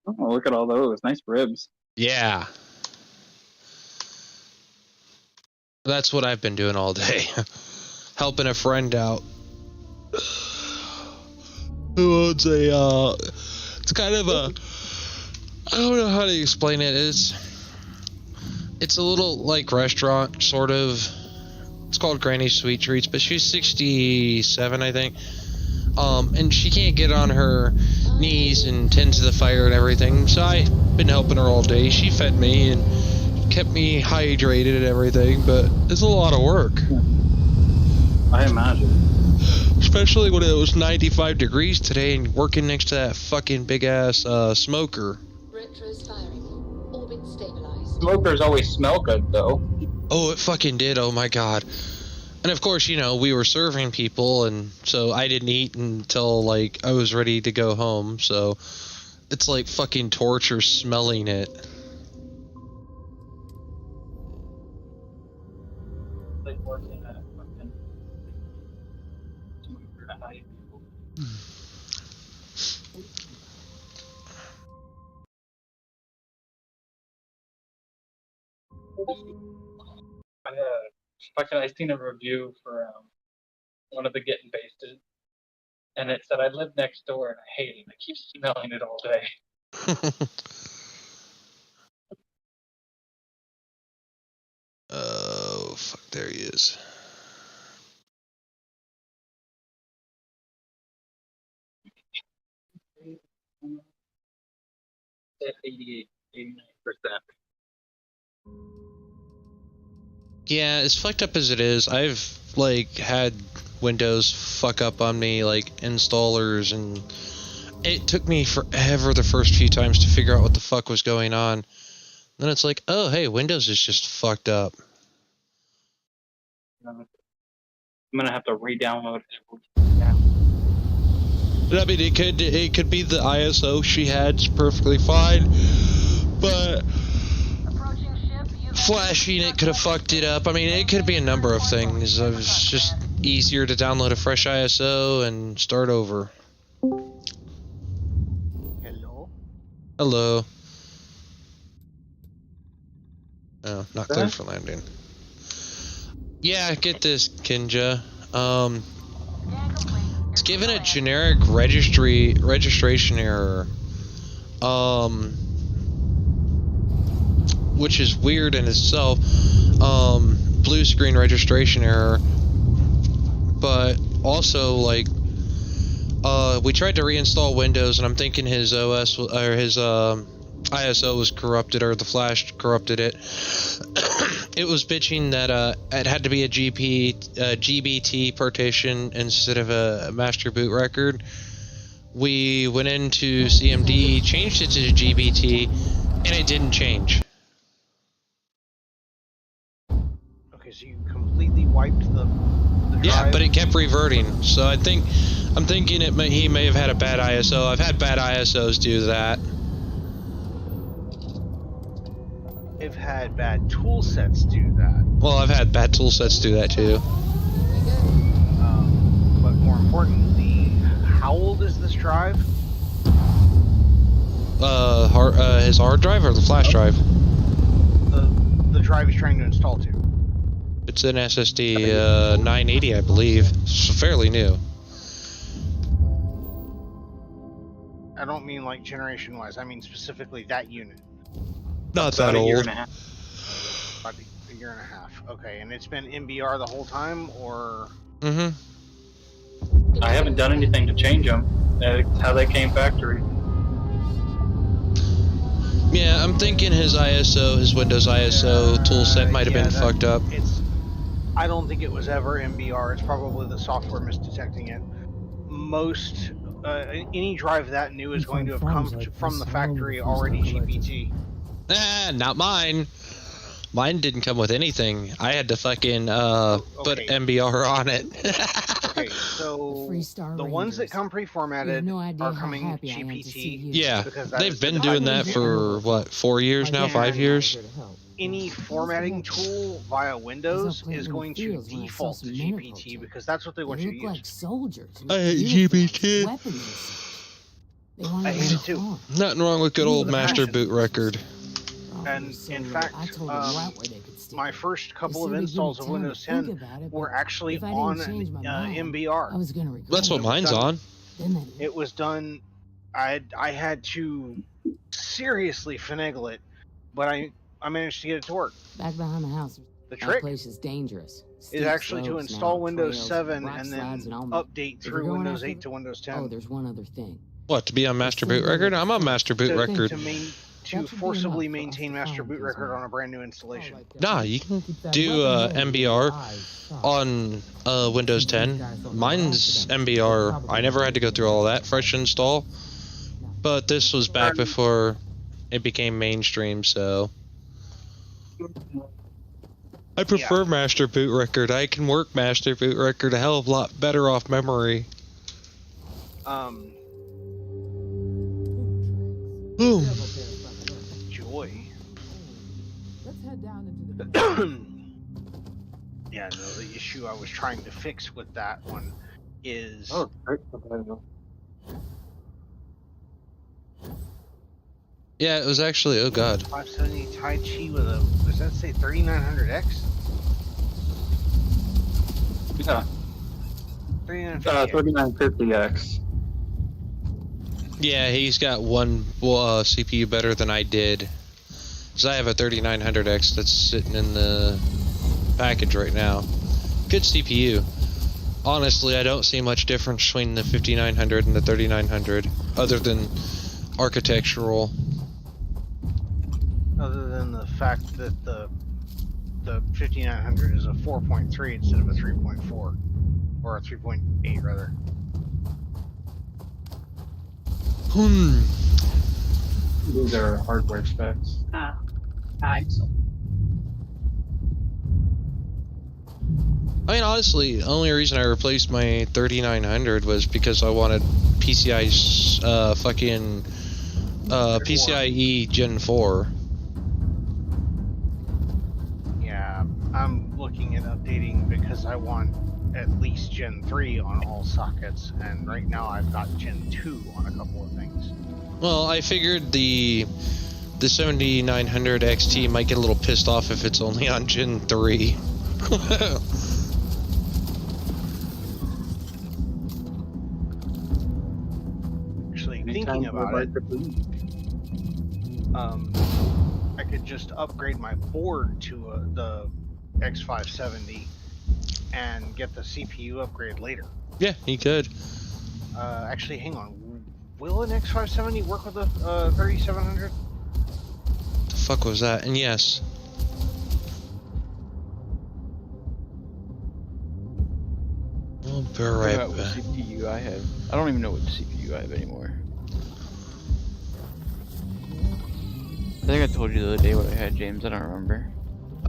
Oh, look at all those. Nice ribs. Yeah. That's what I've been doing all day. Helping a friend out. Who owns a, it's kind of a, I don't know how to explain it. It's a little like restaurant, sort of. It's called Granny's Sweet Treats, but she's 67, I think. And she can't get on her knees and tend to the fire and everything. So I've been helping her all day. She fed me and kept me hydrated and everything, but it's a lot of work. I imagine. Especially when it was 95 degrees today and working next to that fucking big ass smoker. Retro's firing. Orbit stabilized. Smokers always smell good, though. Oh, it fucking did. Oh my god. And of course, you know, we were serving people, and so I didn't eat until, like, I was ready to go home, so it's like fucking torture smelling it. Like working at a fucking smoker at night. I seen a review for one of the Getting Basted, and it said I live next door and I hate it. I keep smelling it all day. Oh, fuck, there he is. At 88, 89%. Yeah, as fucked up as it is, I've, like, had Windows fuck up on me, like, installers, and it took me forever the first few times to figure out what the fuck was going on. Then it's like, oh, hey, Windows is just fucked up. I'm gonna have to re-download everything now. I mean, it could be the ISO she had perfectly fine, but flashing it could have fucked it up. I mean, it could be a number of things. It was just easier to download a fresh ISO and start over. Hello? Hello. Oh, not clear for landing. Yeah, get this, Kinja. It's given a generic registration error. Which is weird in itself. Blue screen registration error. But also, like, we tried to reinstall Windows, and I'm thinking his OS or his ISO was corrupted, or the flash corrupted it. It was bitching that it had to be a GBT partition instead of a master boot record. We went into CMD, changed it to GBT, and it didn't change. Okay, so you completely wiped the drive? Yeah, but it kept reverting. So I'm thinking he may have had a bad ISO. I've had bad ISOs do that. I've had bad tool sets do that. Well, I've had bad tool sets do that too. But more importantly, how old is this drive? His hard drive or the flash drive? The drive he's trying to install to. It's an SSD 980, I believe. It's fairly new. I don't mean like generation-wise. I mean specifically that unit. Not that old. A year and a half. About a year and a half. Okay, and it's been MBR the whole time, or? I haven't done anything to change them. That's how they came factory. Yeah, I'm thinking his ISO, his Windows ISO toolset might have been fucked up. I don't think it was ever MBR. It's probably the software misdetecting it. Most any drive that new is going to have come from the factory already GPT. Not mine. Mine didn't come with anything. I had to fucking put MBR on it. Okay, so the ones that come pre-formatted are coming GPT. Yeah, they've been doing that for what, 4 years now, 5 years? Any formatting tool via Windows is going to default to GPT because that's what they want you to use. Like soldiers. I hate GPT. I hate it too. Nothing wrong with good old master boot record. And in fact, my first couple of installs of Windows 10 were actually on MBR. That's what mine's on. It was done. I had to seriously finagle it, but I managed to get it to work. Back behind the house. The trick place is dangerous. is actually to install Windows 7 and then update through Windows 8 to Windows 10. Oh, there's one other thing. What, to be on master boot record? I'm on master boot record. To forcibly maintain master boot record on a brand new installation. Nah, you can do MBR on Windows 10. Mine's MBR. I never had to go through all that fresh install. But this was back before it became mainstream, so I prefer master boot record. I can work master boot record a hell of a lot better off memory. Boom. Joy. Let's head down into the Yeah, no, the issue I was trying to fix with that one is Yeah, it was actually, oh god. 570 Tai Chi with a, does that say 3900X? Yeah. 3950X. Yeah, he's got one CPU better than I did. Because I have a 3900X that's sitting in the package right now. Good CPU. Honestly, I don't see much difference between the 5900 and the 3900, other than architectural. Other than the fact that the 5900 is a 4.3 instead of a 3.4. Or a 3.8 rather. These are hardware specs. Excellent. I mean, honestly, the only reason I replaced my 3900 was because I wanted PCI's PCIe Gen 4. Yeah, I'm looking at updating because I want at least Gen 3 on all sockets, and right now I've got Gen 2 on a couple of things. Well, I figured the 7900 XT might get a little pissed off if it's only on Gen 3. Actually, thinking about it, I could just upgrade my board to the X570 and get the CPU upgrade later. Yeah, he could. Actually, hang on. Will an X570 work with a 3700? The fuck was that? And yes. Be Figure right out what back. CPU I have. I don't even know what CPU I have anymore. I think I told you the other day what I had, James. I don't remember.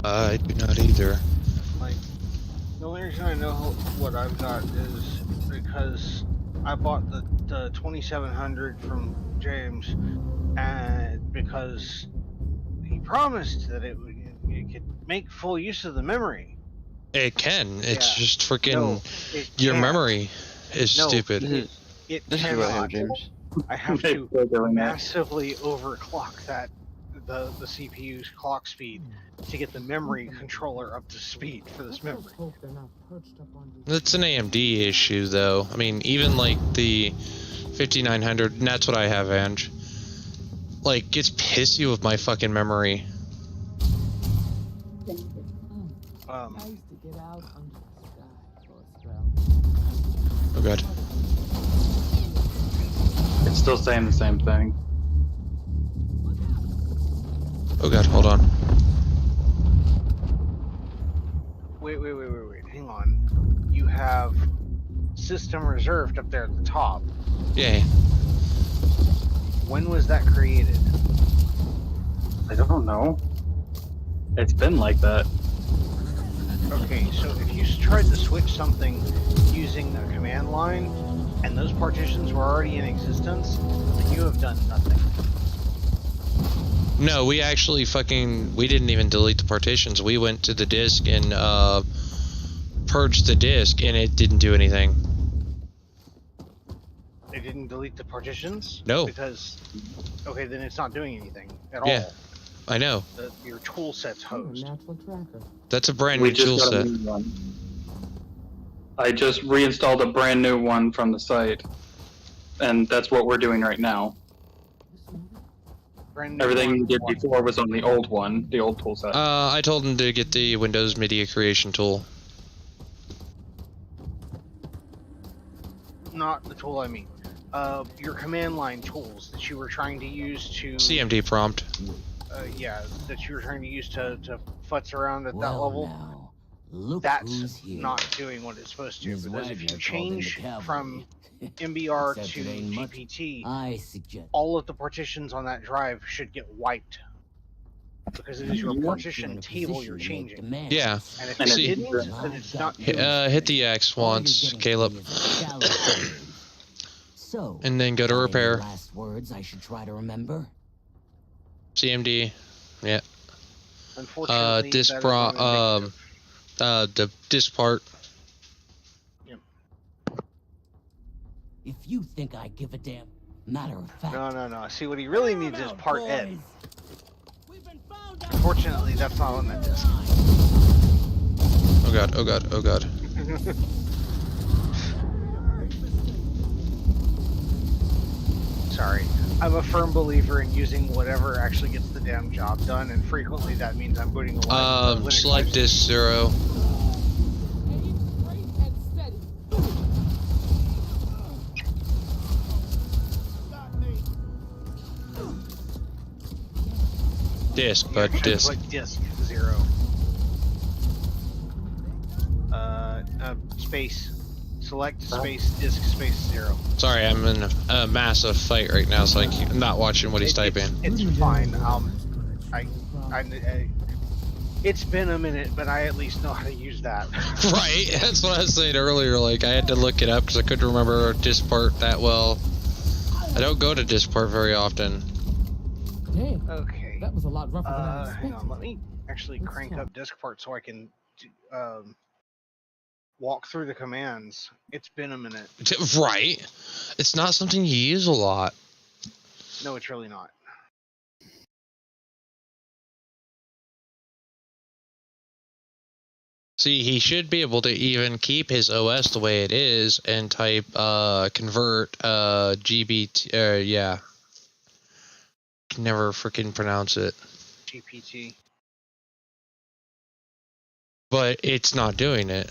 I do not either. Like, the only reason I know what I've got is because I bought the 2700 from James, and because he promised that it could make full use of the memory. It can. It's Yeah. just freaking. No, it Your can't. memory is No, stupid. It This is what I have, cannot. James. I have to massively overclock the CPU's clock speed to get the memory controller up to speed for this memory. It's an AMD issue, though. I mean, even like the 5900, and that's what I have, Ange. Like, gets pissy with my fucking memory. Oh god. It's still saying the same thing. Oh god, hold on. Wait. Hang on. You have system reserved up there at the top. Yay. When was that created? I don't know. It's been like that. Okay, so if you tried to switch something using a command line, and those partitions were already in existence, then you have done nothing. No, we actually we didn't even delete the partitions. We went to the disk and purged the disk, and it didn't do anything. They didn't delete the partitions? No. Because, okay, then it's not doing anything at Yeah, all. I know. Your tool set's hosed. That's a brand new tool got set. a new one. I just reinstalled a brand new one from the site, and that's what we're doing right now. Everything you did before was on the old one, the old tool set. I told him to get the Windows Media Creation tool. Not the tool I mean. Your command line tools that you were trying to use to... CMD prompt. Yeah, that you were trying to use to futz around at that level. That's not doing what it's supposed to. Because if you change from MBR to GPT, all of the partitions on that drive should get wiped. Because it is your partition table you're changing. Yeah. And if it didn't, then it's not doing Hit the X once, Caleb. And then go to repair. Last words I should try to remember. CMD. Yeah. Unfortunately, disk the disk part. Yep. If you think I give a damn, matter of fact. No. See, what he really needs is part Ed. Unfortunately, that's not on that disk. Oh god. Sorry. I'm a firm believer in using whatever actually gets the damn job done, and frequently that means I'm booting a Linux select disk 0. Disk, but disk. Like disk 0. Space. Select space disk space 0. Sorry, I'm in a massive fight right now, so I'm not watching what he's typing. It's fine. It's been a minute, but I at least know how to use that. Right, that's what I was saying earlier. Like, I had to look it up because I couldn't remember Diskpart that well. I don't go to Diskpart very often. Damn. Okay. That was a lot rougher than I expected. Hang on, let me actually crank up Diskpart so I can walk through the commands. It's been a minute. Right. It's not something you use a lot. No, it's really not. See, he should be able to even keep his OS the way it is and type convert GBT. Yeah. Can never freaking pronounce it. GPT. But it's not doing it.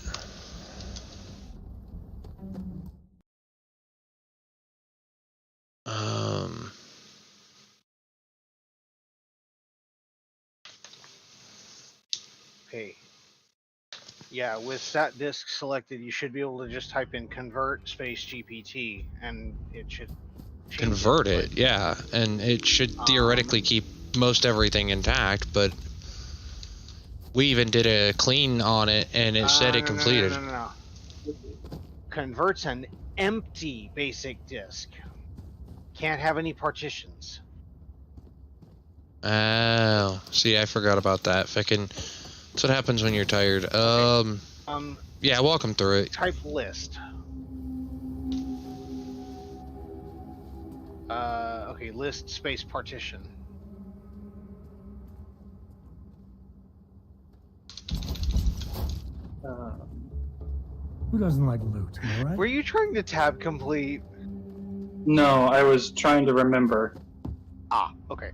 Okay. Yeah, with that disk selected, you should be able to just type in convert space GPT, and it should change Convert it. it, yeah, and it should theoretically keep most everything intact, but we even did a clean on it, and it said it completed. No. Converts an empty basic disk. Can't have any partitions. Oh, see, I forgot about that. That's what happens when you're tired. Yeah, walk 'em through it. Type list. Okay, list space partition. Who doesn't like loot, am I right? Were you trying to tab complete? No, I was trying to remember. Ah, okay.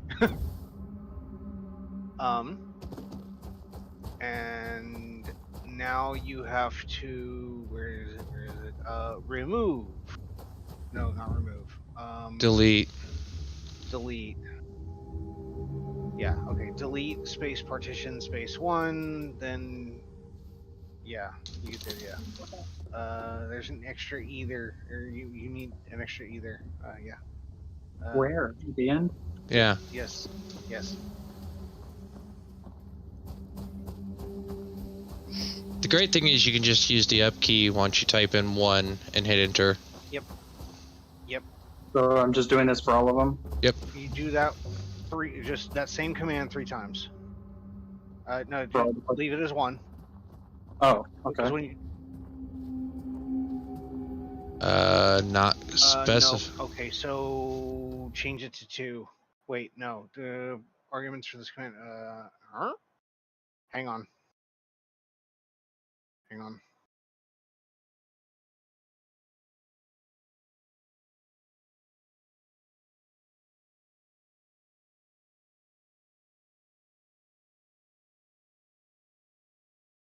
And now you have to, where is it? Remove. No, not remove. Delete. Delete. Yeah, okay. Delete space partition space 1, then yeah, you did, yeah. There's an extra either, or you need an extra either. Yeah. Where? At the end? Yeah. Yes. The great thing is you can just use the up key once you type in 1 and hit enter. Yep. So I'm just doing this for all of them? Yep. You do that just that same command 3 times. No, leave it as 1. Oh, okay. When you, not specify. no. Okay, so change it to 2. Wait, no. The arguments for this command. Hang on.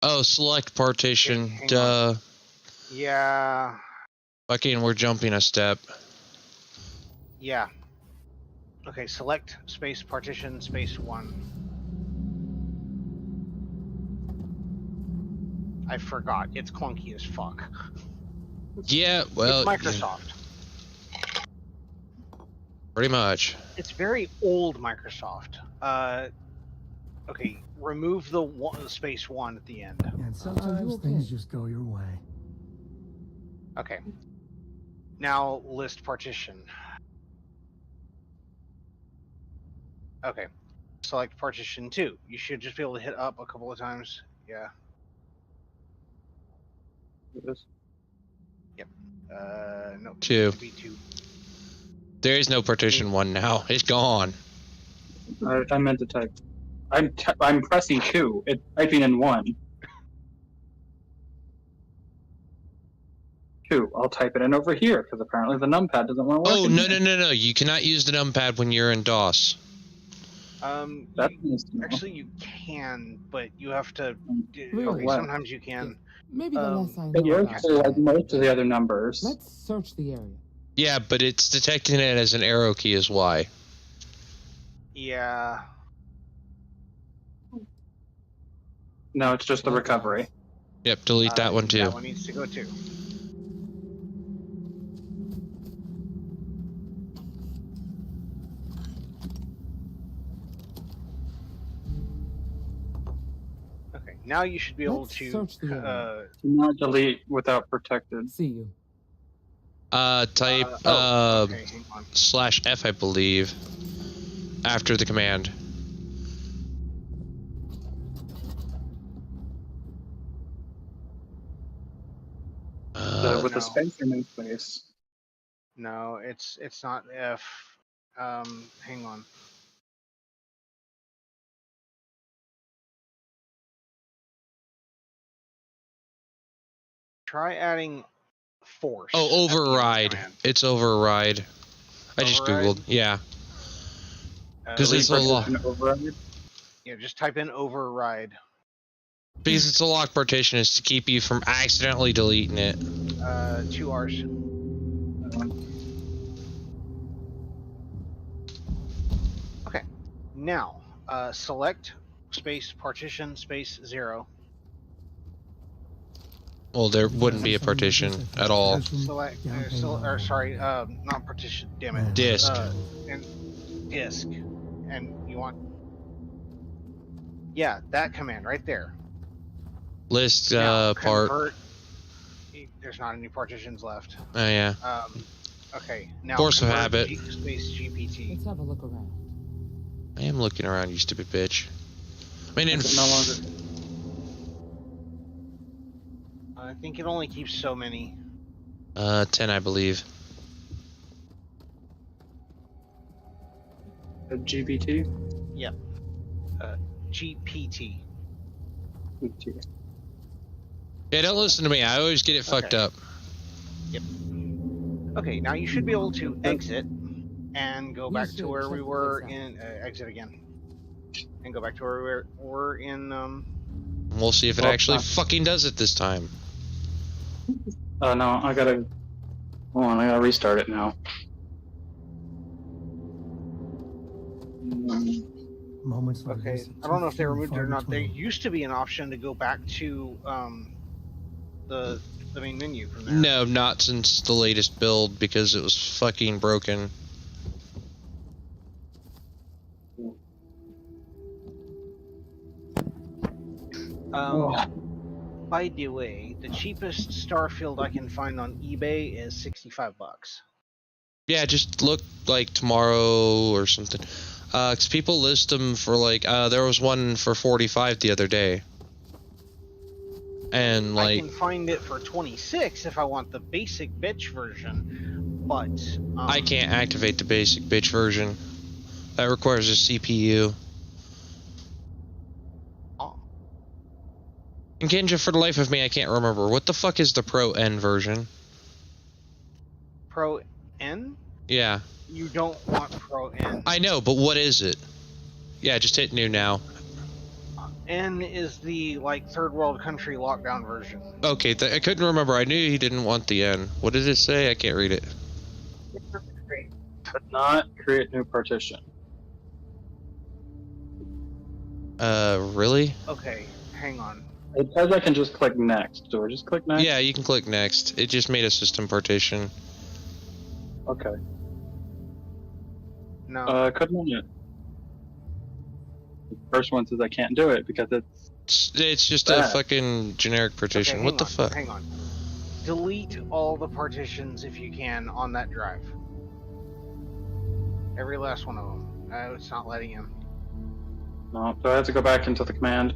Oh, select partition. Okay, Duh. Yeah. Fucking, we're jumping a step. Yeah. Okay, select space partition space 1. I forgot. It's clunky as fuck. Yeah, well, it's Microsoft. Yeah. Pretty much. It's very old Microsoft. Okay, remove the space 1 at the end. And sometimes things just go your way. Okay. Now list partition. Okay. Select partition 2. You should just be able to hit up a couple of times. Yeah. Yep. No. 2. 2. There is no partition 1 now. It's gone. I meant to type. I'm pressing 2. It's typing in 1. 2. I'll type it in over here because apparently the numpad doesn't want to work. Oh, no. You cannot use the numpad when you're in DOS. Actually, you can, but you have to. Really? Okay, sometimes you can. Maybe the less I know It works about for like most of the other numbers. Let's search the area. Yeah, but it's detecting it as an arrow key is why. Yeah. No, it's just the recovery. Yep, delete that one too. That one needs to go too. Okay, now you should be able to not delete without protected. See you. Type okay, hang on. /F, I believe, after the command. With the space or no space? No, it's not F. Hang on. Try adding force. Oh, override. It's override. I just googled. Yeah. Because it's a lock. Yeah, just type in override. Because it's a lock partition, is to keep you from accidentally deleting it. 2 R's. Okay. Now, select space partition space 0. Well, there wouldn't be a partition at all. Select, or sorry, not partition. Damn it. Disk. And disk, and you want, yeah, that command right there. List Now, part. convert. There's not any partitions left. Oh yeah. Okay. Now Force of convert habit. space GPT. Let's have a look around. I am looking around, you stupid bitch. I mean, no longer. I think it only keeps so many. 10, I believe. A GBT? Yep. GPT. Yeah, don't listen to me. I always get it fucked up. Yep. Okay, now you should be able to exit and go back to where we were in. Exit again. And go back to where we were in. We'll see if it actually fucking does it this time. No, I gotta. Hold on, I gotta restart it now. Moments like Okay, this, I don't know if they few and removed it far or not. There between. used to be an option to go back to the main menu from there. No, not since the latest build because it was fucking broken. By the way, the cheapest Starfield I can find on eBay is $65. Yeah, just look like tomorrow or something. 'Cause people list them for like, there was one for 45 the other day. And like, I can find it for 26 if I want the basic bitch version, but I can't activate the basic bitch version. That requires a CPU. And Genja, for the life of me, I can't remember. What the fuck is the Pro N version? Pro N? Yeah. You don't want Pro N. I know, but what is it? Yeah, just hit new now. N is the like third world country lockdown version. Okay, I couldn't remember. I knew he didn't want the N. What did it say? I can't read it. Could not create new partition. Really? Okay, hang on. It says I can just click next. Do I just click next? Yeah, you can click next. It just made a system partition. Okay. No. Couldn't yet. The first one says I can't do it because it's just a fucking generic partition. Okay, What the fuck? Hang on. Delete all the partitions if you can on that drive. Every last one of them. No, it's not letting him. No, so I have to go back into the command.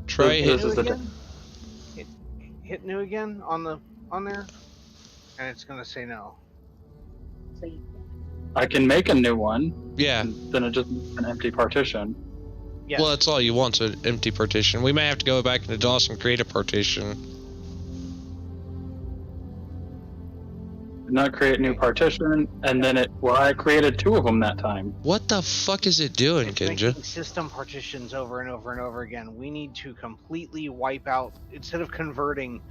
Try this is the again. Hit new again on there, and it's gonna say no. I can make a new one. Yeah. Then it just makes an empty partition. Yes. Well, that's all you want, so an empty partition. We may have to go back into DOS and create a partition. Not create new partition, and then I created 2 of them that time. What the fuck is it doing, Genja? Making system partitions over and over and over again. We need to completely wipe out, instead of converting,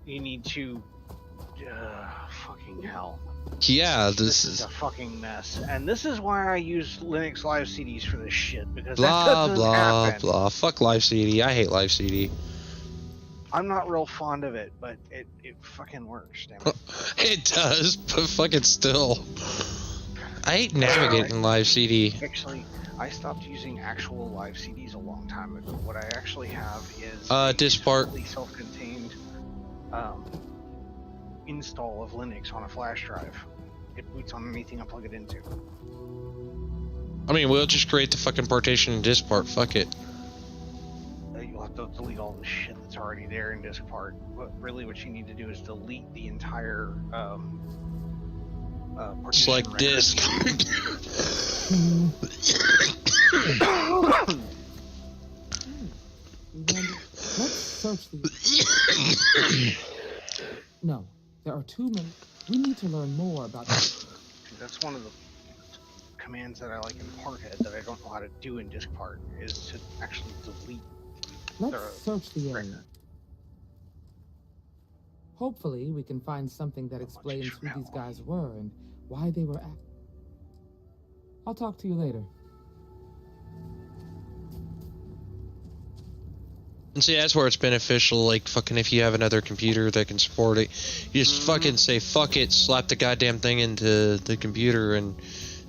you need to, fucking hell. Yeah, This is a fucking mess. And this is why I use Linux Live CDs for this shit, because blah, that doesn't blah, happen. blah. Fuck Live CD. I hate Live CD. I'm not real fond of it, but it fucking works, damn it. It does, but fucking still. I hate navigating Live CD. Actually, I stopped using actual Live CDs a long time ago. What I actually have is Diskpart. a self-contained install of Linux on a flash drive. It boots on anything I plug it into. I mean, we'll just create the fucking partition in Diskpart. Fuck it. You'll have to delete all the shit that's already there in Diskpart. But really, what you need to do is delete the entire partition Select record. disk. Let's search these. No, there are too many. We need to learn more about this. That's one of the commands that I like in Parthead that I don't know how to do in Diskpart, is to actually delete. Let's search the area. Hopefully, we can find something that explains who these guys were and why they were I'll talk to you later. And see, that's where it's beneficial, like, fucking if you have another computer that can support it, you just fucking say, fuck it, slap the goddamn thing into the computer and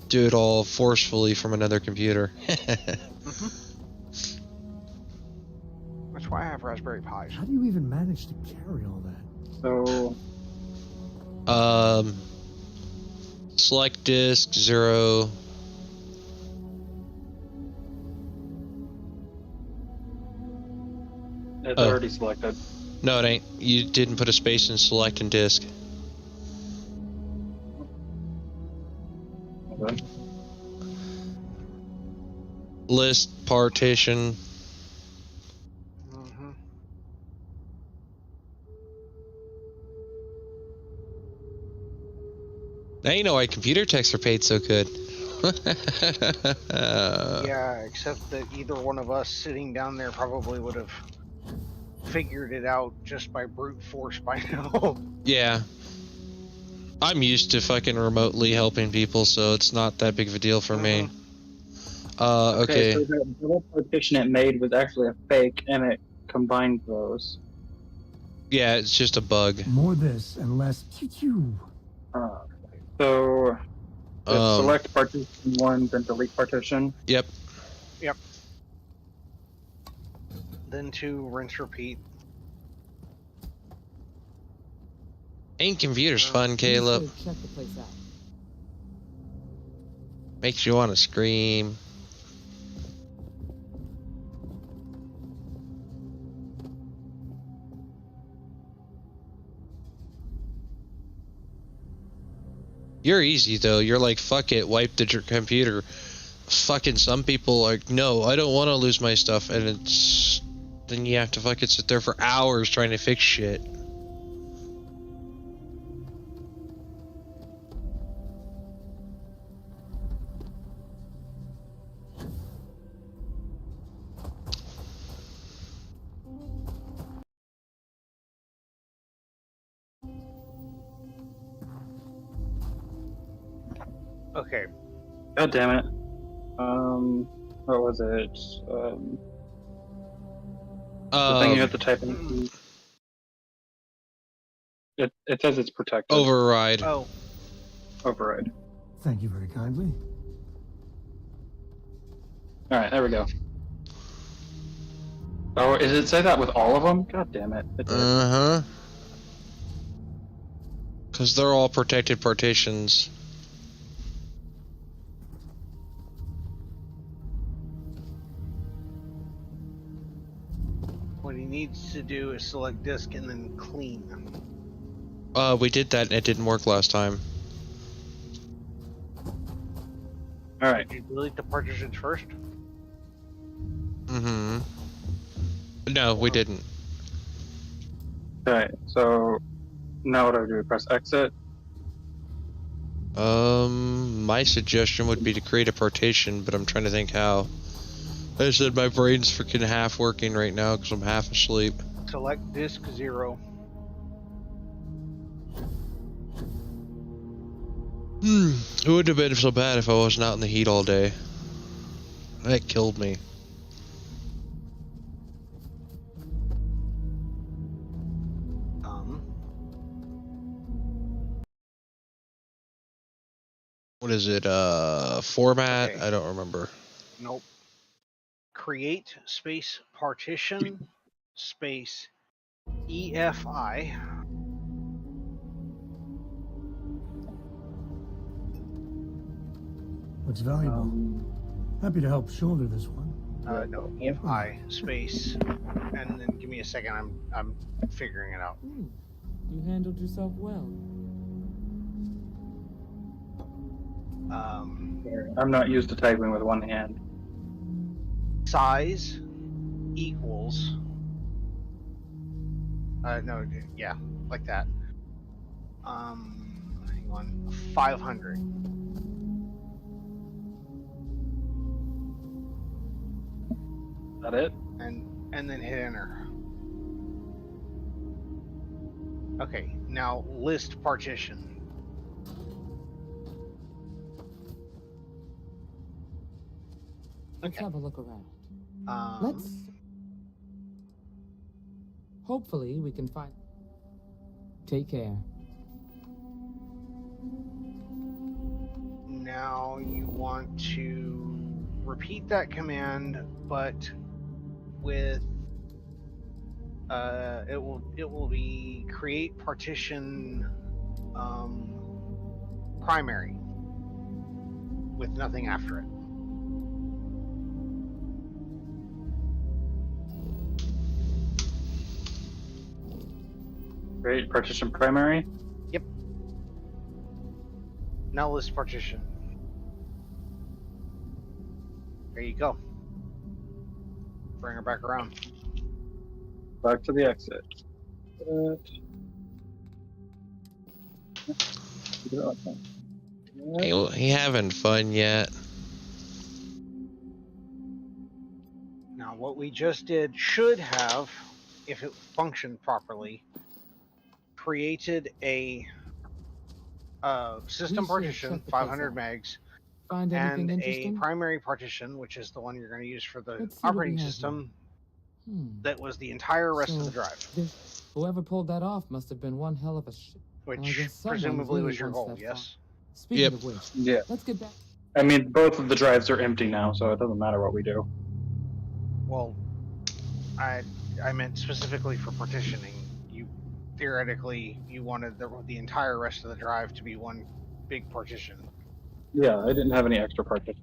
do it all forcefully from another computer. That's why I have Raspberry Pis. How do you even manage to carry all that? So, Select disk, 0. it's already selected. No, it ain't. You didn't put a space in select and disk. Okay. List, partition. Now you know why computer techs are paid so good. Yeah, except that either one of us sitting down there probably would have figured it out just by brute force by now. Yeah. I'm used to fucking remotely helping people, so it's not that big of a deal for me. Okay. So the little partition it made was actually a fake, and it combined those. Yeah, it's just a bug. More this and less choo-choo. So select partition 1, then delete partition. Yep. Yep. Then 2, rinse, repeat. Ain't computers fun, Caleb? Check the place out. Makes you want to scream. You're easy though. You're like, fuck it, wipe the computer. Fucking some people are like, no, I don't want to lose my stuff, and it's then you have to fucking sit there for hours trying to fix shit. Okay. God damn it. What was it? The thing you have to type in. It says it's protected. Override. Oh. Override. Thank you very kindly. Alright, there we go. Oh, does it say that with all of them? God damn it. Uh-huh. Because they're all protected partitions. What he needs to do is select disk and then clean. We did that and it didn't work last time. Alright. Did you delete the partitions first? Mm-hmm. No, we didn't. Alright, so now what do I do? Press exit? My suggestion would be to create a partition, but I'm trying to think how. I said my brain's freaking half working right now because I'm half asleep. Select disk 0. It wouldn't have been so bad if I wasn't out in the heat all day. That killed me. What is it? Format? Okay. I don't remember. Nope. Create space partition space EFI. Looks valuable. Happy to help shoulder this one. No, EFI space, and then give me a second. I'm figuring it out. You handled yourself well. I'm not used to typing with one hand. Size equals. No, yeah, like that. Hang on, 500. That it? And then hit enter. Okay, now list partition. Let's have a look around. Let's. Hopefully, we can find... Take care. Now you want to repeat that command, but with it will be create partition primary with nothing after it. Great. Partition primary. Yep. Now list partition. There you go. Bring her back around. Back to the exit. He having fun yet? Now what we just did should have, if it functioned properly, created a system partition, 500 megs, Find and anything a interesting? primary partition, which is the one you're going to use for the Let's see what we operating have system, here. that was the entire rest of the drive. Whoever pulled that off must have been one hell of a shit. Which presumably was your goal, yes? Speaking of which, Yeah. let's get back. I mean, both of the drives are empty now, so it doesn't matter what we do. Well, I meant specifically for partitioning. Theoretically, you wanted the entire rest of the drive to be one big partition. Yeah, I didn't have any extra partition.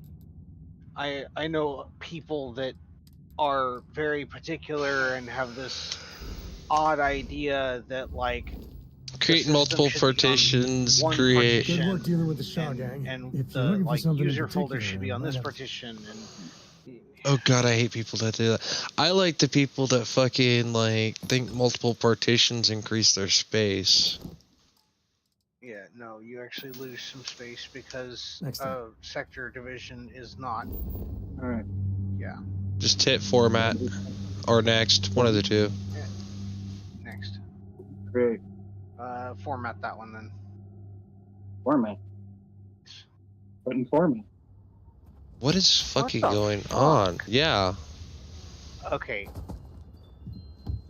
I know people that are very particular and have this odd idea that, like, Create multiple partitions, create... Good work dealing with the Shaw gang. and If the you're looking for something in user folder particular, should be on might this have- partition, and Oh god, I hate people that do that. I like the people that fucking, like, think multiple partitions increase their space. yeah, no, you actually lose some space because Next time. sector division is not. Alright. Yeah. Just hit format. Or next, one of the two. Next. Great. Format that one then. Format. What in format? What is fucking the going fuck? on? Yeah. Okay.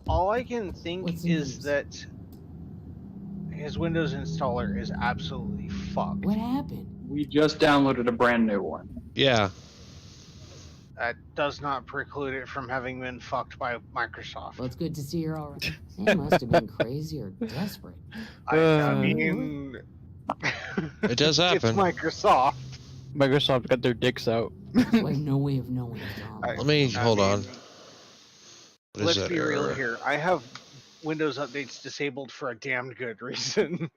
All I can think is that his Windows installer is absolutely fucked. What happened? We just downloaded a brand new one. Yeah. That does not preclude it from having been fucked by Microsoft. Well, it's good to see you're all right. They must have been crazy or desperate. I mean, It does happen. it's Microsoft. Microsoft got their dicks out. I have no way of knowing. Let me hold on. What is Let's that be real error? here. I have Windows updates disabled for a damned good reason.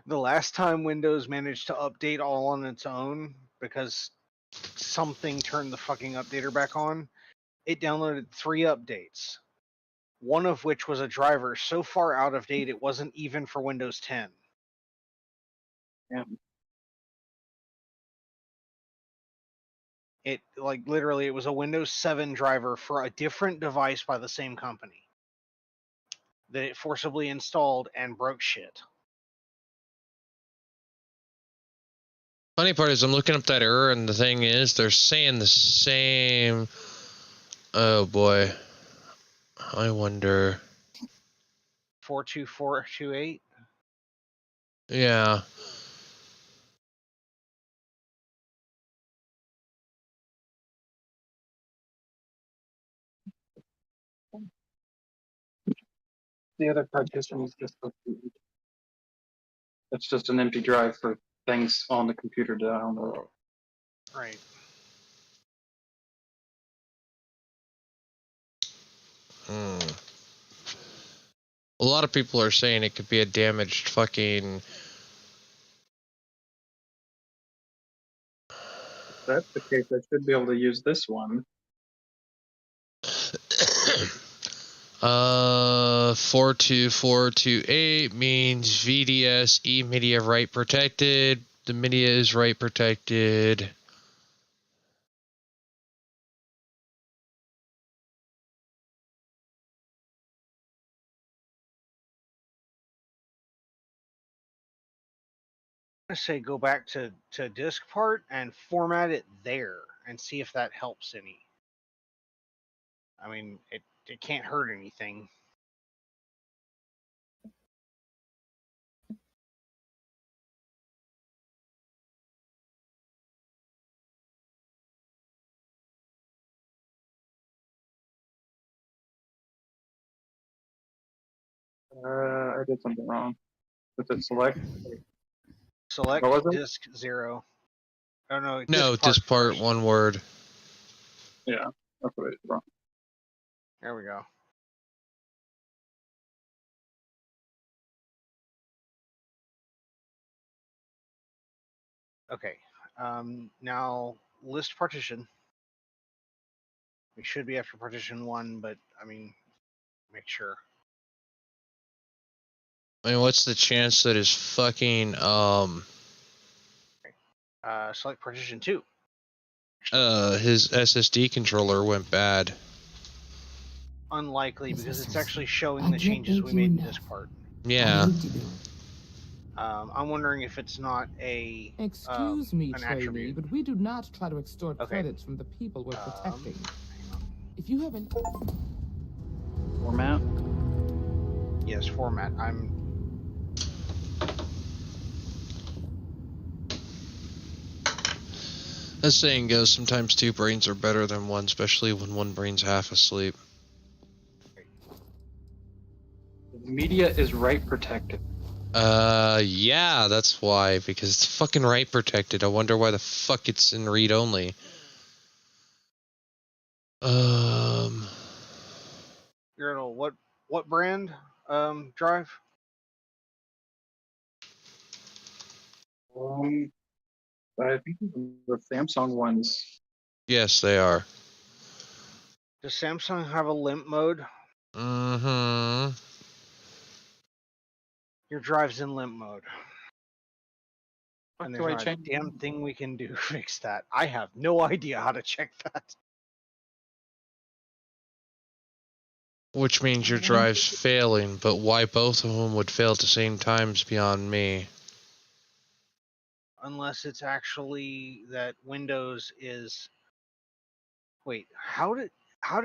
The last time Windows managed to update all on its own because something turned the fucking updater back on, it downloaded 3 updates. One of which was a driver so far out of date it wasn't even for Windows 10. Yeah. It, like, literally, it was a Windows 7 driver for a different device by the same company that it forcibly installed and broke shit. Funny part is I'm looking up that error, and the thing is, they're saying the same... Oh boy. I wonder... 42428? Yeah. The other partition is just it's just an empty drive for things on the computer to download. Right. A lot of people are saying it could be a damaged fucking... If that's the case, I should be able to use this one. 42428 means VDS eMedia write protected. The media is write protected. I'm going to say go back to disk part and format it there and see if that helps any. I mean, it can't hurt anything. I did something wrong. Was it select? Select What was it? disk 0. Oh no, No, disk part this part, first. one word. Yeah, that's what I did wrong. There we go. Okay. Now list partition. We should be after partition 1, but I mean, make sure. I mean, what's the chance that his fucking Select partition 2. his SSD controller went bad? Unlikely, because it's actually showing the changes we made in disk part. Yeah. I'm wondering if it's not a Excuse me, an trainee, attribute. but we do not try to extort Okay. credits from the people we're protecting. If you haven't Format? Yes, format. As saying goes, sometimes two brains are better than one, especially when one brain's half asleep. The media is write protected. Yeah, that's why, because it's fucking write protected. I wonder why the fuck it's in read only. Urinal, what brand drive? I think the Samsung ones. Yes, they are. Does Samsung have a limp mode? Mm-hmm. Your drive's in limp mode. What And do there's I not a change? damn thing we can do to fix that. I have no idea how to check that. Which means your drive's failing, but why both of them would fail at the same time is beyond me. Unless it's actually that Windows is. Wait, how did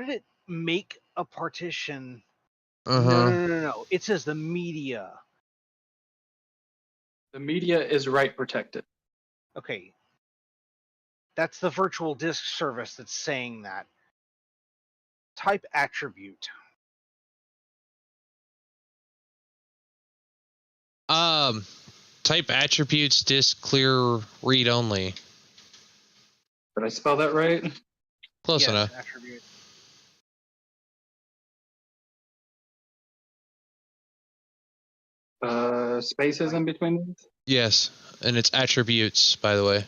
it make a partition? No. It says the media. The media is write protected. Okay. That's the virtual disk service that's saying that. Type attribute. Type attributes disk clear read only. Did I spell that right? Close enough. Attribute. Spaces in between these? Yes, and it's attributes, by the way.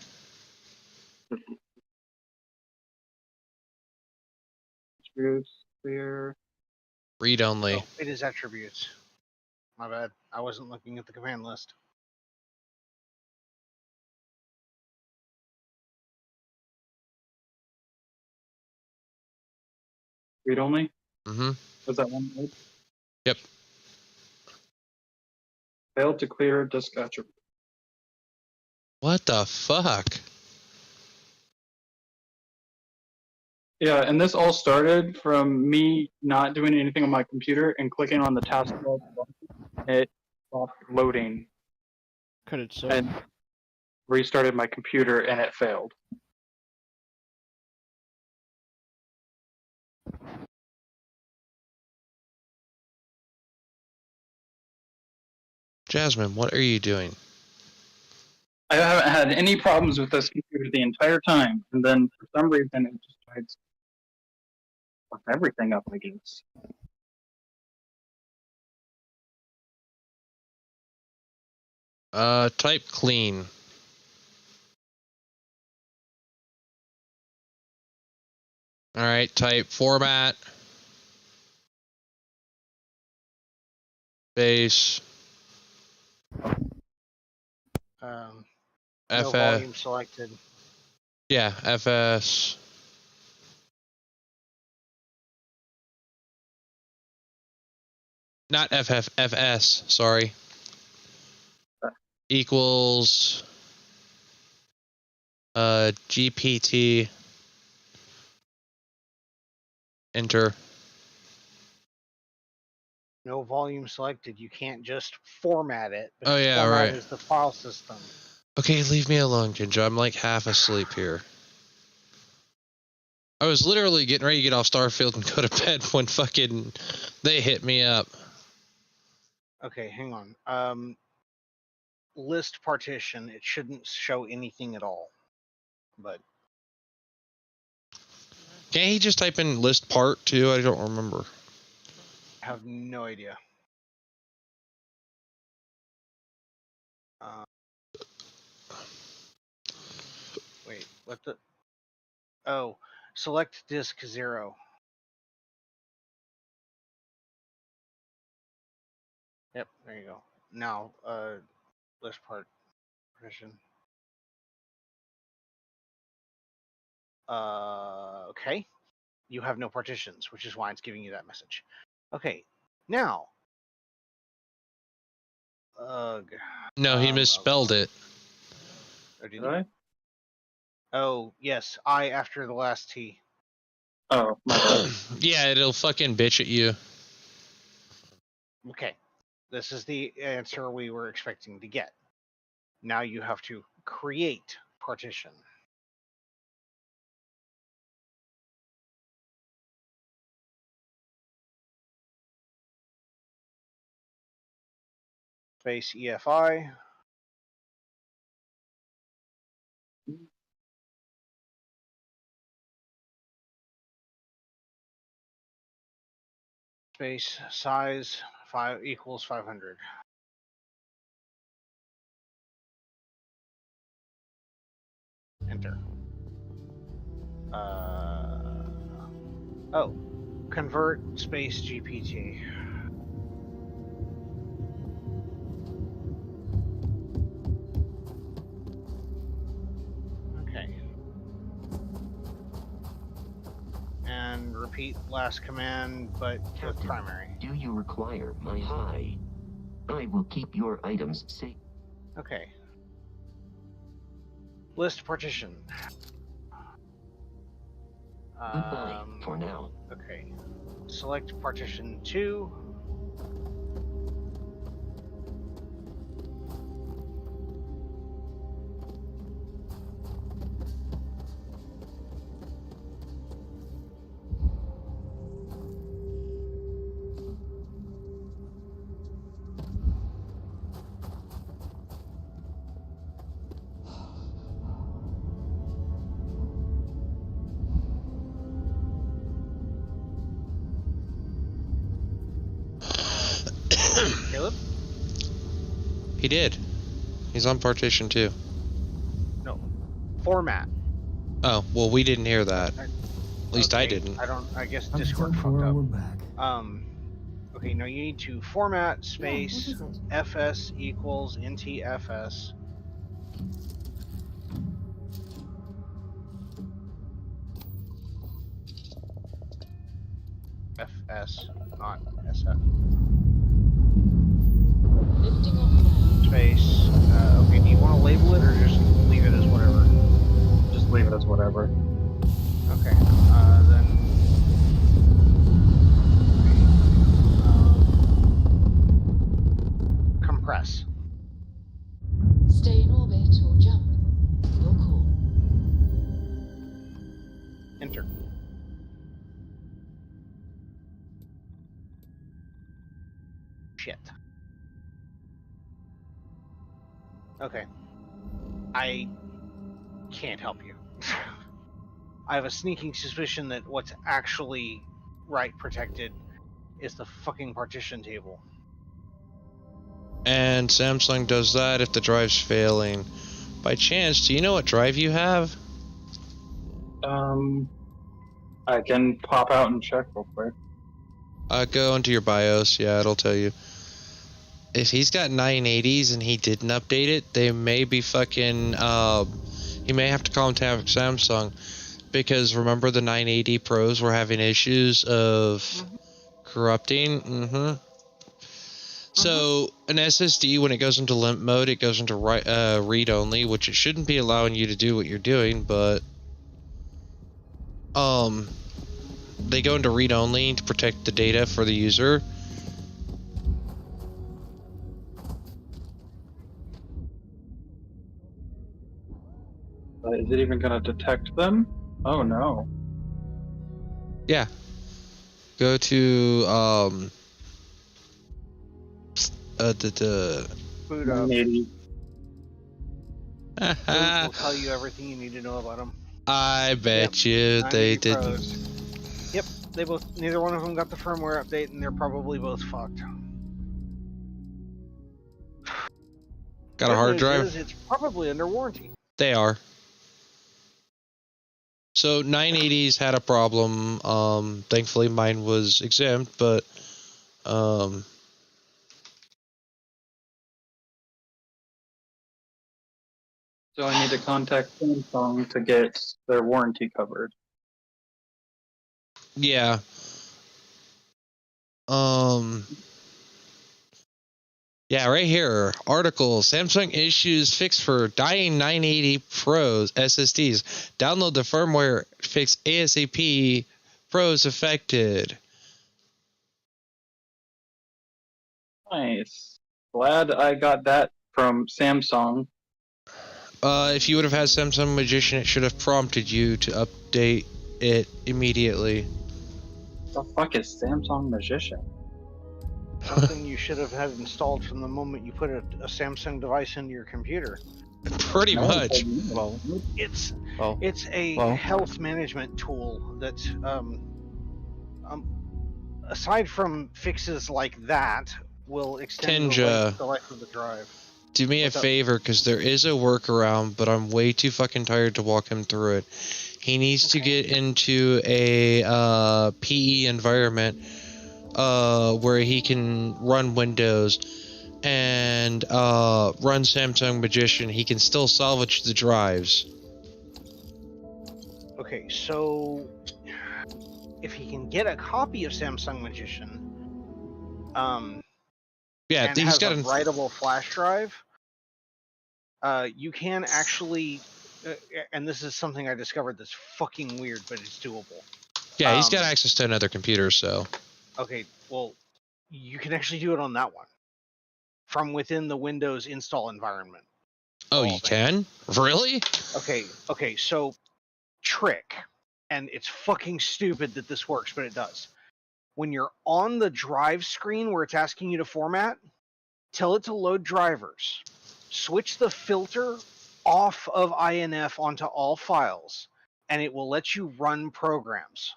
Attributes, clear. Read only. Oh, it is attributes. My bad. I wasn't looking at the command list. Read only? Mm-hmm. Was that one word? Yep. Failed to clear disk attribute. What the fuck? Yeah, and this all started from me not doing anything on my computer and clicking on the taskbar. It stopped loading. Could it so? And restarted my computer and it failed. Jasmine, what are you doing? I haven't had any problems with this computer the entire time, and then for some reason it just tried to fuck everything up, I guess. Type clean. Alright, type format. Base. No FS. volume selected. Yeah, FS. Not FF, FS, sorry. Equals GPT. Enter. No volume selected. You can't just format it. But Oh, its yeah, format right. is the file system. Okay, leave me alone, Ginger. I'm like half asleep here. I was literally getting ready to get off Starfield and go to bed when fucking they hit me up. Okay, hang on. List partition. It shouldn't show anything at all. But Can't he just type in list part too? I don't remember. I have no idea. Wait, what the? Oh, select disk 0. Yep, there you go. Now, list partition. Okay. You have no partitions, which is why it's giving you that message. Okay, now. No, he misspelled it. Or did I? Oh, yes, I after the last T. Oh, my bad. Yeah, it'll fucking bitch at you. Okay, this is the answer we were expecting to get. Now you have to create partition. Space EFI. Space size 5 equals 500. Enter. Oh, convert space GPT. Okay. And repeat last command, but with primary. Do you require my hide? I will keep your items safe. Okay. List partition. Goodbye for now. Okay. Select partition 2. Caleb? He did. He's on partition 2. No. Format. Oh, well, we didn't hear that. At least I didn't. I guess Discord fucked up. Okay, now you need to format space fs equals ntfs. FS, not SF. Space. Okay, do you want to label it or just leave it as whatever? Just leave it as whatever. Okay, then. Compress. Stay in orbit or jump. Your call. Enter. Shit. Okay. I can't help you. I have a sneaking suspicion that what's actually write protected is the fucking partition table. And Samsung does that if the drive's failing. By chance, do you know what drive you have? I can pop out and check real quick. Go into your BIOS. Yeah, it'll tell you. If he's got 980s and he didn't update it, they may be fucking, he may have to contact Samsung, because remember the 980 Pros were having issues of corrupting? So an SSD, when it goes into limp mode, it goes into read only, which it shouldn't be allowing you to do what you're doing, but they go into read-only to protect the data for the user. Is it even going to detect them? Oh no. Yeah. Go to the Boot up. 180. Boot will tell you everything you need to know about them. I bet you they did. Pros. Yep, they both. Neither one of them got the firmware update, and they're probably both fucked. Got a hard Good news drive? is it's probably under warranty. They are. So 980s had a problem. Thankfully mine was exempt, but So I need to contact Samsung to get their warranty covered. yeah. Yeah, right here. Article: Samsung issues fix for dying 980 Pros SSDs. Download the firmware fix ASAP. Pros affected. Nice. Glad I got that from Samsung. If you would have had Samsung Magician, it should have prompted you to update it immediately. The fuck is Samsung Magician? Something you should have had installed from the moment you put a Samsung device into your computer. Pretty much. Well, it's a health management tool that, aside from fixes like that, will extend the life of the drive. Do me a favor, because there is a workaround, but I'm way too fucking tired to walk him through it. He needs to get into a PE environment where he can run Windows and run Samsung Magician. He can still salvage the drives. Okay, so if he can get a copy of Samsung Magician, yeah, and has a writable flash drive, you can actually, and this is something I discovered that's fucking weird, but it's doable. Yeah, he's got access to another computer, so. Okay, well, you can actually do it on that one from within the Windows install environment. Oh, you can? Really? Okay, so trick, and it's fucking stupid that this works, but it does. When you're on the drive screen where it's asking you to format, tell it to load drivers. Switch the filter off of INF onto all files, and it will let you run programs.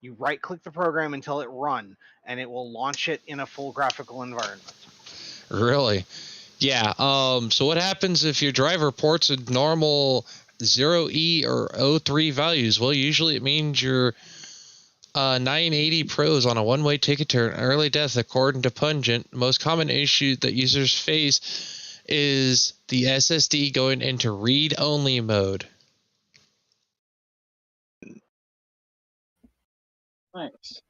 You right-click the program and tell it run, and it will launch it in a full graphical environment. Really? Yeah. So what happens if your driver ports a normal 0E or O3 values? Well, usually it means your 980 Pros on a one-way ticket to an early death, according to Pungent. The most common issue that users face is the SSD going into read-only mode. Nice.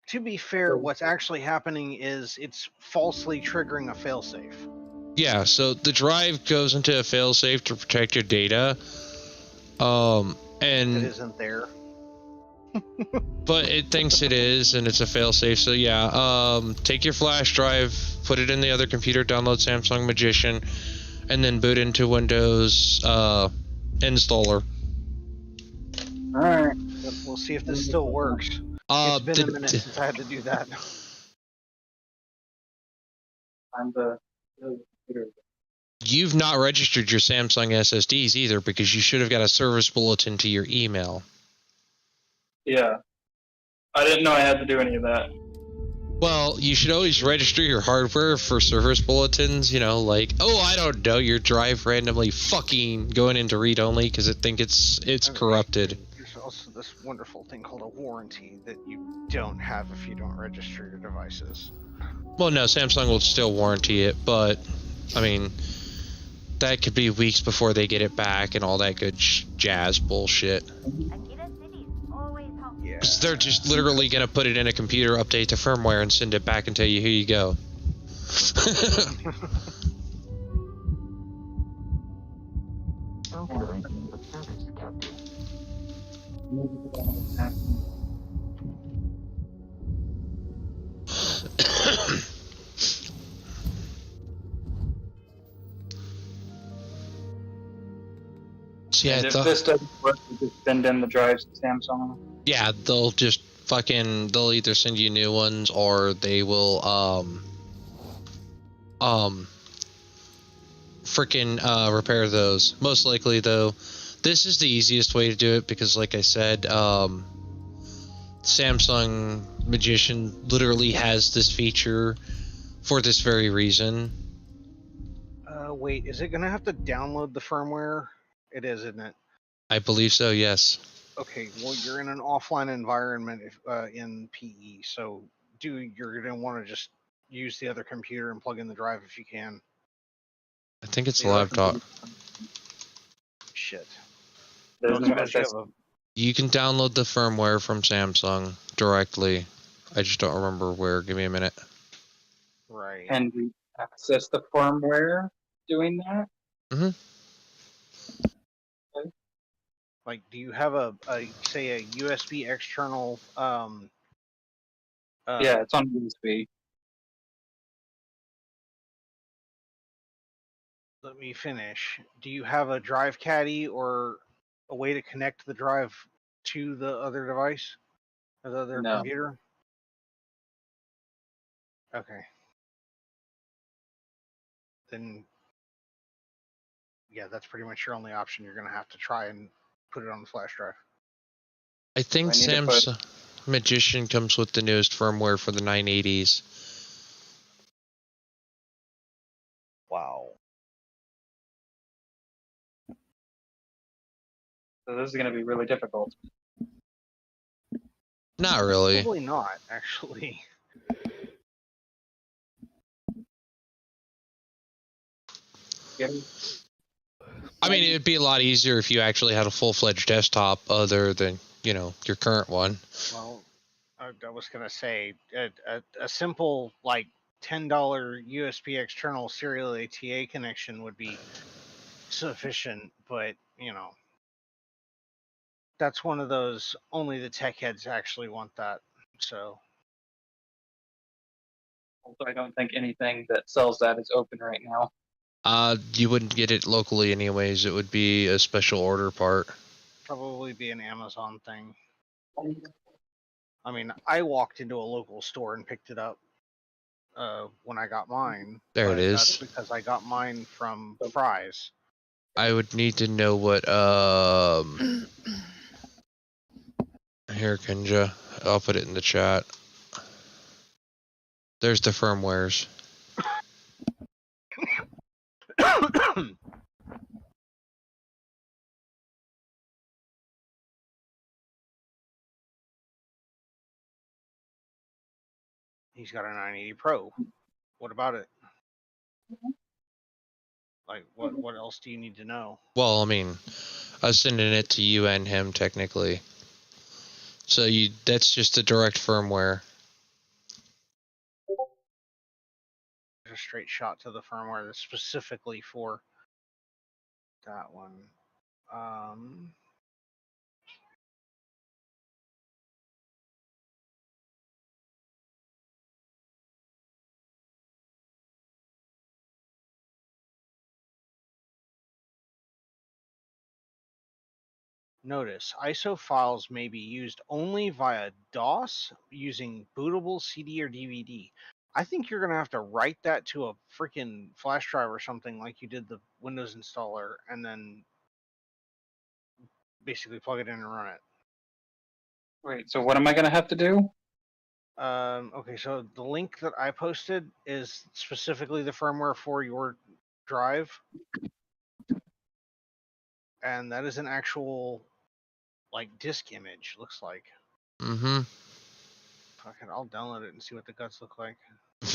To be fair, what's actually happening is it's falsely triggering a failsafe. Yeah, so the drive goes into a failsafe to protect your data. And it isn't there. But it thinks it is, and it's a failsafe. So yeah, take your flash drive, put it in the other computer, download Samsung Magician, and then boot into Windows installer. All right. We'll see if this still works. It's been a minute since I had to do that. You've not registered your Samsung SSDs either, because you should have got a service bulletin to your email. Yeah. I didn't know I had to do any of that. Well, you should always register your hardware for service bulletins, you know, like, oh, I don't know, your drive randomly fucking going into read-only because it think it's corrupted. There's also this wonderful thing called a warranty that you don't have if you don't register your devices. Well, no, Samsung will still warranty it, but, I mean, that could be weeks before they get it back and all that good jazz bullshit. Because they're just literally going to put it in a computer, update the firmware, and send it back and tell you, here you go. So yeah, And if this doesn't work, we just send in the drives to Samsung. yeah, they'll just they'll either send you new ones or they will freaking repair those. Most likely though, this is the easiest way to do it because like I said, Samsung Magician literally has this feature for this very reason. Wait, is it gonna have to download the firmware? It is, isn't it? I believe so, yes. Okay, well, you're in an offline environment in PE, so you're gonna want to just use the other computer and plug in the drive if you can. I think it's a You know, laptop. Shit. There's no Suppose you have SSD. You can download the firmware from Samsung directly. I just don't remember where. Give me a minute. Right. Can we access the firmware doing that? Mm-hmm. Like, do you have say a USB external? Yeah, it's on USB. Let me finish. Do you have a drive caddy or a way to connect the drive to the other device, or the other computer? Okay. Then, yeah, that's pretty much your only option. You're gonna have to try and put it on the flash drive. I think Samsung Magician comes with the newest firmware for the 980s. Wow. So this is going to be really difficult. Not really. Probably not, actually. I mean, it'd be a lot easier if you actually had a full-fledged desktop other than, you know, your current one. Well, I was gonna say a simple like $10 USB external serial ATA connection would be sufficient, but you know, that's one of those only the tech heads actually want that. So Also, I don't think anything that sells that is open right now. You wouldn't get it locally anyways. It would be a special order part. probably be an Amazon thing. I mean, I walked into a local store and picked it up when I got mine. There it is. That's because I got mine from Fry's. I would need to know what, here, Kenja. I'll put it in the chat. There's the firmwares. He's got a 980 Pro. What about it? Like, what else do you need to know? Well, I mean, I was sending it to you and him technically. So that's just a direct firmware. A straight shot to the firmware that's specifically for that one. Notice, ISO files may be used only via DOS using bootable CD or DVD. I think you're going to have to write that to a freaking flash drive or something like you did the Windows installer and then basically plug it in and run it. Wait, so what am I going to have to do? Okay, so the link that I posted is specifically the firmware for your drive. And that is an actual, like, disk image, looks like. Mm-hmm. Fuck it, I'll download it and see what the guts look like.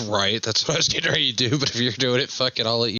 Right, that's what I was getting ready to do, but if you're doing it, fuck it, I'll let you